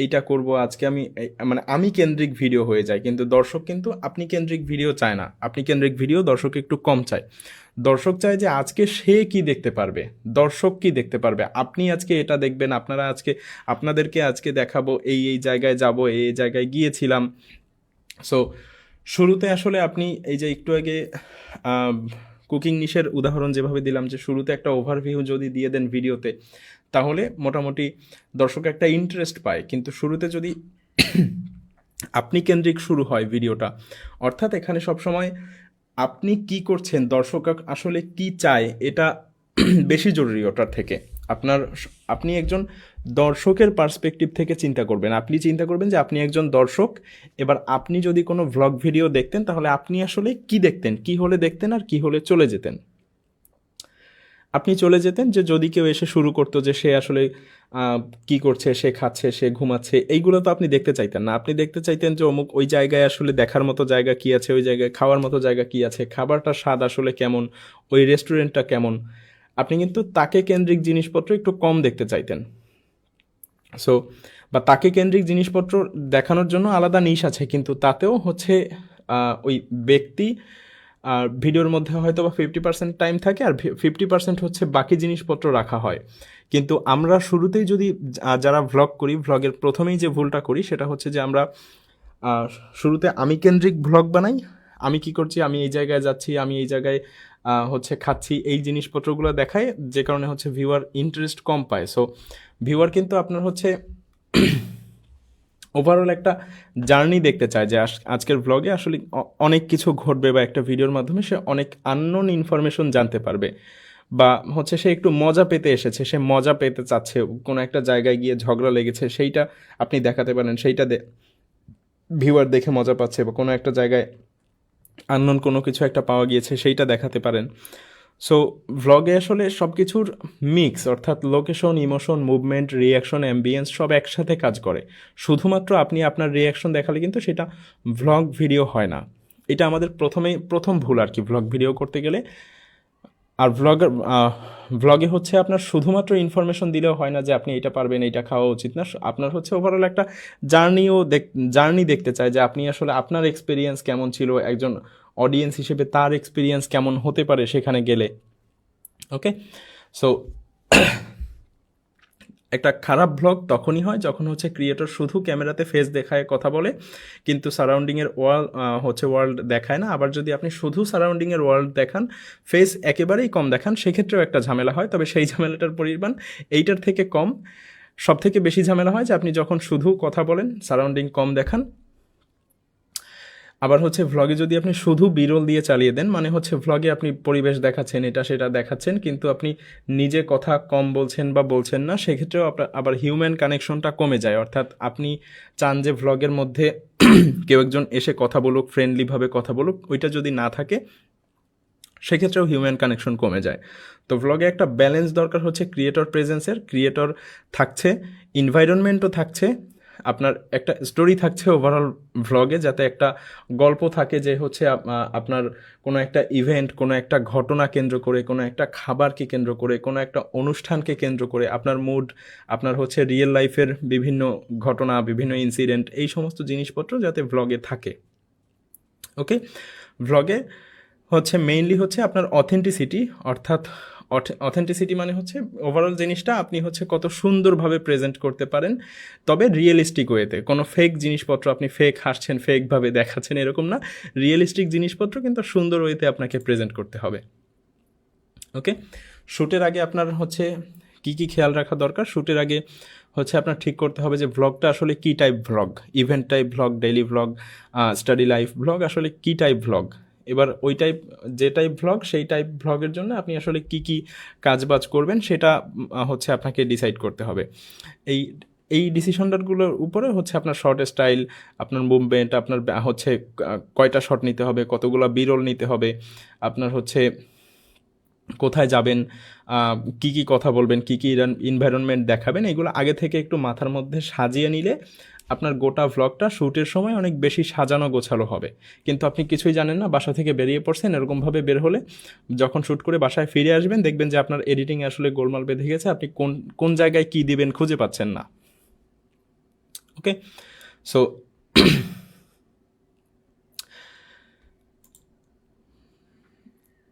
[SPEAKER 2] এইটা করব, আজকে আমি মানে আমি কেন্দ্রিক ভিডিও হয়ে যায়। কিন্তু দর্শক কিন্তু আপনি কেন্দ্রিক ভিডিও চায় না, আপনি কেন্দ্রিক ভিডিও দর্শক একটু কম চায়। দর্শক চায় যে আজকে সে কি দেখতে পারবে, দর্শক কি দেখতে পারবে, আপনি আজকে এটা দেখবেন, আপনাদেরকে আজকে দেখাবো এই জায়গায় যাব, এই জায়গায় গিয়েছিলাম। সো শুরুতে আসলে আপনি এই যে একটু আগে কুকিং নিশের উদাহরণ যেভাবে দিলাম যে শুরুতে একটা ওভারভিউ যদি দিয়ে দেন ভিডিওতে, তাহলে মোটামুটি দর্শক একটা ইন্টারেস্ট পায়। কিন্তু শুরুতে যদি আপনি কেন্দ্রিক শুরু হয় ভিডিওটা, অর্থাৎ এখানে সবসময় আপনি কি করছেন, দর্শক আসলে কি চায়, এটা বেশি জরুরি ওটার থেকে। আপনি একজন দর্শকের পার্সপেক্টিভ থেকে চিন্তা করবেন। আপনি চিন্তা করবেন যে আপনি একজন দর্শক, এবার আপনি যদি কোনো ভ্লগ ভিডিও দেখতেন তাহলে আপনি আসলে কি দেখতেন, কি হলে দেখতেন আর কি হলে চলে যেতেন। আপনি চলে যেতেন যে যদি কেউ এসে শুরু করতো যে সে আসলে কি করছে, সে খাচ্ছে, সে ঘুমাচ্ছে, এইগুলো তো আপনি দেখতে চাইতেন না। আপনি দেখতে চাইতেন যে অমুক ওই জায়গায় আসলে দেখার মতো জায়গা কি আছে, ওই জায়গায় খাওয়ার মতো জায়গা কি আছে, খাবারটার স্বাদ আসলে কেমন, ওই রেস্টুরেন্টটা কেমন। আপনি কিন্তু তাকে কেন্দ্রিক জিনিসপত্র একটু কম দেখতে চাইতেন। সো বা তাকে কেন্দ্রিক জিনিসপত্র দেখানোর জন্য আলাদা নিশ আছে, কিন্তু তাতেও হচ্ছে ওই ব্যক্তি আর ভিডিওর মধ্যে হয়তো বা 50% টাইম থাকে আর 50% হচ্ছে বাকি জিনিসপত্র রাখা হয়। কিন্তু আমরা শুরুতেই যদি যারা ভ্লগ করি, ভ্লগের প্রথমেই যে ভুলটা করি সেটা হচ্ছে যে আমরা শুরুতে আমি কেন্দ্রিক ভ্লগ বানাই। আমি কি করছি, আমি এই জায়গায় যাচ্ছি, আমি এই জায়গায় হচ্ছে খাচ্ছি, এই জিনিসপত্রগুলো দেখায়, যে কারণে হচ্ছে ভিউয়ার ইন্টারেস্ট কম পায়। সো ভিউয়ার কিন্তু আপনার হচ্ছে ওভারঅল একটা জার্নি দেখতে চায় যে আজকের ভ্লগে আসলে অনেক কিছু ঘটবে, বা একটা ভিডিওর মাধ্যমে সে অনেক আননোন ইনফরমেশন জানতে পারবে, বা হচ্ছে সে একটু মজা পেতে এসেছে, সে মজা পেতে চাচ্ছে, কোনো একটা জায়গায় গিয়ে ঝগড়া লেগেছে সেইটা আপনি দেখাতে পারেন, সেইটা ভিউয়ার দেখে মজা পাচ্ছে, বা কোনো একটা জায়গায় আননোন কোনো কিছু একটা পাওয়া গিয়েছে সেইটা দেখাতে পারেন। সো ভ্লগে আসলে সব কিছুর মিক্স, অর্থাৎ location, emotion, movement, reaction, ambience সব একসাথে কাজ করে। শুধুমাত্র আপনি আপনার রিয়াকশন দেখালে কিন্তু সেটা ভ্লগ ভিডিও হয় না। এটা আমাদের প্রথম ভুল আর কি ভ্লগ ভিডিও করতে গেলে। আর ভ্লগে হচ্ছে আপনার শুধুমাত্র ইনফরমেশন দিলেও হয় না যে আপনি এটা পারবেন, এটা খাওয়া উচিত না। আপনার হচ্ছে ওভারঅল একটা জার্নি দেখতে চায় যে আপনি আসলে আপনার এক্সপিরিয়েন্স কেমন ছিল, একজন অডিয়েন্স হিসেবে তার এক্সপিরিয়েন্স কেমন হতে পারে সেখানে গেলে। ওকে, সো একটা খারাপ ভ্লগ তখনই হয় যখন হচ্ছে ক্রিয়েটর শুধু ক্যামেরাতে ফেস দেখায়, কথা বলে, কিন্তু সারাউন্ডিংয়ের ওয়ার্ল্ড দেখায় না। আবার যদি আপনি শুধু সারাউন্ডিংয়ের ওয়ার্ল্ড দেখান, ফেস একেবারেই কম দেখান, সেক্ষেত্রেও একটা ঝামেলা হয়। তবে সেই ঝামেলাটার পরিমাণ এইটার থেকে কম। সব থেকে বেশি ঝামেলা হয় যে আপনি যখন শুধু কথা বলেন, সারাউন্ডিং কম দেখান। আবার হচ্ছে ভ্লগে যদি আপনি শুধু বিরল দিয়ে চালিয়ে দেন, মানে হচ্ছে ভ্লগে আপনি পরিবেশ দেখাচ্ছেন, এটা সেটা দেখাচ্ছেন, কিন্তু আপনি নিজে কথা কম বলছেন বা বলছেন না, সেক্ষেত্রেও আবার হিউম্যান কানেকশনটা কমে যায়। অর্থাৎ আপনি চান যে ভ্লগের মধ্যে কেউ একজন এসে কথা বলুক, ফ্রেন্ডলিভাবে কথা বলুক, ওইটা যদি না থাকে সেক্ষেত্রেও হিউম্যান কানেকশন কমে যায়। তো ভ্লগে একটা ব্যালেন্স দরকার হচ্ছে ক্রিয়েটর প্রেজেন্সের, ক্রিয়েটর থাকছে, এনভায়রনমেন্টও থাকছে, আপনার একটা স্টোরি থাকছে ওভারঅল ভ্লগে, যাতে একটা গল্প থাকে যে হচ্ছে আপনার কোনো একটা ইভেন্ট, কোনো একটা ঘটনা কেন্দ্র করে, কোনো একটা খাবারকে কেন্দ্র করে, কোনো একটা অনুষ্ঠানকে কেন্দ্র করে আপনার মুড, আপনার হচ্ছে রিয়েল লাইফের বিভিন্ন ঘটনা, বিভিন্ন ইনসিডেন্ট, এই সমস্ত জিনিসপত্র যাতে ভ্লগে থাকে। ওকে, ভ্লগে হচ্ছে মেইনলি হচ্ছে আপনার অথেন্টিসিটি, অর্থাৎ অথেন্টিসিটি মানে হচ্ছে ওভারঅল জিনিসটা আপনি হচ্ছে কত সুন্দরভাবে প্রেজেন্ট করতে পারেন, তবে রিয়েলিস্টিক ওয়েতে। কোনো ফেক জিনিসপত্র আপনি ফেক হাসছেন, ফেকভাবে দেখাচ্ছেন এরকম না, রিয়েলিস্টিক জিনিসপত্র কিন্তু সুন্দর ওয়েতে আপনাকে প্রেজেন্ট করতে হবে। ওকে, শ্যুটের আগে আপনার হচ্ছে কি কি খেয়াল রাখা দরকার? শ্যুটের আগে হচ্ছে আপনার ঠিক করতে হবে যে ভ্লগটা আসলে কী type vlog, event type vlog, daily vlog, study life vlog, আসলে কী টাইপ ভ্লগ। এবার ওই টাইপ, যে টাইপ ভ্লগ, সেই টাইপ ভ্লগের জন্য আপনি আসলে কি কি কাজবাজ করবেন সেটা হচ্ছে আপনাকে ডিসাইড করতে হবে। এই ডিসিশনগুলোর উপরে হচ্ছে আপনার শর্ট স্টাইল, আপনার মুভমেন্ট, আপনার হচ্ছে কয়টা শট নিতে হবে, কতগুলো বিরল নিতে হবে, আপনার হচ্ছে কোথায় যাবেন, কি কি কথা বলবেন, কি কি এনভায়রনমেন্ট দেখাবেন, এগুলো আগে থেকে একটু মাথার মধ্যে সাজিয়ে নিলে আপনার গোটা ভ্লগটা শ্যুটের সময় অনেক বেশি সাজানো গোছালো হবে। কিন্তু আপনি কিছুই জানেন না, বাসা থেকে বেরিয়ে পড়ছেন, এরকমভাবে বের হলে যখন শ্যুট করে বাসায় ফিরে আসবেন দেখবেন যে আপনার এডিটিংয়ে আসলে গোলমাল বেঁধে গেছে, আপনি কোন জায়গায় কী দিবেন খুঁজে পাচ্ছেন না। ওকে, সো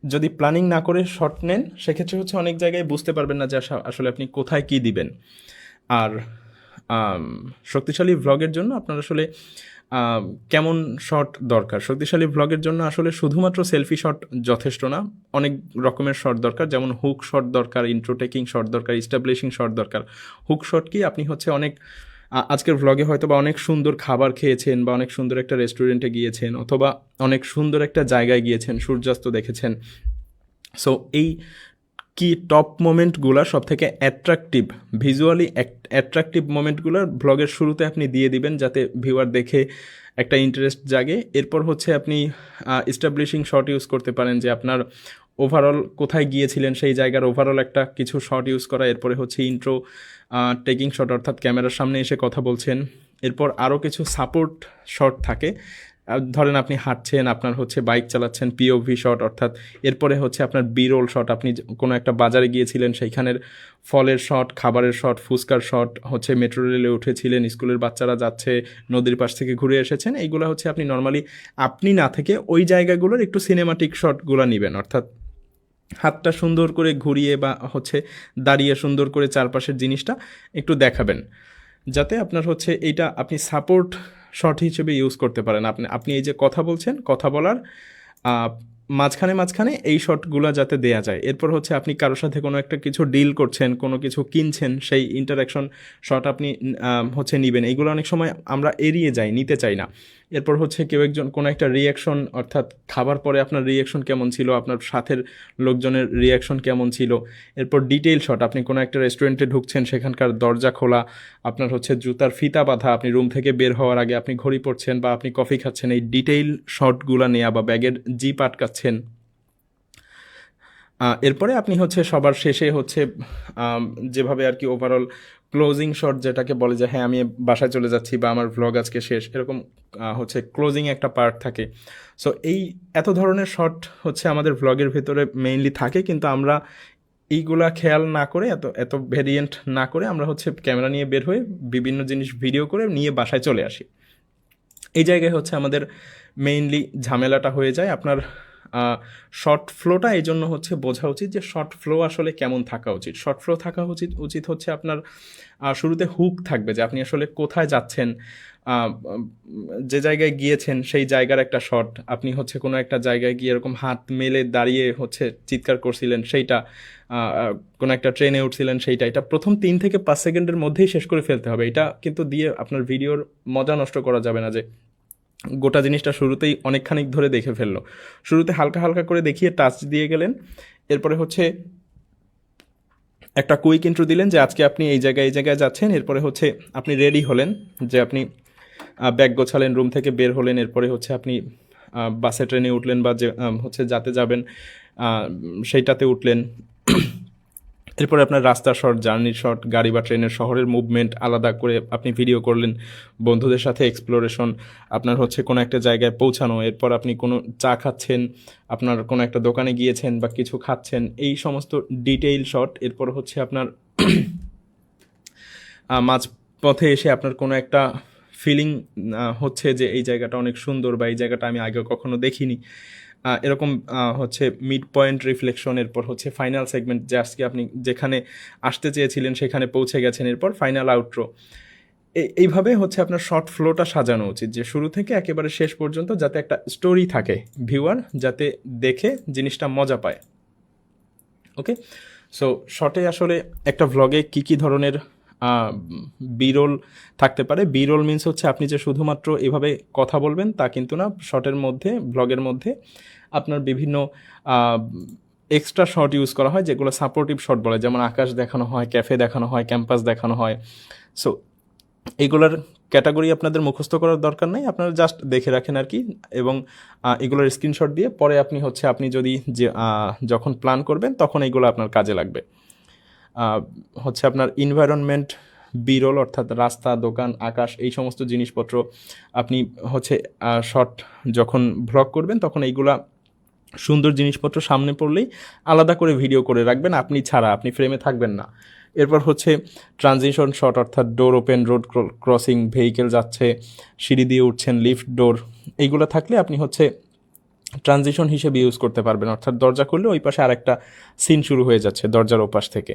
[SPEAKER 2] যদি প্ল্যানিং না করে শট নেন সেক্ষেত্রে হচ্ছে অনেক জায়গায় বুঝতে পারবেন না যে আসলে আপনি কোথায় কী দিবেন। আর শক্তিশালী ভ্লগের জন্য আপনার আসলে কেমন শট দরকার? শক্তিশালী ভ্লগের জন্য আসলে শুধুমাত্র সেলফি শট যথেষ্ট না, অনেক রকমের শট দরকার। যেমন হুক শট দরকার, ইন্ট্রো টেকিং শট দরকার, ইস্টাবলিশিং শট দরকার। হুক শট কি, আপনি হচ্ছে অনেক আজকের ভ্লগে হয়তো বা অনেক সুন্দর খাবার খেয়েছেন, বা অনেক সুন্দর একটা রেস্টুরেন্টে গিয়েছেন, অথবা অনেক সুন্দর একটা জায়গায় গিয়েছেন, সূর্যাস্ত দেখেছেন। সো এই কি টপ মোমেন্টগুলো, সব থেকে অ্যাট্রাকটিভ, ভিজুয়ালি অ্যাট্রাকটিভ মোমেন্টগুলো ভ্লগের শুরুতে আপনি দিয়ে দিবেন, যাতে ভিউয়ার দেখে একটা ইন্টারেস্ট জাগে। এরপর হচ্ছে আপনি এস্টাবলিশিং শট ইউজ করতে পারেন, যে আপনার ওভারঅল কোথায় গিয়েছিলেন সেই জায়গার ওভারঅল একটা কিছু শট ইউজ করা। এরপরে হচ্ছে ইন্ট্রো টেকিং শট, অর্থাৎ ক্যামেরার সামনে এসে কথা বলছেন। এরপর আরও কিছু সাপোর্ট শট থাকে, ধরেন আপনি হাঁটছেন, আপনার হচ্ছে বাইক চালাচ্ছেন, পিওভি শট, অর্থাৎ এরপরে হচ্ছে আপনার বিরোল শট, আপনি কোনো একটা বাজারে গিয়েছিলেন সেইখানের ফলের শট, খাবারের শট, ফুচকার শট, হচ্ছে মেট্রো রেলে উঠেছিলেন, স্কুলের বাচ্চারা যাচ্ছে, নদীর পাশ থেকে ঘুরে এসেছেন। এইগুলো হচ্ছে আপনি নর্মালি আপনি না থেকে ওই জায়গাগুলোর একটু সিনেমাটিক শটগুলো নেবেন, অর্থাৎ হাতটা সুন্দর করে ঘুরিয়ে বা হচ্ছে দাঁড়িয়ে সুন্দর করে চারপাশের জিনিসটা একটু দেখাবেন, যাতে আপনার হচ্ছে এইটা আপনি সাপোর্ট শট হিসেবে ইউজ করতে পারেন। আপনি এই যে কথা বলছেন, কথা বলার মাঝখানে এই শটগুলো যাতে দেয়া যায়। এরপর হচ্ছে আপনি কারোর সাথে কোনো একটা কিছু ডিল করছেন, কোনো কিছু কিনছেন, সেই ইন্টারাকশন শট আপনি হচ্ছে নেবেন। এইগুলো অনেক সময় আমরা এড়িয়ে যাই, নিতে চাই না। এরপর হচ্ছে কেউ একজন কোনো একটা রিয়াকশন, অর্থাৎ খাবার পরে আপনার রিয়াকশন কেমন ছিল, আপনার সাথের লোকজনের রিয়াকশন কেমন ছিল। এরপর ডিটেইল শট, আপনি কোনো একটা রেস্টুরেন্টে ঢুকছেন, সেখানকার দরজা খোলা, আপনার হচ্ছে জুতার ফিতা বাঁধা, আপনি রুম থেকে বের হওয়ার আগে আপনি ঘড়ি পড়ছেন বা আপনি কফি খাচ্ছেন, এই ডিটেইল শটগুলো নেওয়া, বা ব্যাগের জিপ আটকাচ্ছেন। এরপরে আপনি হচ্ছে সবার শেষে হচ্ছে যেভাবে আর কি ওভারঅল ক্লোজিং শট, যেটাকে বলে যে হ্যাঁ আমি বাসায় চলে যাচ্ছি বা আমার ভ্লগ আজকে শেষ, এরকম হচ্ছে ক্লোজিং একটা পার্ট থাকে। সো এই এত ধরনের শট হচ্ছে আমাদের ভ্লগের ভেতরে মেইনলি থাকে, কিন্তু আমরা এইগুলা খেয়াল না করে, এত ভেরিয়েন্ট না করে আমরা হচ্ছে ক্যামেরা নিয়ে বের হয়ে বিভিন্ন জিনিস ভিডিও করে নিয়ে বাসায় চলে আসি। এই জায়গায় হচ্ছে আমাদের মেইনলি ঝামেলাটা হয়ে যায়। আপনার শর্ট ফ্লোটা এই জন্য হচ্ছে বোঝা উচিত যে শর্ট ফ্লো আসলে কেমন থাকা উচিত। শর্ট ফ্লো থাকা উচিত হচ্ছে আপনার শুরুতে হুক থাকবে, যে আপনি আসলে কোথায় যাচ্ছেন, যে জায়গায় গিয়েছেন সেই জায়গার একটা শট, আপনি হচ্ছে কোনো একটা জায়গায় গিয়ে এরকম হাত মেলে দাঁড়িয়ে হচ্ছে চিৎকার করছিলেন সেইটা, কোনো একটা ট্রেনে উঠছিলেন সেইটা, এটা প্রথম 3 থেকে 5 সেকেন্ডের মধ্যেই শেষ করে ফেলতে হবে। এটা কিন্তু দিয়ে আপনার ভিডিওর মজা নষ্ট করা যাবে না, যে গোটা জিনিসটা শুরুতেই অনেকখানিক ধরে দেখে ফেললো। শুরুতে হালকা হালকা করে দেখিয়ে টাচ দিয়ে গেলেন, এরপরে হচ্ছে একটা কুইক ইন্ট্রো দিলেন যে আজকে আপনি এই জায়গায় যাচ্ছেন। এরপরে হচ্ছে আপনি রেডি হলেন, যে আপনি ব্যাগ গোছালেন, রুম থেকে বের হলেন, এরপরে হচ্ছে আপনি বাসে ট্রেনে উঠলেন বা যে হচ্ছে যাতে যাবেন সেইটাতে উঠলেন। এরপরে আপনার রাস্তার শট, জার্নির শট, গাড়ি বা ট্রেনের শহরের মুভমেন্ট আলাদা করে আপনি ভিডিও করলেন, বন্ধুদের সাথে এক্সপ্লোরেশন, আপনার হচ্ছে কোনো একটা জায়গায় পৌঁছানো, এরপর আপনি কোনো চা খাচ্ছেন, আপনার কোনো একটা দোকানে গিয়েছেন বা কিছু খাচ্ছেন, এই সমস্ত ডিটেইল শট। এরপর হচ্ছে আপনার মাঝপথে এসে আপনার কোনো একটা ফিলিং হচ্ছে যে এই জায়গাটা অনেক সুন্দর বা এই জায়গাটা আমি আগে কখনো দেখিনি, এরকম হচ্ছে মিড পয়েন্ট রিফ্লেকশন। এরপর হচ্ছে ফাইনাল সেগমেন্ট, যে আজকে আপনি যেখানে আসতে চেয়েছিলেন সেখানে পৌঁছে গেছেন, এরপর ফাইনাল আউটরো। এইভাবে হচ্ছে আপনার শর্ট ফ্লোটা সাজানো উচিত, যে শুরু থেকে একেবারে শেষ পর্যন্ত যাতে একটা স্টোরি থাকে, ভিউয়ার যাতে দেখে জিনিসটা মজা পায়। ওকে, সো শর্টে আসলে একটা ভ্লগে কী কী ধরনের বিরোল থাকতে পারে। বিরোল মিনস হচ্ছে আপনি যে শুধুমাত্র এভাবে কথা বলবেন তা কিন্তু না। শর্টের মধ্যে, ব্লগের মধ্যে আপনার বিভিন্ন এক্সট্রা শট ইউজ করা হয়, যেগুলো সাপোর্টিভ শট বলে, যেমন আকাশ দেখানো হয়, ক্যাফে দেখানো হয়, ক্যাম্পাস দেখানো হয়। সো এগুলোর ক্যাটাগরি আপনাদের মুখস্থ করার দরকার নেই, আপনারা জাস্ট দেখে রাখেন আর কি। এবং এগুলোর স্ক্রিনশট দিয়ে পরে আপনি হচ্ছে আপনি যদি যে যখন প্ল্যান করবেন তখন এগুলো আপনার কাজে লাগবে। হচ্ছে আপনার এনভায়রনমেন্ট বিরল, অর্থাৎ রাস্তা, দোকান, আকাশ, এই সমস্ত জিনিসপত্র আপনি হচ্ছে শর্ট যখন ভ্লগ করবেন তখন এইগুলা সুন্দর জিনিসপত্র সামনে পড়লেই আলাদা করে ভিডিও করে রাখবেন, আপনি ছাড়া, আপনি ফ্রেমে থাকবেন না। এরপর হচ্ছে ট্রানজিশন শট, অর্থাৎ door open, road crossing, vehicle যাচ্ছে, সিঁড়ি দিয়ে উঠছেন, লিফট, ডোর, এইগুলো থাকলে আপনি হচ্ছে ট্রানজিশন হিসেবে ইউজ করতে পারবেন, অর্থাৎ দরজা খুললে ওই পাশে আরেকটা সিন শুরু হয়ে যাচ্ছে দরজার ওপাশ থেকে।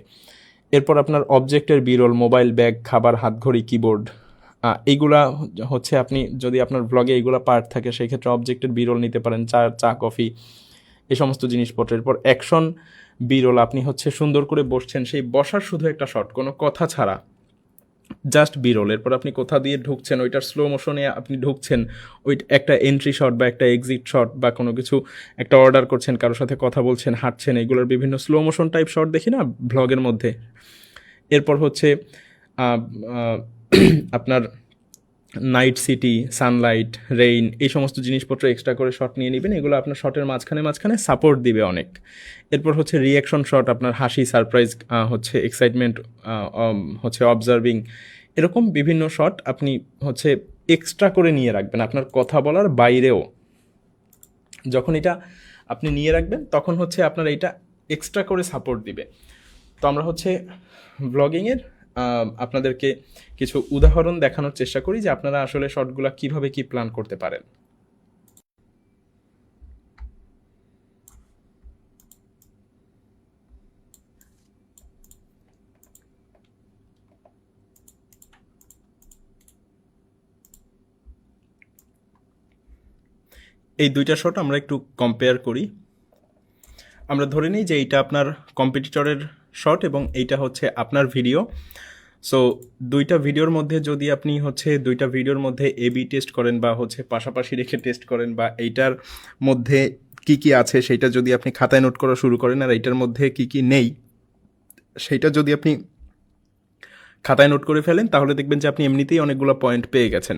[SPEAKER 2] এরপর আপনার অবজেক্টের বিরল, মোবাইল, ব্যাগ, খাবার, হাতঘড়ি, কিবোর্ড, এইগুলা হচ্ছে আপনি যদি আপনার ব্লগে এইগুলা পার্ট থাকে সেক্ষেত্রে অবজেক্টের বিরল নিতে পারেন, চা, কফি, এই সমস্ত জিনিসপত্র। এরপর অ্যাকশন বিরল, আপনি হচ্ছে সুন্দর করে বসছেন, সেই বসার শুধু একটা শট, কোনো কথা ছাড়া, জাস্ট বিরল। এরপর আপনি কোথা দিয়ে ঢুকছেন, ওইটার স্লো মোশনে আপনি ঢুকছেন, ওই একটা এন্ট্রি শট বা একটা এক্সিট শট বা কোনো কিছু একটা অর্ডার করছেন, কারোর সাথে কথা বলছেন, হাঁটছেন, এগুলোর বিভিন্ন স্লো মোশন টাইপ শট দেখি না ভ্লগের মধ্যে। এরপর হচ্ছে আপনার নাইট সিটি, সানলাইট, রেইন, এই সমস্ত জিনিসপত্র এক্সট্রা করে শট নিয়ে নেবেন, এগুলো আপনার শটের মাঝখানে সাপোর্ট দিবে অনেক। এরপর হচ্ছে রিয়াকশন শট, আপনার হাসি, সারপ্রাইজ, হচ্ছে এক্সাইটমেন্ট, হচ্ছে অবজার্ভিং, এরকম বিভিন্ন শট আপনি হচ্ছে এক্সট্রা করে নিয়ে রাখবেন আপনার কথা বলার বাইরেও। যখন এটা আপনি নিয়ে রাখবেন তখন হচ্ছে আপনার এইটা এক্সট্রা করে সাপোর্ট দিবে। তো আমরা হচ্ছে ব্লগিংয়ের আপনাদেরকে কিছু উদাহরণ দেখানোর চেষ্টা করি যে আপনারা আসলে শর্টগুলো কিভাবে কি প্ল্যান করতে পারেন। এই দুইটা শট আমরা একটু কম্পেয়ার করি। আমরা ধরে নিই যে এইটা আপনার কম্পিটিটরের শট এবং এইটা হচ্ছে আপনার ভিডিও। সো দুইটা ভিডিওর মধ্যে যদি আপনি হচ্ছে দুইটা ভিডিওর মধ্যে এবি টেস্ট করেন বা হচ্ছে পাশাপাশি রেখে টেস্ট করেন, বা এইটার মধ্যে কি কি আছে সেইটা যদি আপনি খাতায় নোট করা শুরু করেন, আর এইটার মধ্যে কি কি নেই সেইটা যদি আপনি খাতায় নোট করে ফেলেন, তাহলে দেখবেন যে আপনি এমনিতেই অনেকগুলো পয়েন্ট পেয়ে গেছেন।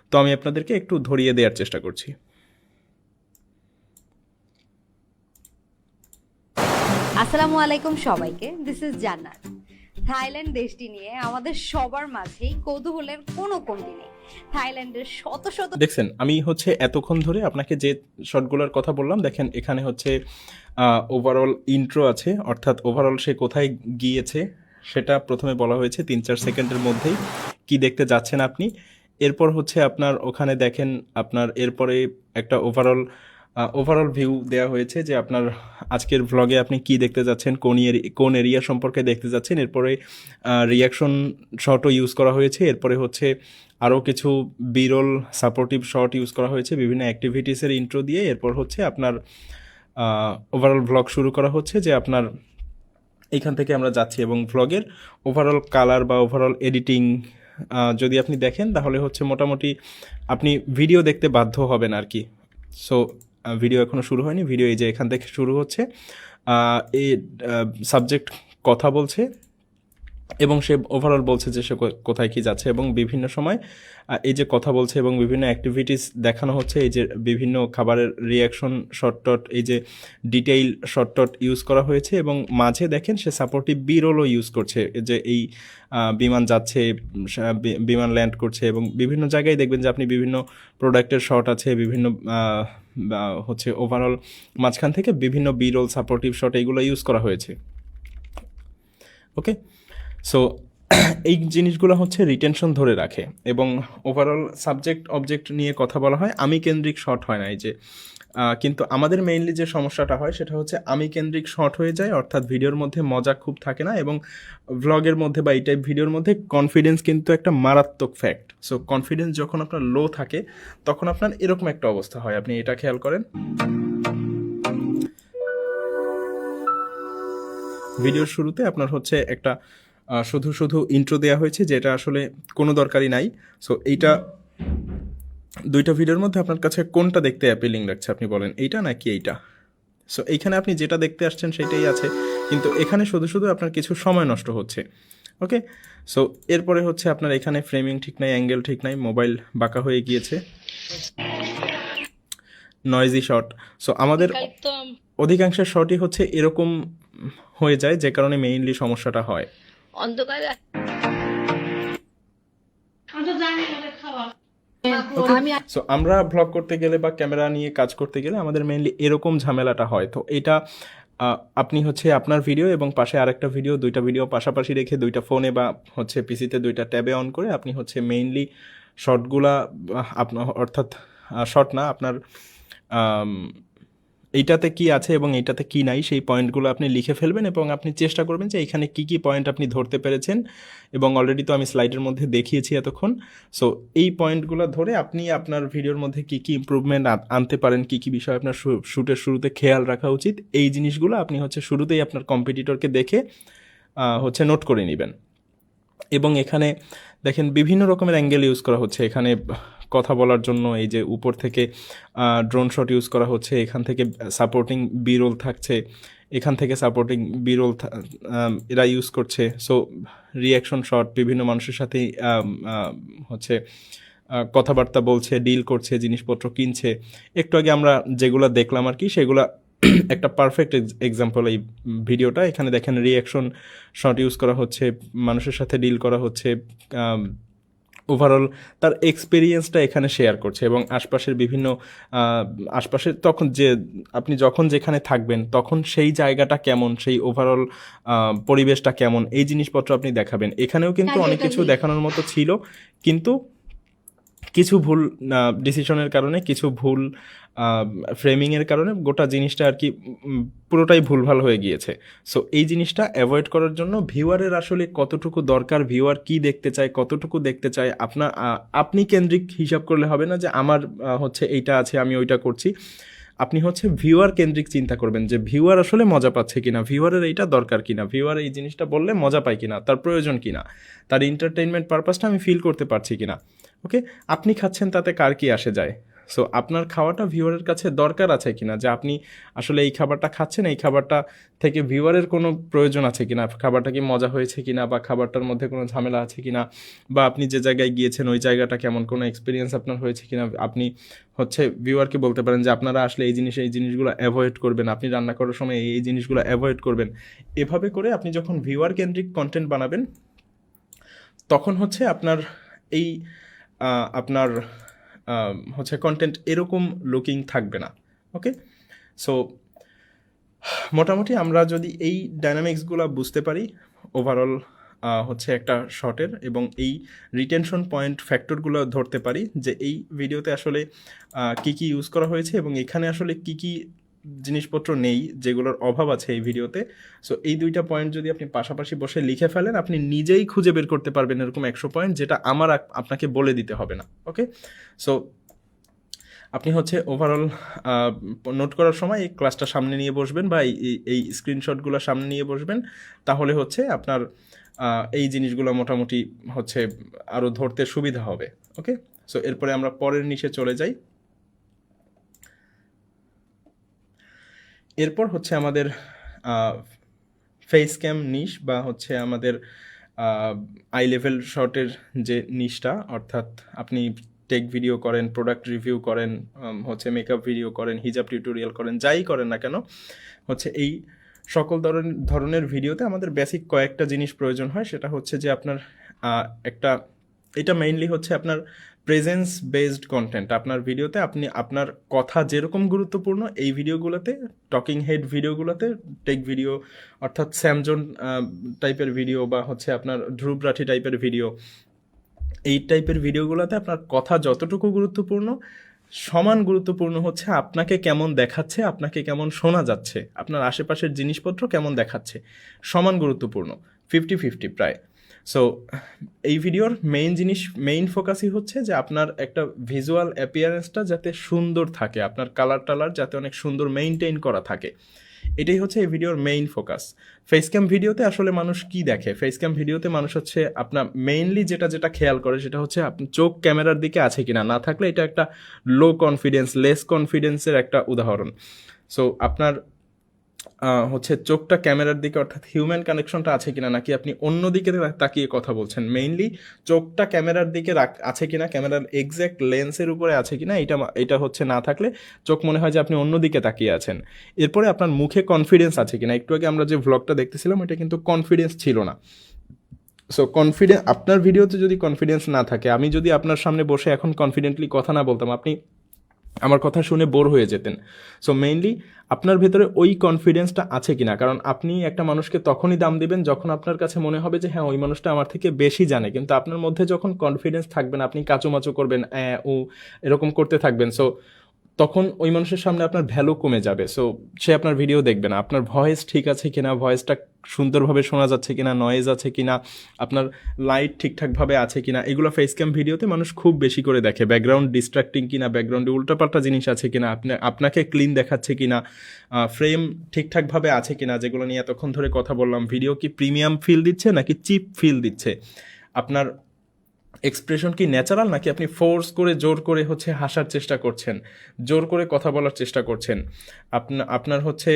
[SPEAKER 2] তো আমি আপনাদেরকে একটু ধরিয়ে দেওয়ার চেষ্টা করছি।
[SPEAKER 6] আসসালামু আলাইকুম সবাইকে, দিস ইজ জান্নাত। থাইল্যান্ড দেশটি নিয়ে আমাদের সবার মাঝেই কৌতূহলের কোনো কমতি নেই। থাইল্যান্ডের শত শত
[SPEAKER 2] দেখছেন আমি হচ্ছে এতক্ষণ ধরে আপনাকে যে শটগুলোর কথা বললাম, দেখেন এখানে হচ্ছে ওভারঅল ইন্ট্রো আছে, অর্থাৎ ওভারঅল সে কোথায় গিয়েছে সেটা প্রথমে বলা হয়েছে 3-4 সেকেন্ডের মধ্যেই কি দেখতে যাচ্ছেন আপনি। এরপর হচ্ছে আপনার ওখানে দেখেন আপনার এরপরে একটা ওভারঅল ভিউ দেওয়া হয়েছে যে আপনার আজকের ভ্লগে আপনি কি দেখতে যাচ্ছেন, কোন এরিয়া সম্পর্কে দেখতে যাচ্ছেন। এরপরে রিয়াকশন শটও ইউজ করা হয়েছে। এরপরে হচ্ছে আরও কিছু বিরল সাপোর্টিভ শট ইউজ করা হয়েছে বিভিন্ন অ্যাক্টিভিটিসের ইন্ট্রো দিয়ে। এরপর হচ্ছে আপনার ওভারঅল ভ্লগ শুরু করা হচ্ছে, যে আপনার এইখান থেকে আমরা যাচ্ছি। এবং ভ্লগের ওভারঅল কালার বা ওভারঅল এডিটিং যদি আপনি দেখেন তাহলে হচ্ছে মোটামুটি আপনি ভিডিও দেখতে বাধ্য হবেন আর কি। সো ভিডিও এখনও শুরু হয়নি, ভিডিও এই যে এখান থেকে শুরু হচ্ছে। এই সাবজেক্ট কথা বলছে, এবং সে ওভারঅল বলছে যে সে কোথায় কী যাচ্ছে, এবং বিভিন্ন সময় এই যে কথা বলছে এবং বিভিন্ন অ্যাক্টিভিটিস দেখানো হচ্ছে, এই যে বিভিন্ন খাবারের রিয়াকশন শর্টটট, এই যে ডিটেইল শর্টটট ইউজ করা হয়েছে, এবং মাঝে দেখেন সে সাপোর্টিভ বি রোলও ইউজ করছে, যে এই বিমান যাচ্ছে, বিমান ল্যান্ড করছে, এবং বিভিন্ন জায়গায় দেখবেন যে আপনি বিভিন্ন প্রোডাক্টের শট আছে, বিভিন্ন হচ্ছে ওভারঅল মাঝখান থেকে বিভিন্ন বি রোল সাপোর্টিভ শট এইগুলো ইউজ করা হয়েছে। ওকে, সো এই জিনিসগুলো হচ্ছে রিটেনশন ধরে রাখে, এবং ওভারঅল সাবজেক্ট অবজেক্ট নিয়ে কথা বলা হয়, আমি কেন্দ্রিক শট হয় না এই যে। কিন্তু আমাদের মেইনলি যে সমস্যাটা হয় সেটা হচ্ছে আমি কেন্দ্রিক শট হয়ে যায়, অর্থাৎ ভিডিওর মধ্যে মজা খুব থাকে না, এবং ভ্লগের মধ্যে বা এই টাইপ ভিডিওর মধ্যে কনফিডেন্স কিন্তু একটা মারাত্মক ফ্যাক্ট। সো কনফিডেন্স যখন আপনার লো থাকে তখন আপনার এরকম একটা অবস্থা হয়, আপনি এটা খেয়াল করেন। ভিডিওর শুরুতে আপনার হচ্ছে একটা শুধু শুধু ইন্ট্রো দেওয়া হয়েছে, যেটা আসলে কোনো দরকারই নাই। সো এইটা দুইটা ভিডিওর মধ্যে আপনার কাছে কোনটা দেখতে অ্যাপিলিং লাগছে আপনি বলেন, এইটা নাকি এইটা? সো এইখানে আপনি যেটা দেখতে আসছেন সেটাই আছে, কিন্তু এখানে শুধু শুধু আপনার কিছু সময় নষ্ট হচ্ছে। ওকে, সো এরপরে হচ্ছে আপনার এখানে ফ্রেমিং ঠিক নাই, অ্যাঙ্গেল ঠিক নাই, মোবাইল বাঁকা হয়ে গিয়েছে, নয়েজি শট। সো আমাদের অধিকাংশ শটই হচ্ছে এরকম হয়ে যায়, যে কারণে মেইনলি সমস্যাটা হয়। সো আমরা ব্লগ করতে গেলে বা ক্যামেরা নিয়ে কাজ করতে গেলে আমাদের মেইনলি এরকম ঝামেলাটা হয়। তো এটা আপনি হচ্ছে আপনার ভিডিও এবং পাশে আরেকটা ভিডিও, দুইটা ভিডিও পাশাপাশি রেখে দুইটা ফোনে বা হচ্ছে পিসিতে দুইটা ট্যাবে অন করে আপনি হচ্ছে মেইনলি শর্টগুলা আপনার, অর্থাৎ শর্ট না, আপনার এইটাতে কি আছে এবং এইটাতে কি নাই সেই পয়েন্টগুলো আপনি লিখে ফেলবেন, এবং আপনি চেষ্টা করবেন যে এখানে কি কি পয়েন্ট আপনি ধরতে পেরেছেন, এবং অলরেডি তো আমি স্লাইডের মধ্যে দেখিয়েছি এতক্ষণ। সো এই পয়েন্টগুলো ধরে আপনি আপনার ভিডিওর মধ্যে কি কি ইমপ্রুভমেন্ট আনতে পারেন, কি কি বিষয় আপনার শ্যুটের শুরুতে খেয়াল রাখা উচিত, এই জিনিসগুলো আপনি হচ্ছে শুরুতেই আপনার কম্পিটিটরকে দেখে হচ্ছে নোট করে নেবেন। এবং এখানে দেখেন বিভিন্ন রকমের অ্যাঙ্গেল ইউজ করা হচ্ছে, এখানে কথা বলার জন্য এই যে উপর থেকে ড্রোন শট ইউজ করা হচ্ছে, এখান থেকে সাপোর্টিং বি রোল থাকছে, এখান থেকে সাপোর্টিং বি রোল এরা ইউজ করছে। সো রিয়াকশন শট, বিভিন্ন মানুষের সাথে হচ্ছে কথাবার্তা বলছে, ডিল করছে, জিনিসপত্র কিনছে। একটু আগে আমরা যেগুলো দেখলাম আর কি, সেগুলা একটা পারফেক্ট এক্সাম্পল এই ভিডিওটা। এখানে দেখেন রিয়াকশন শট ইউজ করা হচ্ছে, মানুষের সাথে ডিল করা হচ্ছে, ওভারঅল তার এক্সপিরিয়েন্সটা এখানে শেয়ার করছে, এবং আশপাশের বিভিন্ন আশপাশের তখন যে আপনি যখন যেখানে থাকবেন তখন সেই জায়গাটা কেমন, সেই ওভারঅল পরিবেশটা কেমন, এই জিনিসপত্র আপনি দেখাবেন। এখানেও কিন্তু অনেক কিছু দেখানোর মতো ছিল, কিন্তু কিছু ভুল ডিসিশনের কারণে, কিছু ভুল ফ্রেমিংয়ের কারণে গোটা জিনিসটা আর কি পুরোটাই ভুলভাল হয়ে গিয়েছে। সো এই জিনিসটা অ্যাভয়েড করার জন্য ভিউয়ারের আসলে কতটুকু দরকার, ভিউয়ার কি দেখতে চায়, কতটুকু দেখতে চায়, আপনি কেন্দ্রিক হিসাব করলে হবে না যে আমার হচ্ছে এইটা আছে আমি ওইটা করছি। আপনি হচ্ছে ভিউয়ার কেন্দ্রিক চিন্তা করবেন যে ভিউয়ার আসলে মজা পাচ্ছে কিনা, ভিউয়ারের এইটা দরকার কিনা, ভিউয়ার এই জিনিসটা বললে মজা পায় কিনা, তার প্রয়োজন কিনা, তার এন্টারটেইনমেন্ট পারপাসটা আমি ফিল করতে পারছি কিনা। ওকে, আপনি খাচ্ছেন তাতে কার কি আসে যায়? সো আপনার খাওয়াটা ভিউয়ারের কাছে দরকার আছে কিনা, যে আপনি আসলে এই খাবারটা খাচ্ছেন, এই খাবারটা থেকে ভিউয়ারের কোনো প্রয়োজন আছে কিনা, খাবারটা কি মজা হয়েছে কিনা, বা খাবারটার মধ্যে কোনো ঝামেলা আছে কিনা, বা আপনি যে জায়গায় গিয়েছেন ওই জায়গাটা কেমন, কোনো এক্সপিরিয়েন্স আপনার হয়েছে কিনা। আপনি হচ্ছে ভিউয়ারকে বলতে পারেন যে আপনারা আসলে এই জিনিসগুলো অ্যাভয়েড করবেন, আপনি রান্না করার সময় এই জিনিসগুলো অ্যাভয়েড করবেন। এভাবে করে আপনি যখন ভিউয়ার কেন্দ্রিক কন্টেন্ট বানাবেন তখন হচ্ছে আপনার এই আপনার হচ্ছে কন্টেন্ট এরকম লুকিং থাকবে না। ওকে, সো মোটামুটি আমরা যদি এই ডাইনামিক্সগুলো বুঝতে পারি ওভারঅল হচ্ছে একটা শটের, এবং এই রিটেনশন পয়েন্ট ফ্যাক্টরগুলো ধরতে পারি যে এই ভিডিওতে আসলে কি কি ইউজ করা হয়েছে, এবং এখানে আসলে কি কি জিনিসপত্র নেই যেগুলোর অভাব আছে এই ভিডিওতে। সো এই দুইটা পয়েন্ট যদি আপনি পাশাপাশি বসে লিখে ফেলেন, আপনি নিজেই খুঁজে বের করতে পারবেন এরকম 100 পয়েন্ট, যেটা আমার আপনাকে বলে দিতে হবে না। ওকে, সো আপনি হচ্ছে ওভারঅল নোট করার সময় এই ক্লাসটা সামনে নিয়ে বসবেন, বা এই স্ক্রিনশটগুলো সামনে নিয়ে বসবেন, তাহলে হচ্ছে আপনার এই জিনিসগুলো মোটামুটি হচ্ছে আরও ধরতে সুবিধা হবে। ওকে, সো এরপরে আমরা পরের নিচে চলে যাই। এরপর হচ্ছে আমাদের ফেস ক্যাম নিশ, বা হচ্ছে আমাদের আই লেভেল শটের যে নিশটা, অর্থাৎ আপনি টেক ভিডিও করেন, প্রোডাক্ট রিভিউ করেন, হচ্ছে মেকআপ ভিডিও করেন, হিজাব টিউটোরিয়াল করেন, যাই করেন না কেন, হচ্ছে এই সকল ধরনের ভিডিওতে আমাদের বেসিক কয়েকটা জিনিস প্রয়োজন হয়। সেটা হচ্ছে যে আপনার এটা মেইনলি হচ্ছে আপনার প্রেজেন্স বেসড কন্টেন্ট। আপনার ভিডিওতে আপনার কথা যেরকম গুরুত্বপূর্ণ, এই ভিডিওগুলোতে, টকিং হেড ভিডিওগুলোতে, টেক ভিডিও অর্থাৎ স্যামজন টাইপের ভিডিও বা হচ্ছে আপনার ধ্রুব রাঠি টাইপের ভিডিও, এই টাইপের ভিডিওগুলোতে আপনার কথা যতটুকু গুরুত্বপূর্ণ, সমান গুরুত্বপূর্ণ হচ্ছে আপনাকে কেমন দেখাচ্ছে, আপনাকে কেমন শোনা যাচ্ছে, আপনার আশেপাশের জিনিসপত্র কেমন দেখাচ্ছে, সমান গুরুত্বপূর্ণ, 50-50 প্রায়। সো এই ভিডিওর মেইন ফোকাসই হচ্ছে যে আপনার একটা ভিজুয়াল অ্যাপিয়ারেন্সটা যাতে সুন্দর থাকে, আপনার কালার টালার যাতে অনেক সুন্দর মেইনটেইন করা থাকে, এটাই হচ্ছে এই ভিডিওর মেইন ফোকাস। ফেসক্যাম ভিডিওতে আসলে মানুষ কি দেখে? ফেসক্যাম ভিডিওতে মানুষ হচ্ছে আপনার মেইনলি যেটা খেয়াল করে সেটা হচ্ছে আপনার চোখ ক্যামেরার দিকে আছে কিনা, না থাকলে এটা একটা লো কনফিডেন্স, লেস কনফিডেন্সের একটা উদাহরণ। সো আপনার হচ্ছে চোখটা ক্যামেরার দিকে, অর্থাৎ হিউম্যান কানেকশনটা আছে কিনা, নাকি আপনি অন্য দিকে তাকিয়ে কথা বলছেন। মেইনলি চোখটা ক্যামেরার দিকে আছে কিনা, ক্যামেরার এক্স্যাক্ট লেন্সের উপরে আছে কিনা, এটা হচ্ছে না থাকলে চোখ মনে হয় যে আপনি অন্য দিকে তাকিয়ে আছেন। এরপরে আপনার মুখে কনফিডেন্স আছে কিনা। একটু আগে আমরা যে ভ্লগটা দেখতেছিলাম এটা কিন্তু কনফিডেন্স ছিল না। সো আপনার ভিডিওতে যদি কনফিডেন্স না থাকে, আমি যদি আপনার সামনে বসে এখন কনফিডেন্টলি কথা না বলতাম, আপনি আমার কথা শুনে বোর হয়ে যেতেন। সো মেইনলি আপনার ভেতরে ওই কনফিডেন্সটা আছে কিনা, কারণ আপনি একটা মানুষকে তখনই দাম দিবেন যখন আপনার কাছে মনে হবে যে হ্যাঁ ওই মানুষটা আমার থেকে বেশি জানে। কিন্তু আপনার মধ্যে যখন কনফিডেন্স থাকবেন, আপনি কাচুমাচু করবেন, ও এরকম করতে থাকবেন, সো তখন ওই মানুষের সামনে আপনার ভ্যালু কমে যাবে। সো সে আপনার ভিডিও দেখবে না। আপনার ভয়েস ঠিক আছে কিনা, ভয়েসটা সুন্দরভাবে শোনা যাচ্ছে কিনা, নয়েজ আছে কিনা, আপনার লাইট ঠিকঠাকভাবে আছে কিনা, এগুলো ফেসক্যাম ভিডিওতে মানুষ খুব বেশি করে দেখে। ব্যাকগ্রাউন্ড ডিস্ট্রাক্টিং কিনা, ব্যাকগ্রাউন্ডে উল্টাপাল্টা জিনিস আছে কিনা, আপনাকে ক্লিন দেখাচ্ছে কিনা, ফ্রেম ঠিকঠাকভাবে আছে কিনা, যেগুলো নিয়ে এতক্ষণ ধরে কথা বললাম। ভিডিও কি প্রিমিয়াম ফিল দিচ্ছে নাকি চিপ ফিল দিচ্ছে, আপনার এক্সপ্রেশন কি ন্যাচারাল নাকি আপনি ফোর্স করে জোর করে হচ্ছে হাসার চেষ্টা করছেন, জোর করে কথা বলার চেষ্টা করছেন, আপনার হচ্ছে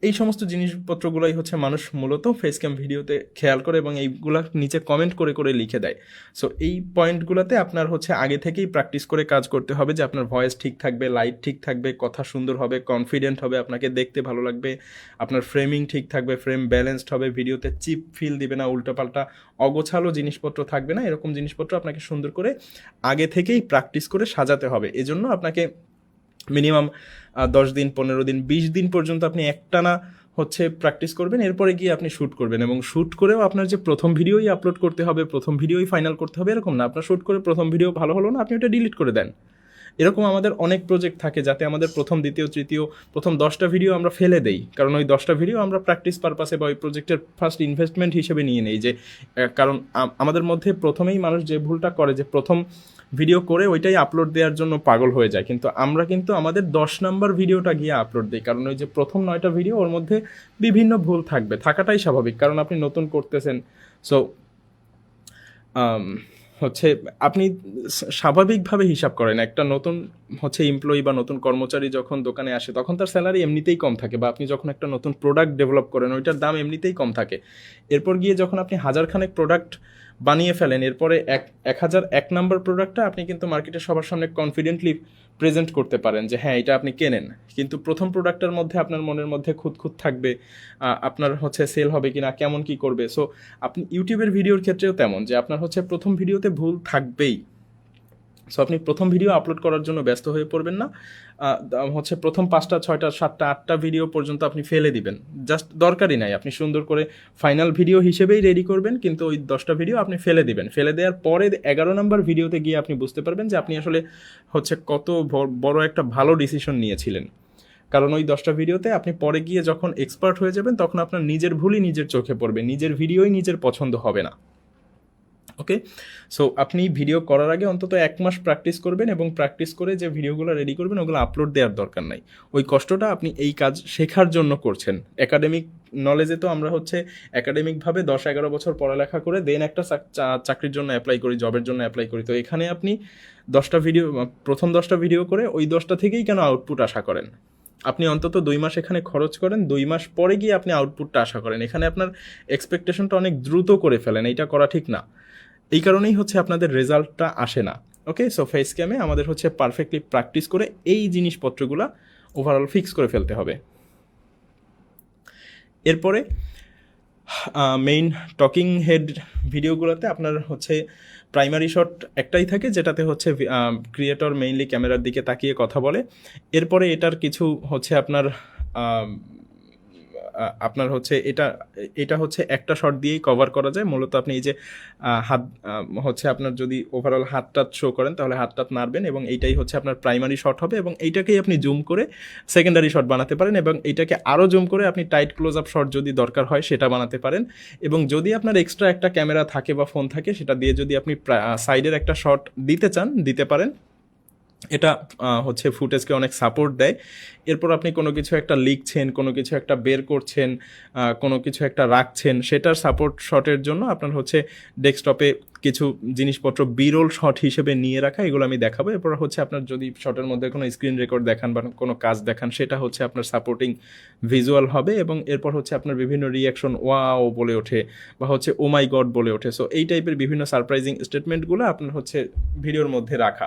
[SPEAKER 2] এই সমস্ত জিনিসপত্রগুলোই হচ্ছে মানুষ মূলত ফেসক্যাম ভিডিওতে খেয়াল করে এবং এইগুলা নিচে কমেন্ট করে করে লিখে দেয়। সো এই পয়েন্টগুলোতে আপনার হচ্ছে আগে থেকেই প্র্যাকটিস করে কাজ করতে হবে যে আপনার ভয়েস ঠিক থাকবে, লাইট ঠিক থাকবে, কথা সুন্দর হবে, কনফিডেন্ট হবে, আপনাকে দেখতে ভালো লাগবে, আপনার ফ্রেমিং ঠিক থাকবে, ফ্রেম ব্যালেন্সড হবে, ভিডিওতে চিপ ফিল দিবে না, উল্টোপাল্টা অগোছালো জিনিসপত্র থাকবে না। এরকম জিনিসপত্র আপনাকে সুন্দর করে আগে থেকেই প্র্যাকটিস করে সাজাতে হবে। এজন্য আপনাকে মিনিমাম 10 দিন, 15 দিন, 20 দিন পর্যন্ত আপনি একটানা হচ্ছে প্র্যাকটিস করবেন। এরপরে গিয়ে আপনি শ্যুট করবেন, এবং শ্যুট করেও আপনার যে প্রথম ভিডিওই আপলোড করতে হবে, প্রথম ভিডিওই ফাইনাল করতে হবে এরকম না। আপনার শ্যুট করে প্রথম ভিডিও ভালো হলো না, আপনি ওটা ডিলিট করে দেন। এরকম আমাদের অনেক প্রজেক্ট থাকে যাতে আমাদের প্রথম, দ্বিতীয়, তৃতীয়, প্রথম 10টা ভিডিও আমরা ফেলে দেই, কারণ ওই 10টা ভিডিও আমরা প্র্যাকটিস পারপাসে বা ওই প্রজেক্টের ফার্স্ট ইনভেস্টমেন্ট হিসেবে নিয়ে নেই। যে কারণ আমাদের মধ্যে প্রথমেই মানুষ যে ভুলটা করে যে প্রথম ভিডিও করে ওইটাই আপলোড দেওয়ার জন্য পাগল হয়ে যায়, কিন্তু আমরা কিন্তু আমাদের 10 নম্বর ভিডিওটা গিয়ে আপলোড দিই, কারণ ওই যে প্রথম 9টা ভিডিও ওর মধ্যে বিভিন্ন ভুল থাকবে, থাকাটাই স্বাভাবিক, কারণ আপনি নতুন করতেছেন। সো হচ্ছে আপনি স্বাভাবিকভাবে হিসাব করেন, একটা নতুন হচ্ছে এমপ্লয়ি বা নতুন কর্মচারী যখন দোকানে আসে তখন তার স্যালারি এমনিতেই কম থাকে, বা আপনি যখন একটা নতুন প্রোডাক্ট ডেভেলপ করেন ওইটার দাম এমনিতেই কম থাকে। এরপর গিয়ে যখন আপনি 1000খানেক প্রোডাক্ট বানিয়ে ফেলেন, এরপরে 1001 নাম্বার প্রোডাক্টটা আপনি কিন্তু মার্কেটে সবার সামনে কনফিডেন্টলি প্রেজেন্ট করতে পারেন যে হ্যাঁ এটা আপনি কেনেন। কিন্তু প্রথম প্রোডাক্টটার মধ্যে আপনার মনের মধ্যে খুঁত থাকবে, আপনার হচ্ছে সেল হবে কিনা, কেমন কি করবে। সো আপনি ইউটিউবের ভিডিওর ক্ষেত্রেও তেমন, যে আপনার হচ্ছে প্রথম ভিডিওতে ভুল থাকবেই। সো আপনি প্রথম ভিডিও আপলোড করার জন্য ব্যস্ত হয়ে পড়বেন না, হচ্ছে প্রথম 5টা 6টা 7টা 8টা ভিডিও পর্যন্ত আপনি ফেলে দিবেন, জাস্ট দরকারই নাই। আপনি সুন্দর করে ফাইনাল ভিডিও হিসেবেই রেডি করবেন, কিন্তু ওই 10টা ভিডিও আপনি ফেলে দিবেন। ফেলে দেওয়ার পরে 11 নম্বর ভিডিওতে গিয়ে আপনি বুঝতে পারবেন যে আপনি আসলে হচ্ছে কত বড় একটা ভালো ডিসিশন নিয়েছিলেন, কারণ ওই 10টা ভিডিওতে আপনি পরে গিয়ে যখন এক্সপার্ট হয়ে যাবেন তখন আপনার নিজের ভুলই নিজের চোখে পড়বে, নিজের ভিডিওই নিজের পছন্দ হবে না। ওকে, সো আপনি ভিডিও করার আগে অন্তত 1 মাস প্র্যাকটিস করবেন, এবং প্র্যাকটিস করে যে ভিডিওগুলো রেডি করবেন ওগুলো আপলোড দেওয়ার দরকার নাই। ওই কষ্টটা আপনি এই কাজ শেখার জন্য করছেন। একাডেমিক নলেজে তো আমরা হচ্ছে একাডেমিকভাবে 10-11 বছর পড়ালেখা করে দেন একটা চাকরির জন্য অ্যাপ্লাই করি, জবের জন্য অ্যাপ্লাই করি। তো এখানে আপনি 10টা ভিডিও, প্রথম 10টা ভিডিও করে ওই 10টা থেকেই কেন আউটপুট আশা করেন? আপনি অন্তত 2 মাস এখানে খরচ করেন, 2 মাস পরে গিয়ে আপনি আউটপুটটা আশা করেন। এখানে আপনার এক্সপেকটেশনটা অনেক দ্রুত করে ফেলেন, এইটা করা ঠিক না। এই কারণেই হচ্ছে আপনাদের রেজাল্টটা আসে না। ওকে, সো ফেস ক্যামে আমাদের হচ্ছে পারফেক্টলি প্র্যাকটিস করে এই জিনিসপত্রগুলো ওভারঅল ফিক্স করে ফেলতে হবে। এরপরে মেইন টকিং হেড ভিডিওগুলোতে আপনার হচ্ছে প্রাইমারি শট একটাই থাকে, যেটাতে হচ্ছে ক্রিয়েটর মেইনলি ক্যামেরার দিকে তাকিয়ে কথা বলে। এরপরে এটার কিছু হচ্ছে আপনার হচ্ছে এটা হচ্ছে একটা শট দিয়েই কভার করা যায়। মূলত আপনি এই যে হাত হচ্ছে আপনার যদি ওভারঅল হাতটা শো করেন তাহলে হাতটা নাড়বেন, এবং এইটাই হচ্ছে আপনার প্রাইমারি শট হবে, এবং এইটাকেই আপনি জুম করে সেকেন্ডারি শট বানাতে পারেন, এবং এইটাকে আরও জুম করে আপনি টাইট ক্লোজ আপ শট যদি দরকার হয় সেটা বানাতে পারেন। এবং যদি আপনার এক্সট্রা একটা ক্যামেরা থাকে বা ফোন থাকে, সেটা দিয়ে যদি আপনি সাইডের একটা শট দিতে চান দিতে পারেন। এটা হচ্ছে ফুটেজকে অনেক সাপোর্ট দেয়। এরপর আপনি কোনো কিছু একটা লিখছেন, কোনো কিছু একটা বের করছেন, কোনো কিছু একটা রাখছেন, সেটার সাপোর্ট শটের জন্য আপনার হচ্ছে ডেস্কটপে কিছু জিনিসপত্র বিরল শট হিসেবে নিয়ে রাখা, এগুলো আমি দেখাবো। এরপর হচ্ছে আপনার যদি শটের মধ্যে কোনো স্ক্রিন রেকর্ড দেখান বা কোনো কাজ দেখান, সেটা হচ্ছে আপনার সাপোর্টিং ভিজুয়াল হবে, এবং এরপর হচ্ছে আপনার বিভিন্ন রিয়াকশন ওয়াও বলে ওঠে বা হচ্ছে ও মাই গড বলে ওঠে। সো এই টাইপের বিভিন্ন সারপ্রাইজিং স্টেটমেন্টগুলো আপনার হচ্ছে ভিডিওর মধ্যে রাখা,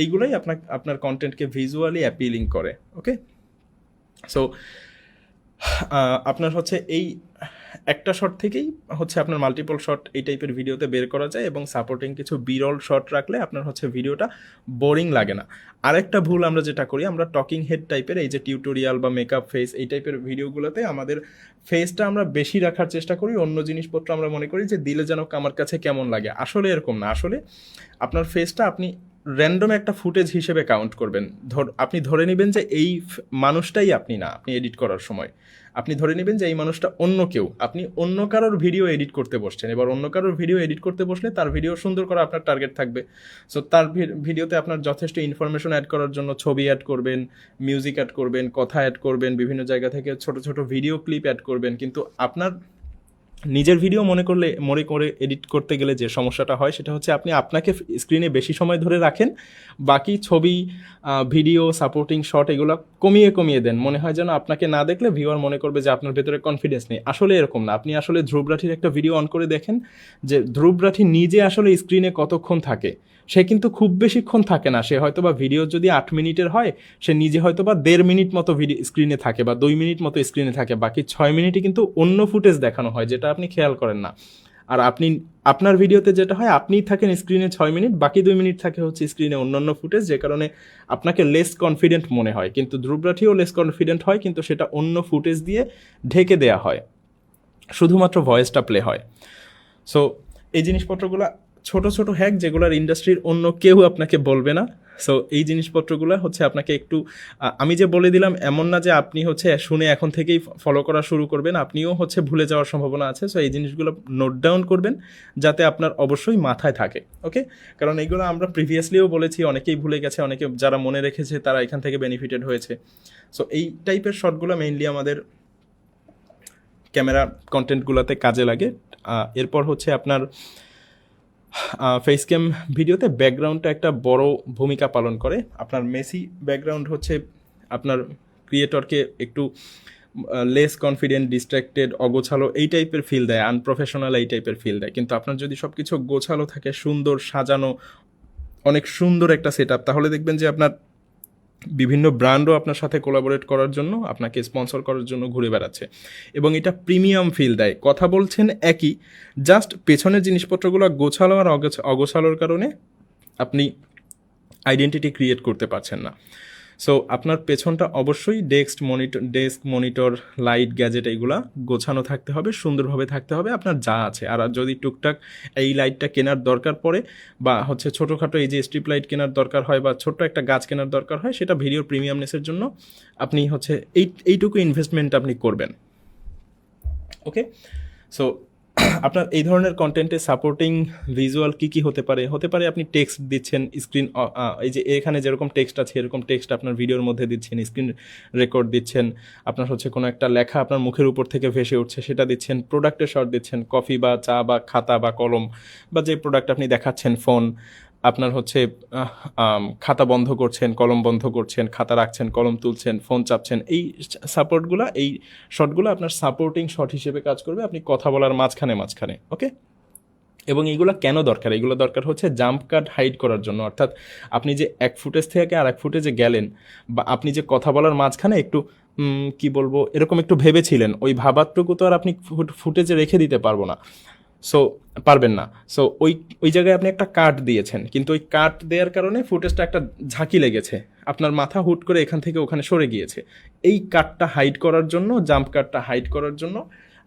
[SPEAKER 2] এইগুলোই আপনার কন্টেন্টকে ভিজুয়ালি অ্যাপিলিং করে। ওকে, সো আপনার হচ্ছে এই একটা শট থেকেই হচ্ছে আপনার মাল্টিপল শট এই টাইপের ভিডিওতে বের করা যায়, এবং সাপোর্টিং কিছু বিরল শট রাখলে আপনার হচ্ছে ভিডিওটা বোরিং লাগে না। আরেকটা ভুল আমরা যেটা করি, আমরা টকিং হেড টাইপের এই যে টিউটোরিয়াল বা মেকআপ ফেস এই টাইপের ভিডিওগুলোতে আমাদের ফেসটা আমরা বেশি রাখার চেষ্টা করি, অন্য জিনিসপত্র আমরা মনে করি যে দিলে যেন আমার কাছে কেমন লাগে। আসলে এরকম না, আসলে আপনার ফেসটা আপনি র্যান্ডম একটা ফুটেজ হিসেবে কাউন্ট করবেন। আপনি ধরে নেবেন যে এই মানুষটাই আপনি না, আপনি এডিট করার সময় আপনি ধরে নেবেন যে এই মানুষটা অন্য কেউ, আপনি অন্য কারোর ভিডিও এডিট করতে বসছেন। এবার অন্য কারোর ভিডিও এডিট করতে বসলে তার ভিডিও সুন্দর করা আপনার টার্গেট থাকবে। সো তার ভিডিওতে আপনার যথেষ্ট ইনফরমেশন অ্যাড করার জন্য ছবি অ্যাড করবেন, মিউজিক অ্যাড করবেন, কথা অ্যাড করবেন, বিভিন্ন জায়গা থেকে ছোট ছোট ভিডিও ক্লিপ অ্যাড করবেন। কিন্তু আপনার নিজের ভিডিও মনে করে এডিট করতে গেলে যে সমস্যাটা হয় সেটা হচ্ছে আপনি আপনাকে স্ক্রিনে বেশি সময় ধরে রাখেন, বাকি ছবি ভিডিও সাপোর্টিং শট এগুলো কমিয়ে দেন। মনে হয় যেন আপনাকে না দেখলে ভিউয়ার মনে করবে যে আপনার ভেতরে কনফিডেন্স নেই। আসলে এরকম না। আপনি আসলে ধ্রুব রাঠির একটা ভিডিও অন করে দেখেন যে ধ্রুব রাঠি নিজে আসলে স্ক্রিনে কতক্ষণ থাকে। সে কিন্তু খুব বেশিক্ষণ থাকে না। সে হয়তো বা ভিডিও যদি 8 মিনিটের হয়, সে নিজে হয়তো বা 1.5 মিনিট মতো ভিডিও স্ক্রিনে থাকে বা 2 মিনিট মতো স্ক্রিনে থাকে, বাকি 6 মিনিটই কিন্তু অন্য ফুটেজ দেখানো হয়, যেটা আপনি খেয়াল করেন না। আর আপনার ভিডিওতে যেটা হয়, আপনিই থাকেন স্ক্রিনে 6 মিনিট, বাকি 2 মিনিট থাকে হচ্ছে স্ক্রিনে অন্যান্য ফুটেজ, যে কারণে আপনাকে লেস কনফিডেন্ট মনে হয়। কিন্তু ধ্রুব রাঠিও লেস কনফিডেন্ট হয়, কিন্তু সেটা অন্য ফুটেজ দিয়ে ঢেকে দেয়া হয়, শুধুমাত্র ভয়েসটা প্লে হয়। সো এই জিনিসপত্রগুলো ছোট ছোট হ্যাক, যেগুলোর ইন্ডাস্ট্রির অন্য কেউ আপনাকে বলবে না। সো এই জিনিসপত্রগুলো হচ্ছে আপনাকে একটু আমি যে বলে দিলাম এমন না যে আপনি হচ্ছে শুনে এখন থেকেই ফলো করা শুরু করবেন, আপনিও হচ্ছে ভুলে যাওয়ার সম্ভাবনা আছে। সো এই জিনিসগুলো নোট ডাউন করবেন যাতে আপনার অবশ্যই মাথায় থাকে। ওকে, কারণ এইগুলো আমরা প্রিভিয়াসলিও বলেছি, অনেকেই ভুলে গেছে, অনেকে যারা মনে রেখেছে তারা এখান থেকে বেনিফিটেড হয়েছে। সো এই টাইপের শটগুলো মেইনলি আমাদের ক্যামেরা কন্টেন্টগুলোতে কাজে লাগে। এরপর হচ্ছে আপনার ফেস ক্যাম ভিডিওতে ব্যাকগ্রাউন্ডটা একটা বড় ভূমিকা পালন করে। আপনার মেসি ব্যাকগ্রাউন্ড হচ্ছে আপনার ক্রিয়েটরকে একটু লেস কনফিডেন্ট, ডিস্ট্র্যাক্টেড, অগোছালো এই টাইপের ফিল দেয়, আনপ্রফেশনাল এই টাইপের ফিল দেয়। কিন্তু আপনার যদি সব কিছু গোছালো থাকে, সুন্দর সাজানো, অনেক সুন্দর একটা সেট আপ, তাহলে দেখবেন যে আপনার বিভিন্ন ব্র্যান্ডও আপনার সাথে কোলাবোরেট করার জন্য, আপনাকে স্পন্সর করার জন্য ঘুরে বেড়াচ্ছে, এবং এটা প্রিমিয়াম ফিল দেয়। কথা বলছেন একই, জাস্ট পেছনের জিনিসপত্রগুলো গোছালো আর অগোছালোর কারণে আপনি আইডেন্টিটি ক্রিয়েট করতে পারছেন না। সো আপনার পেছনটা অবশ্যই ডেস্ক মনিটর লাইট গ্যাজেট এগুলা গোছানো থাকতে হবে, সুন্দরভাবে থাকতে হবে আপনার যা আছে। আর যদি টুকটাক এই লাইটটা কেনার দরকার পড়ে, বা হচ্ছে ছোটোখাটো এই যে স্ট্রিপ লাইট কেনার দরকার হয়, বা ছোট্ট একটা গাছ কেনার দরকার হয়, সেটা ভিডিওর প্রিমিয়ামনেসের জন্য আপনি হচ্ছে এইটুকু ইনভেস্টমেন্ট আপনি করবেন। ওকে, সো আপনার এই ধরনের কন্টেন্টে সাপোর্টিং ভিজুয়াল কী হতে পারে আপনি টেক্সট দিচ্ছেন, স্ক্রিন এই যে এখানে যেরকম টেক্সট আছে এরকম টেক্সট আপনার ভিডিওর মধ্যে দিচ্ছেন, স্ক্রিন রেকর্ড দিচ্ছেন, আপনার হচ্ছে কোনো একটা লেখা আপনার মুখের উপর থেকে ভেসে উঠছে সেটা দিচ্ছেন, প্রোডাক্টের শট দিচ্ছেন, কফি বা চা বা খাতা বা কলম বা যে প্রোডাক্ট আপনি দেখাচ্ছেন, ফোন, আপনার হচ্ছে খাতা বন্ধ করছেন, কলম বন্ধ করছেন, খাতা রাখছেন, কলম তুলছেন, ফোন চাপছেন, এই সাপোর্টগুলো, এই শটগুলো আপনার সাপোর্টিং শট হিসেবে কাজ করবে আপনি কথা বলার মাঝখানে মাঝখানে। ওকে, এবং এইগুলো কেন দরকার? এগুলো দরকার হচ্ছে জাম্প কাট হাইড করার জন্য। অর্থাৎ আপনি যে এক ফুটেজ থেকে আর এক ফুটেজে গেলেন, বা আপনি যে কথা বলার মাঝখানে একটু কি বলবো এরকম একটু ভেবেছিলেন, ওই ভাবারটুকু তো আর আপনি ফুটেজে রেখে দিতে পারবেন না। সো ওই জায়গায় আপনি একটা কাট দিয়েছেন, কিন্তু ওই কাট দেওয়ার কারণে ফুটেজটা একটা ঝাঁকি লেগেছে, আপনার মাথা হুট করে এখান থেকে ওখানে সরে গিয়েছে। এই কাটটা হাইড করার জন্য, জাম্প কাটটা হাইড করার জন্য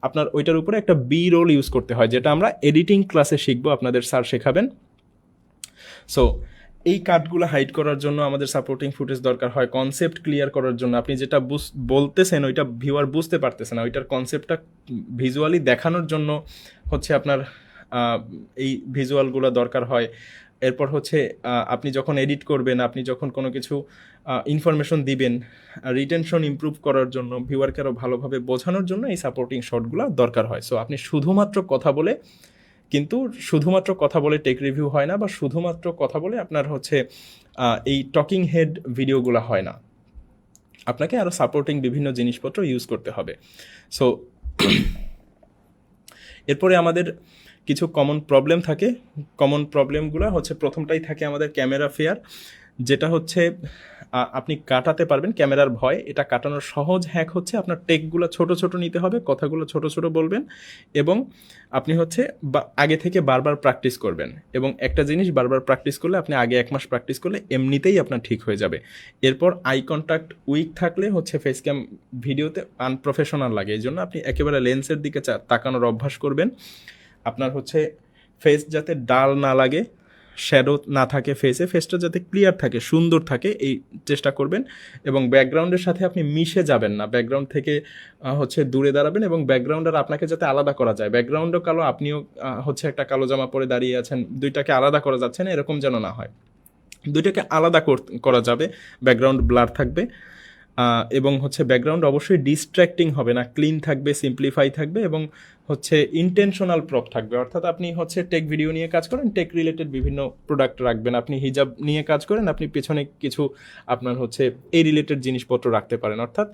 [SPEAKER 2] আপনার ওইটার উপরে একটা বি রোল ইউজ করতে হয়, যেটা আমরা এডিটিং ক্লাসে শিখবো, আপনাদের স্যার শেখাবেন। সো এই কাটগুলো হাইড করার জন্য আমাদের সাপোর্টিং ফুটেজ দরকার হয়, কনসেপ্ট ক্লিয়ার করার জন্য। আপনি যেটা বলতেছেন ওইটা ভিউয়ার বুঝতে পারতেছে না, ওইটার কনসেপ্টটা ভিজুয়ালি দেখানোর জন্য হচ্ছে আপনার এই ভিজুয়ালগুলো দরকার হয়। এরপর হচ্ছে আপনি যখন এডিট করবেন, আপনি যখন কোনো কিছু ইনফরমেশন দিবেন, রিটেনশন ইমপ্রুভ করার জন্য, ভিউয়ারকে আরও ভালোভাবে বোঝানোর জন্য এই সাপোর্টিং শটগুলো দরকার হয়। সো আপনি শুধুমাত্র কথা বলে, কিন্তু শুধুমাত্র কথা বলে টেক রিভিউ হয় না, বা শুধুমাত্র কথা বলে আপনার হচ্ছে এই টকিং হেড ভিডিওগুলো হয় না, আপনাকে আরও সাপোর্টিং বিভিন্ন জিনিসপত্র ইউজ করতে হবে। সো এরপরে আমাদের কিছু কমন প্রবলেম থাকে। কমন প্রবলেমগুলো হচ্ছে, প্রথমটাই থাকে আমাদের ক্যামেরা ফেয়ার, যেটা হচ্ছে আপনি কাটাতে পারবেন ক্যামেরার ভয়। এটা কাটানোর সহজ হ্যাক হচ্ছে আপনার টেকগুলো ছোট ছোট নিতে হবে, কথাগুলো ছোট ছোট বলবেন, এবং আপনি হচ্ছে আগে থেকে বারবার প্র্যাকটিস করবেন। এবং একটা জিনিস বারবার প্র্যাকটিস করলে, আপনি আগে 1 মাস প্র্যাকটিস করলে এমনিতেই আপনার ঠিক হয়ে যাবে। এরপর আই কন্ট্যাক্ট উইক থাকলে হচ্ছে ফেস ক্যাম ভিডিওতে আনপ্রফেশনাল লাগে, এই জন্য আপনি একেবারে লেন্সের দিকে তাকানোর অভ্যাস করবেন। আপনার হচ্ছে ফেস যাতে ডাল না লাগে, শ্যাডো না থাকে ফেসে, ফেসটা যাতে ক্লিয়ার থাকে, সুন্দর থাকে, এই চেষ্টা করবেন। এবং ব্যাকগ্রাউন্ডের সাথে আপনি মিশে যাবেন না, ব্যাকগ্রাউন্ড থেকে হচ্ছে দূরে দাঁড়াবেন, এবং ব্যাকগ্রাউন্ড আর আপনাকে যাতে আলাদা করা যায়, ব্যাকগ্রাউন্ডও কালো, আপনিও হচ্ছে একটা কালো জামা পরে দাঁড়িয়ে আছেন, দুইটাকে আলাদা করা যাচ্ছে না, এরকম যেন না হয়। দুইটাকে আলাদা করা যাবে, ব্যাকগ্রাউন্ড ব্লার থাকবে, এবং হচ্ছে ব্যাকগ্রাউন্ড অবশ্যই ডিস্ট্র্যাক্টিং হবে না, ক্লিন থাকবে, সিম্পলিফাই থাকবে, এবং হচ্ছে ইন্টেনশনাল প্রপ থাকবে। অর্থাৎ আপনি হচ্ছে টেক ভিডিও নিয়ে কাজ করেন, টেক রিলেটেড বিভিন্ন প্রোডাক্ট রাখবেন, আপনি হিজাব নিয়ে কাজ করেন, আপনি পেছনে কিছু আপনার হচ্ছে এই রিলেটেড জিনিসপত্র রাখতে পারেন। অর্থাৎ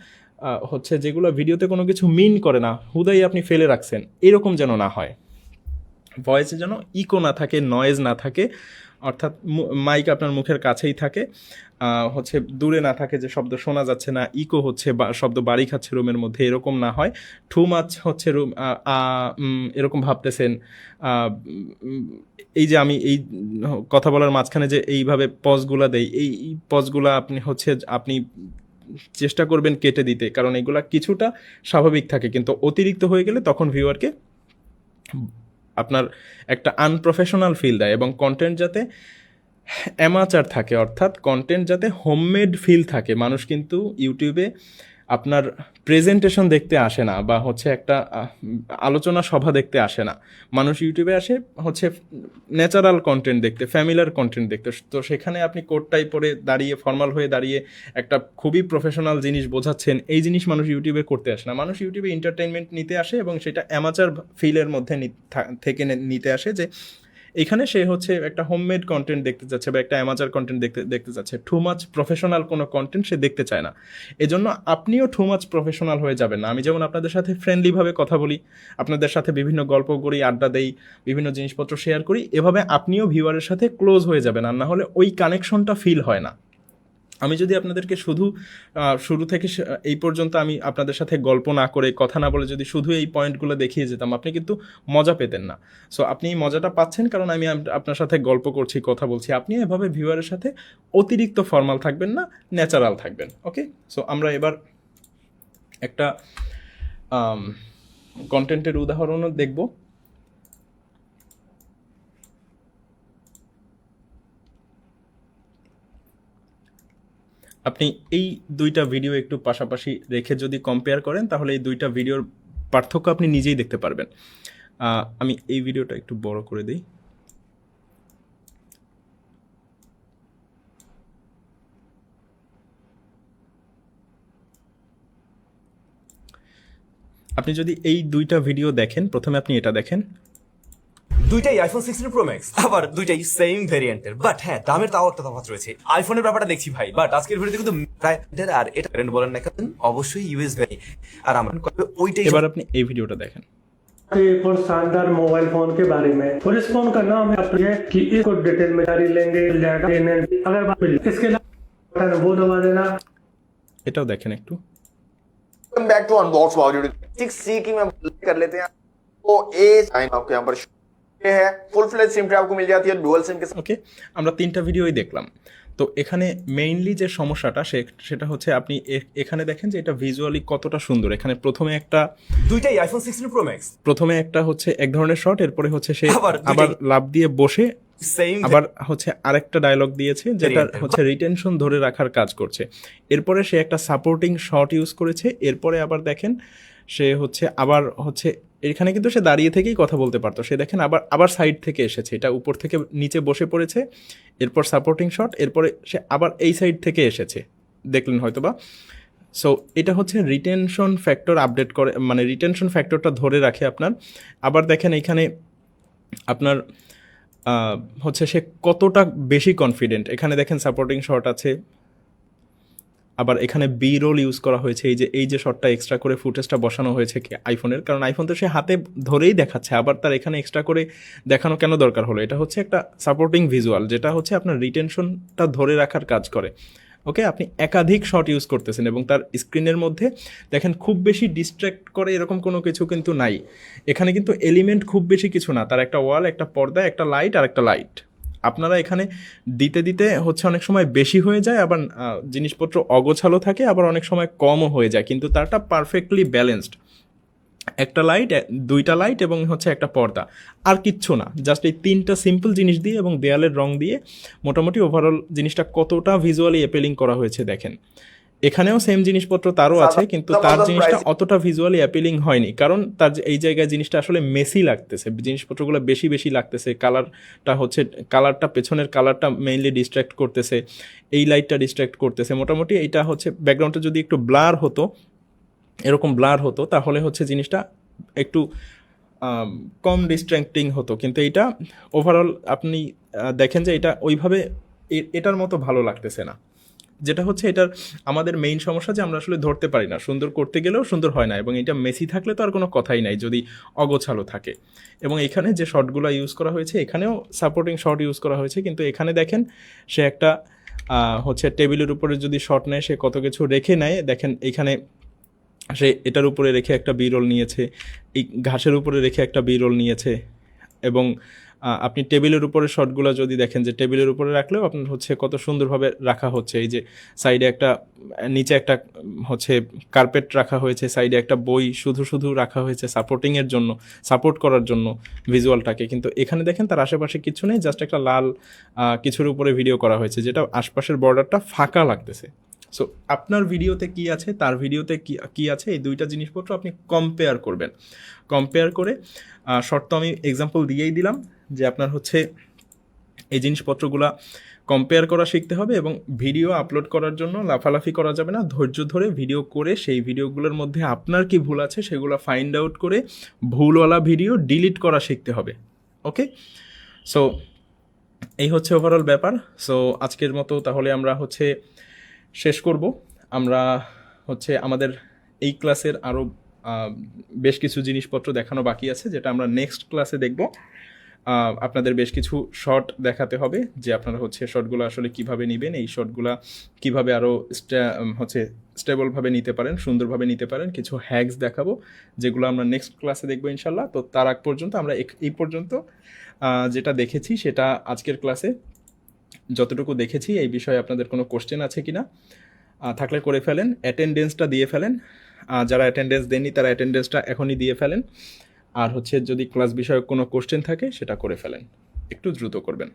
[SPEAKER 2] হচ্ছে যেগুলো ভিডিওতে কোনো কিছু মিন করে না, হুদাই আপনি ফেলে রাখছেন, এরকম যেন না হয়। ভয়েসে যেন ইকো না থাকে, নয়েজ না থাকে, অর্থাৎ মাইক আপনার মুখের কাছেই থাকে, হচ্ছে দূরে না থাকে যে শব্দ শোনা যাচ্ছে না, ইকো হচ্ছে বা শব্দ বাড়ি খাচ্ছে রুমের মধ্যে, এরকম না হয়। টু মাচ হচ্ছে রুম এরকম ভাবতেছেন, এই যে আমি এই কথা বলার মাঝখানে যে এইভাবে পজগুলা দেই, এই পজগুলা আপনি চেষ্টা করবেন কেটে দিতে, কারণ এগুলা কিছুটা স্বাভাবিক থাকে, কিন্তু অতিরিক্ত হয়ে গেলে তখন ভিউয়ারকে আপনার একটা আনপ্রফেশনাল ফিল দেয়। এবং কন্টেন্ট যাতে অ্যামাচার থাকে, অর্থাৎ কন্টেন্ট যাতে হোমমেড ফিল থাকে। মানুষ কিন্তু ইউটিউবে আপনার প্রেজেন্টেশন দেখতে আসে না, বা হচ্ছে একটা আলোচনা সভা দেখতে আসে না, মানুষ ইউটিউবে আসে হচ্ছে ন্যাচারাল কন্টেন্ট দেখতে, ফ্যামিলিয়ার কন্টেন্ট দেখতে। তো সেখানে আপনি কোট টাই পরে দাঁড়িয়ে, ফর্মাল হয়ে দাঁড়িয়ে একটা খুবই প্রফেশনাল জিনিস বোঝাচ্ছেন, এই জিনিস মানুষ ইউটিউবে করতে আসে না। মানুষ ইউটিউবে এন্টারটেনমেন্ট নিতে আসে, এবং সেটা অ্যামাচার ফিলের মধ্যে থেকে নিতে আসে, যে এখানে সে হচ্ছে একটা হোমমেড কন্টেন্ট দেখতে যাচ্ছে, বা একটা অ্যামাচার কন্টেন্ট দেখতে যাচ্ছে। টু মাচ প্রফেশনাল কোনো কন্টেন্ট সে দেখতে চায় না। এজন্য আপনিও টু মাচ প্রফেশনাল হয়ে যাবেন না। আমি যেমন আপনাদের সাথে ফ্রেন্ডলিভাবে কথা বলি, আপনাদের সাথে বিভিন্ন গল্প করি, আড্ডা দেই, বিভিন্ন জিনিসপত্র শেয়ার করি, এভাবে আপনিও ভিউয়ারের সাথে ক্লোজ হয়ে যাবেন, আর না হলে ওই কানেকশনটা ফিল হয় না। আমি যদি আপনাদেরকে শুরু থেকে এই পর্যন্ত আমি আপনাদের সাথে গল্প না করে, কথা না বলে, যদি শুধু এই পয়েন্টগুলো দেখিয়ে যেতাম, আপনি কিন্তু মজা পেতেন না। সো আপনি এই মজাটা পাচ্ছেন কারণ আমি আপনার সাথে গল্প করছি, কথা বলছি। আপনি এভাবে ভিউয়ারের সাথে অতিরিক্ত ফর্মাল থাকবেন না, ন্যাচারাল থাকবেন। ওকে, সো আমরা এবার একটা কন্টেন্টের উদাহরণও দেখব। আপনি এই দুইটা ভিডিও একটু পাশাপাশি রেখে যদি কম্পেয়ার করেন, তাহলে এই দুইটা ভিডিওর পার্থক্য আপনি নিজেই দেখতে পারবেন। আমি এই ভিডিওটা একটু বড় করে দিই। আপনি যদি এই দুইটা ভিডিও দেখেন, প্রথমে আপনি এটা দেখেন,
[SPEAKER 7] দুইটাই আইফোন 16 প্রো ম্যাক্স, আবার দুইটাই সেম ভেরিয়েন্টের, বাট হ্যাঁ দামের তাও একটা তফাৎ রয়েছে। আইফোনের ব্যাপারটা দেখছি ভাই, বাট আজকের ভিডিওতে কিন্তু প্রায় আর এটা ব্র্যান্ড বলেন না কেন, অবশ্যই ইউএস ভ্যারি। আর আমার ওইটাই
[SPEAKER 2] এবার আপনি এই ভিডিওটা দেখেন।
[SPEAKER 8] एक और शानदार मोबाइल फोन के बारे में, और इस फोन का नाम है कि इसको डिटेल में जारी लेंगे जाएगा। अगर बात इसके अलावा वो दबा देना।
[SPEAKER 2] এটাও দেখেন একটু।
[SPEAKER 9] Welcome back to unbox wow 6C की मैं कर लेते हैं। तो ए साइन आपको यहाँ पर ये है, फुल फ्लेज सिम ट्रे आपको मिल जाती है डुअल सिम के साथ।
[SPEAKER 2] ওকে, আমরা 3টা ভিডিওই দেখলাম। তো এখানে মেইনলি যে সমস্যাটা সেটা হচ্ছে আপনি এখানে দেখেন যে এটা ভিজুয়ালি কতটা সুন্দর। এখানে
[SPEAKER 7] দুইটাই আইফোন 16 প্রো ম্যাক্স,
[SPEAKER 2] প্রথমে একটা হচ্ছে এক ধরনের শট, এরপরে হচ্ছে সে
[SPEAKER 7] আবার
[SPEAKER 2] আবার লাভ দিয়ে বসে
[SPEAKER 7] সেম
[SPEAKER 2] আবার হচ্ছে আরেকটা ডায়লগ দিয়েছে যেটা হচ্ছে রিটেনশন ধরে রাখার কাজ করছে। এরপরে সে একটা সাপোর্টিং শট ইউজ করেছে। এরপরে আবার দেখেন সে হচ্ছে আবার হচ্ছে এখানে কিন্তু সে দাঁড়িয়ে থেকেই কথা বলতে পারতো, সে দেখেন আবার আবার সাইড থেকে এসেছে, এটা উপর থেকে নিচে বসে পড়েছে, এরপর সাপোর্টিং শট, এরপরে সে আবার এই সাইড থেকে এসেছে, দেখলেন হয়তো বা। সো এটা হচ্ছে রিটেনশন ফ্যাক্টর আপডেট করে, মানে রিটেনশন ফ্যাক্টরটা ধরে রাখে আপনার। আবার দেখেন এইখানে আপনার হচ্ছে সে কতটা বেশি কনফিডেন্ট। এখানে দেখেন সাপোর্টিং শট আছে, আবার এখানে বি রোল ইউজ করা হয়েছে। এই যে শটটা এক্সট্রা করে ফুটেজটা বসানো হয়েছে আইফোনের, কারণ আইফোন তো সে হাতে ধরেই দেখাচ্ছে, আবার তার এখানে এক্সট্রা করে দেখানো কেন দরকার হলো? এটা হচ্ছে একটা সাপোর্টিং ভিজুয়াল যেটা হচ্ছে আপনার রিটেনশনটা ধরে রাখার কাজ করে। ওকে, আপনি একাধিক শট ইউজ করতেছেন এবং তার স্ক্রিনের মধ্যে দেখেন খুব বেশি ডিস্ট্র্যাক্ট করে এরকম কোনো কিছু কিন্তু নাই। এখানে কিন্তু এলিমেন্ট খুব বেশি কিছু না, তার একটা ওয়াল, একটা পর্দা, একটা লাইট আর একটা লাইট। আপনারা এখানে দিতে দিতে হচ্ছে অনেক সময় বেশি হয়ে যায়, আবার জিনিসপত্র অগোছালো থাকে, আবার অনেক সময় কমও হয়ে যায়, কিন্তু তারটা পারফেক্টলি ব্যালেন্সড। একটা লাইট, দুইটা লাইট এবং হচ্ছে একটা পর্দা, আর কিচ্ছু না। জাস্ট এই 3টা সিম্পল জিনিস দিয়ে এবং দেয়ালের রং দিয়ে মোটামুটি ওভারঅল জিনিসটা কতটা ভিজুয়ালি অ্যাপিলিং করা হয়েছে দেখেন। এখানেও সেম জিনিসপত্র তারও আছে, কিন্তু তার জিনিসটা অতটা ভিজুয়ালি অ্যাপিলিং হয়নি, কারণ তার এই জায়গায় জিনিসটা আসলে মেসি লাগতেছে, জিনিসপত্রগুলো বেশি বেশি লাগতেছে। কালারটা পেছনের কালারটা মেইনলি ডিস্ট্র্যাক্ট করতেছে, এই লাইটটা ডিস্ট্র্যাক্ট করতেছে। মোটামুটি এইটা হচ্ছে ব্যাকগ্রাউন্ডটা যদি একটু ব্লার হতো, এরকম ব্লার হতো, তাহলে হচ্ছে জিনিসটা একটু কম ডিস্ট্র্যাক্টিং হতো, কিন্তু এইটা ওভারঅল আপনি দেখেন যে এটা ওইভাবে এটার মতো ভালো লাগতেছে না। যেটা হচ্ছে এটার আমাদের মেইন সমস্যা যে আমরা আসলে ধরতে পারি না, সুন্দর করতে গেলেও সুন্দর হয় না, এবং এটা মেসি থাকলে তো আর কোনো কথাই নাই যদি অগোছালো থাকে। এবং এখানে যে শটগুলো ইউজ করা হয়েছে, এখানেও সাপোর্টিং শট ইউজ করা হয়েছে, কিন্তু এখানে দেখেন সে একটা হচ্ছে টেবিলের উপরে যদি শট নেয় সে কত কিছু রেখে নেয়। দেখেন এখানে সে এটার উপরে রেখে একটা বি রোল নিয়েছে, এই ঘাসের উপরে রেখে একটা বি রোল নিয়েছে, এবং আপনি টেবিলের উপরে শটগুলো যদি দেখেন যে টেবিলের উপরে রাখলেও আপনার হচ্ছে কত সুন্দরভাবে রাখা হচ্ছে। এই যে সাইডে একটা, নিচে একটা হচ্ছে কার্পেট রাখা হয়েছে, সাইডে একটা বই শুধু শুধু রাখা হয়েছে সাপোর্টিংয়ের জন্য, সাপোর্ট করার জন্য ভিজুয়ালটাকে। কিন্তু এখানে দেখেন তার আশেপাশে কিছু নেই, জাস্ট একটা লাল কিছুর উপরে ভিডিও করা হয়েছে, যেটা আশপাশের বর্ডারটা ফাঁকা লাগতেছে। সো আপনার ভিডিওতে কি আছে, তার ভিডিওতে কি আছে, এই দুইটা জিনিসপত্র আপনি কম্পেয়ার করবেন। কম্পেয়ার করে শর্ট তো আমি এক্সাম্পল দিয়েই দিলাম যে আপনার হচ্ছে এই জিনিসপত্রগুলো কম্পেয়ার করা শিখতে হবে, এবং ভিডিও আপলোড করার জন্য লাফালাফি করা যাবে না, ধৈর্য ধরে ভিডিও করে সেই ভিডিওগুলোর মধ্যে আপনার কি ভুল আছে সেগুলো ফাইন্ড আউট করে ভুলওয়ালা ভিডিও ডিলিট করা শিখতে হবে। ওকে, সো এই হচ্ছে ওভারঅল ব্যাপার। সো আজকের মতো তাহলে আমরা হচ্ছে শেষ করব। আমরা হচ্ছে আমাদের এই ক্লাসের আরও বেশ কিছু জিনিসপত্র দেখানো বাকি আছে, যেটা আমরা নেক্সট ক্লাসে দেখব। আপনাদের বেশ কিছু শর্ট দেখাতে হবে যে আপনারা হচ্ছে শর্টগুলো আসলে কিভাবে নেবেন, এই শর্টগুলো কিভাবে আরও হচ্ছে স্টেবলভাবে নিতে পারেন, সুন্দরভাবে নিতে পারেন। কিছু হ্যাকস দেখাবো যেগুলো আমরা নেক্সট ক্লাসে দেখবো ইনশাল্লাহ। তো তার আগ পর্যন্ত আমরা এই পর্যন্ত যেটা দেখেছি সেটা আজকের ক্লাসে যতটুকু দেখেছি, এই বিষয়ে আপনাদের কোনো কোশ্চেন আছে কি না, থাকলে করে ফেলেন। অ্যাটেন্ডেন্সটা দিয়ে ফেলেন, যারা অ্যাটেন্ডেন্স দেননি তারা অ্যাটেন্ডেন্সটা এখনই দিয়ে ফেলেন। আর হচ্ছে যদি ক্লাস বিষয়ক কোনো কোশ্চেন থাকে সেটা করে ফেলেন, একটু দ্রুত করবেন।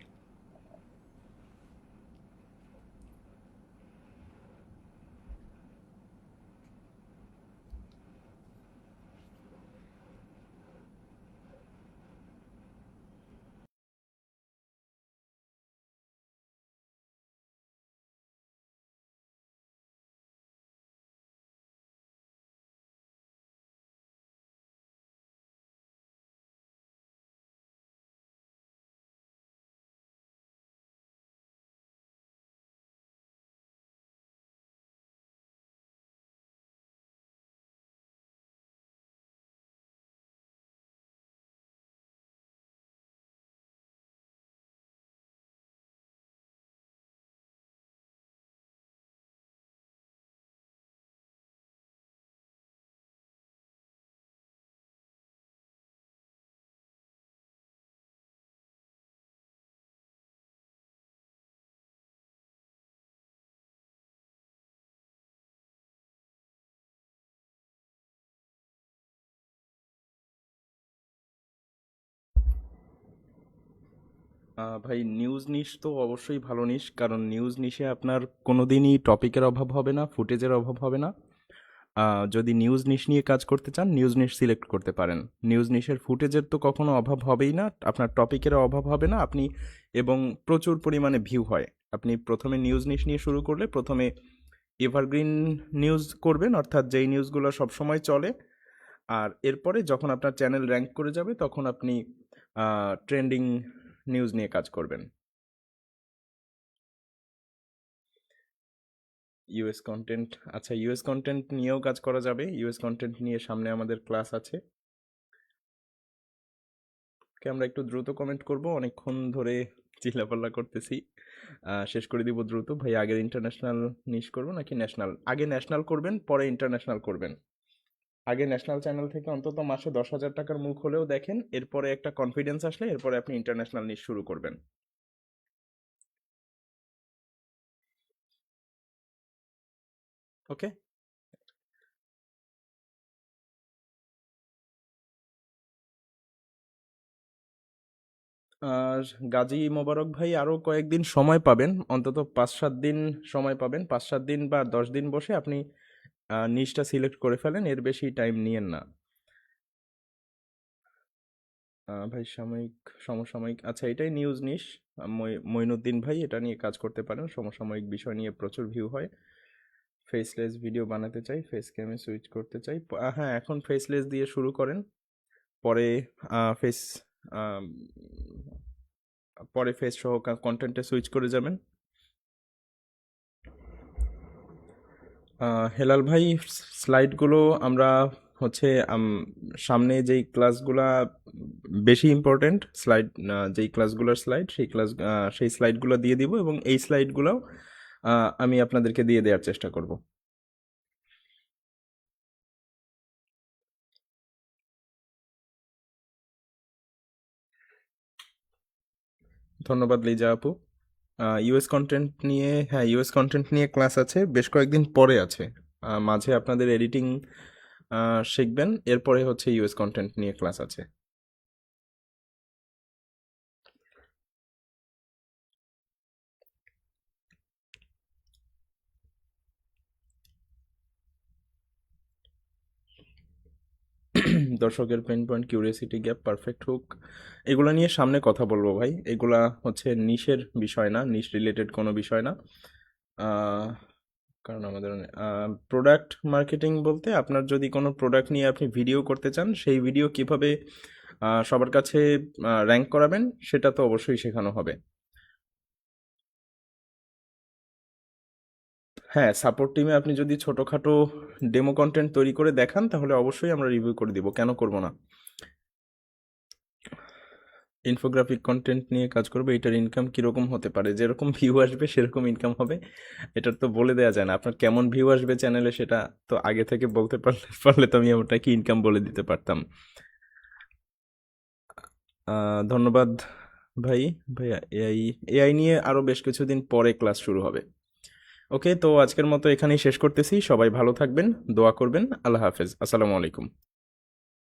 [SPEAKER 2] ভাই নিউজ নিশ তো অবশ্যই ভালো নিশ, কারণ নিউজ নিশে আপনার কোনোদিনই টপিকের অভাব হবে না, ফুটেজের অভাব হবে না। যদি নিউজ নিশ নিয়ে কাজ করতে চান নিউজ নিশ সিলেক্ট করতে পারেন। নিউজ নিশের ফুটেজের তো কখনো অভাব হবেই না, আপনার টপিকেরও অভাব হবে না, আপনি এবং প্রচুর পরিমাণে ভিউ হয়। আপনি প্রথমে নিউজ নিশ নিয়ে শুরু করলে প্রথমে এভারগ্রিন নিউজ করবেন, অর্থাৎ যেই নিউজগুলো সবসময় চলে। আর এরপরে যখন আপনার চ্যানেল র্যাঙ্ক করে যাবে তখন আপনি ট্রেন্ডিং নিউজ নিয়ে কাজ করবেন। ইউএস কন্টেন্ট, আচ্ছা ইউএস কন্টেন্ট নিয়েও কাজ করা যাবে। ইউএস কন্টেন্ট নিয়ে সামনে আমাদের ক্লাস আছে। ওকে, আমরা একটু দ্রুত কমেন্ট করব, অনেকক্ষণ ধরে চিল্লাপাল্লা করতেছি। শেষ করে দিব দ্রুত। ভাই আগের ইন্টারন্যাশনাল নিশ করবো নাকি ন্যাশনাল? আগে ন্যাশনাল করবেন, পরে ইন্টারন্যাশনাল করবেন। আগে ন্যাশনাল চ্যানেল থেকে অন্তত মাসে 10,000 টাকার মুখ হলেও দেখেন, এরপরে একটা কনফিডেন্স আসলে এরপরে আপনি ইন্টারন্যাশনাল নিশ শুরু করবেন। ওকে, আর গাজী মোবারক ভাই আরও কয়েকদিন সময় পাবেন, অন্তত 5-7 দিন সময় পাবেন। 5-7 দিন বা 10 দিন বসে আপনি নিশটা সিলেক্ট করে ফেলেন, এর বেশি টাইম নিয়েন না। ভাই সাময়িক সমসাময়িক, আচ্ছা এটাই নিউজ নিশ। মইনুদ্দিন ভাই এটা নিয়ে কাজ করতে পারেন, সমসাময়িক বিষয় নিয়ে প্রচুর ভিউ হয়। ফেসলেস ভিডিও বানাতে চাই, ফেস ক্যামে সুইচ করতে চাই। হ্যাঁ, এখন ফেসলেস দিয়ে শুরু করেন, পরে ফেস পরে ফেস সহ কন্টেন্টে সুইচ করে যাবেন। হেলাল ভাই স্লাইডগুলো আমরা হচ্ছে সামনে যেই ক্লাসগুলা বেশি ইম্পর্টেন্ট স্লাইড, যেই ক্লাসগুলোর স্লাইড সেই স্লাইডগুলো দিয়ে দিব, এবং এই স্লাইডগুলোও আমি আপনাদেরকে দিয়ে দেওয়ার চেষ্টা করব। ধন্যবাদ লিজা আপু। ইউএস কন্টেন্ট নিয়ে, হ্যাঁ ইউএস কন্টেন্ট নিয়ে ক্লাস আছে, বেশ কয়েকদিন পরে আছে। মাঝে আপনাদের এডিটিং শিখবেন, এরপরে হচ্ছে ইউএস কন্টেন্ট নিয়ে ক্লাস আছে। দর্শকের pain point, curiosity gap, perfect hook, এগুলো নিয়ে সামনে কথা বলবো ভাই। এগুলা হচ্ছে নিশের বিষয় না, নিশ রিলেটেড কোনো বিষয় না। কারণ আমাদের প্রোডাক্ট মার্কেটিং বলতে আপনার যদি কোনো প্রোডাক্ট নিয়ে আপনি ভিডিও করতে চান, সেই ভিডিও কিভাবে সবার কাছে র্যাঙ্ক করাবেন সেটা তো অবশ্যই শেখানো হবে। হ্যাঁ, সাপোর্ট টিমে আপনি যদি ছোটোখাটো ডেমো কন্টেন্ট তৈরি করে দেখান তাহলে অবশ্যই আমরা রিভিউ করে দিব, কেন করব না। ইনফোগ্রাফিক কন্টেন্ট নিয়ে কাজ করবে, এটার ইনকাম কীরকম হতে পারে? যেরকম ভিউ আসবে সেরকম ইনকাম হবে, এটার তো বলে দেওয়া যায় না। আপনার কেমন ভিউ আসবে চ্যানেলে সেটা তো আগে থেকে বলতে পারলে তো আমি আপনাকে ইনকাম বলে দিতে পারতাম। ধন্যবাদ ভাই। ভাইয়া এআই নিয়ে আরও বেশ কিছুদিন পরে ক্লাস শুরু হবে। ওকে, তো আজকের মতো এখানেই শেষ করতেছি। সবাই ভালো থাকবেন, দোয়া করবেন। আল্লাহ হাফেজ, আসসালামু আলাইকুম।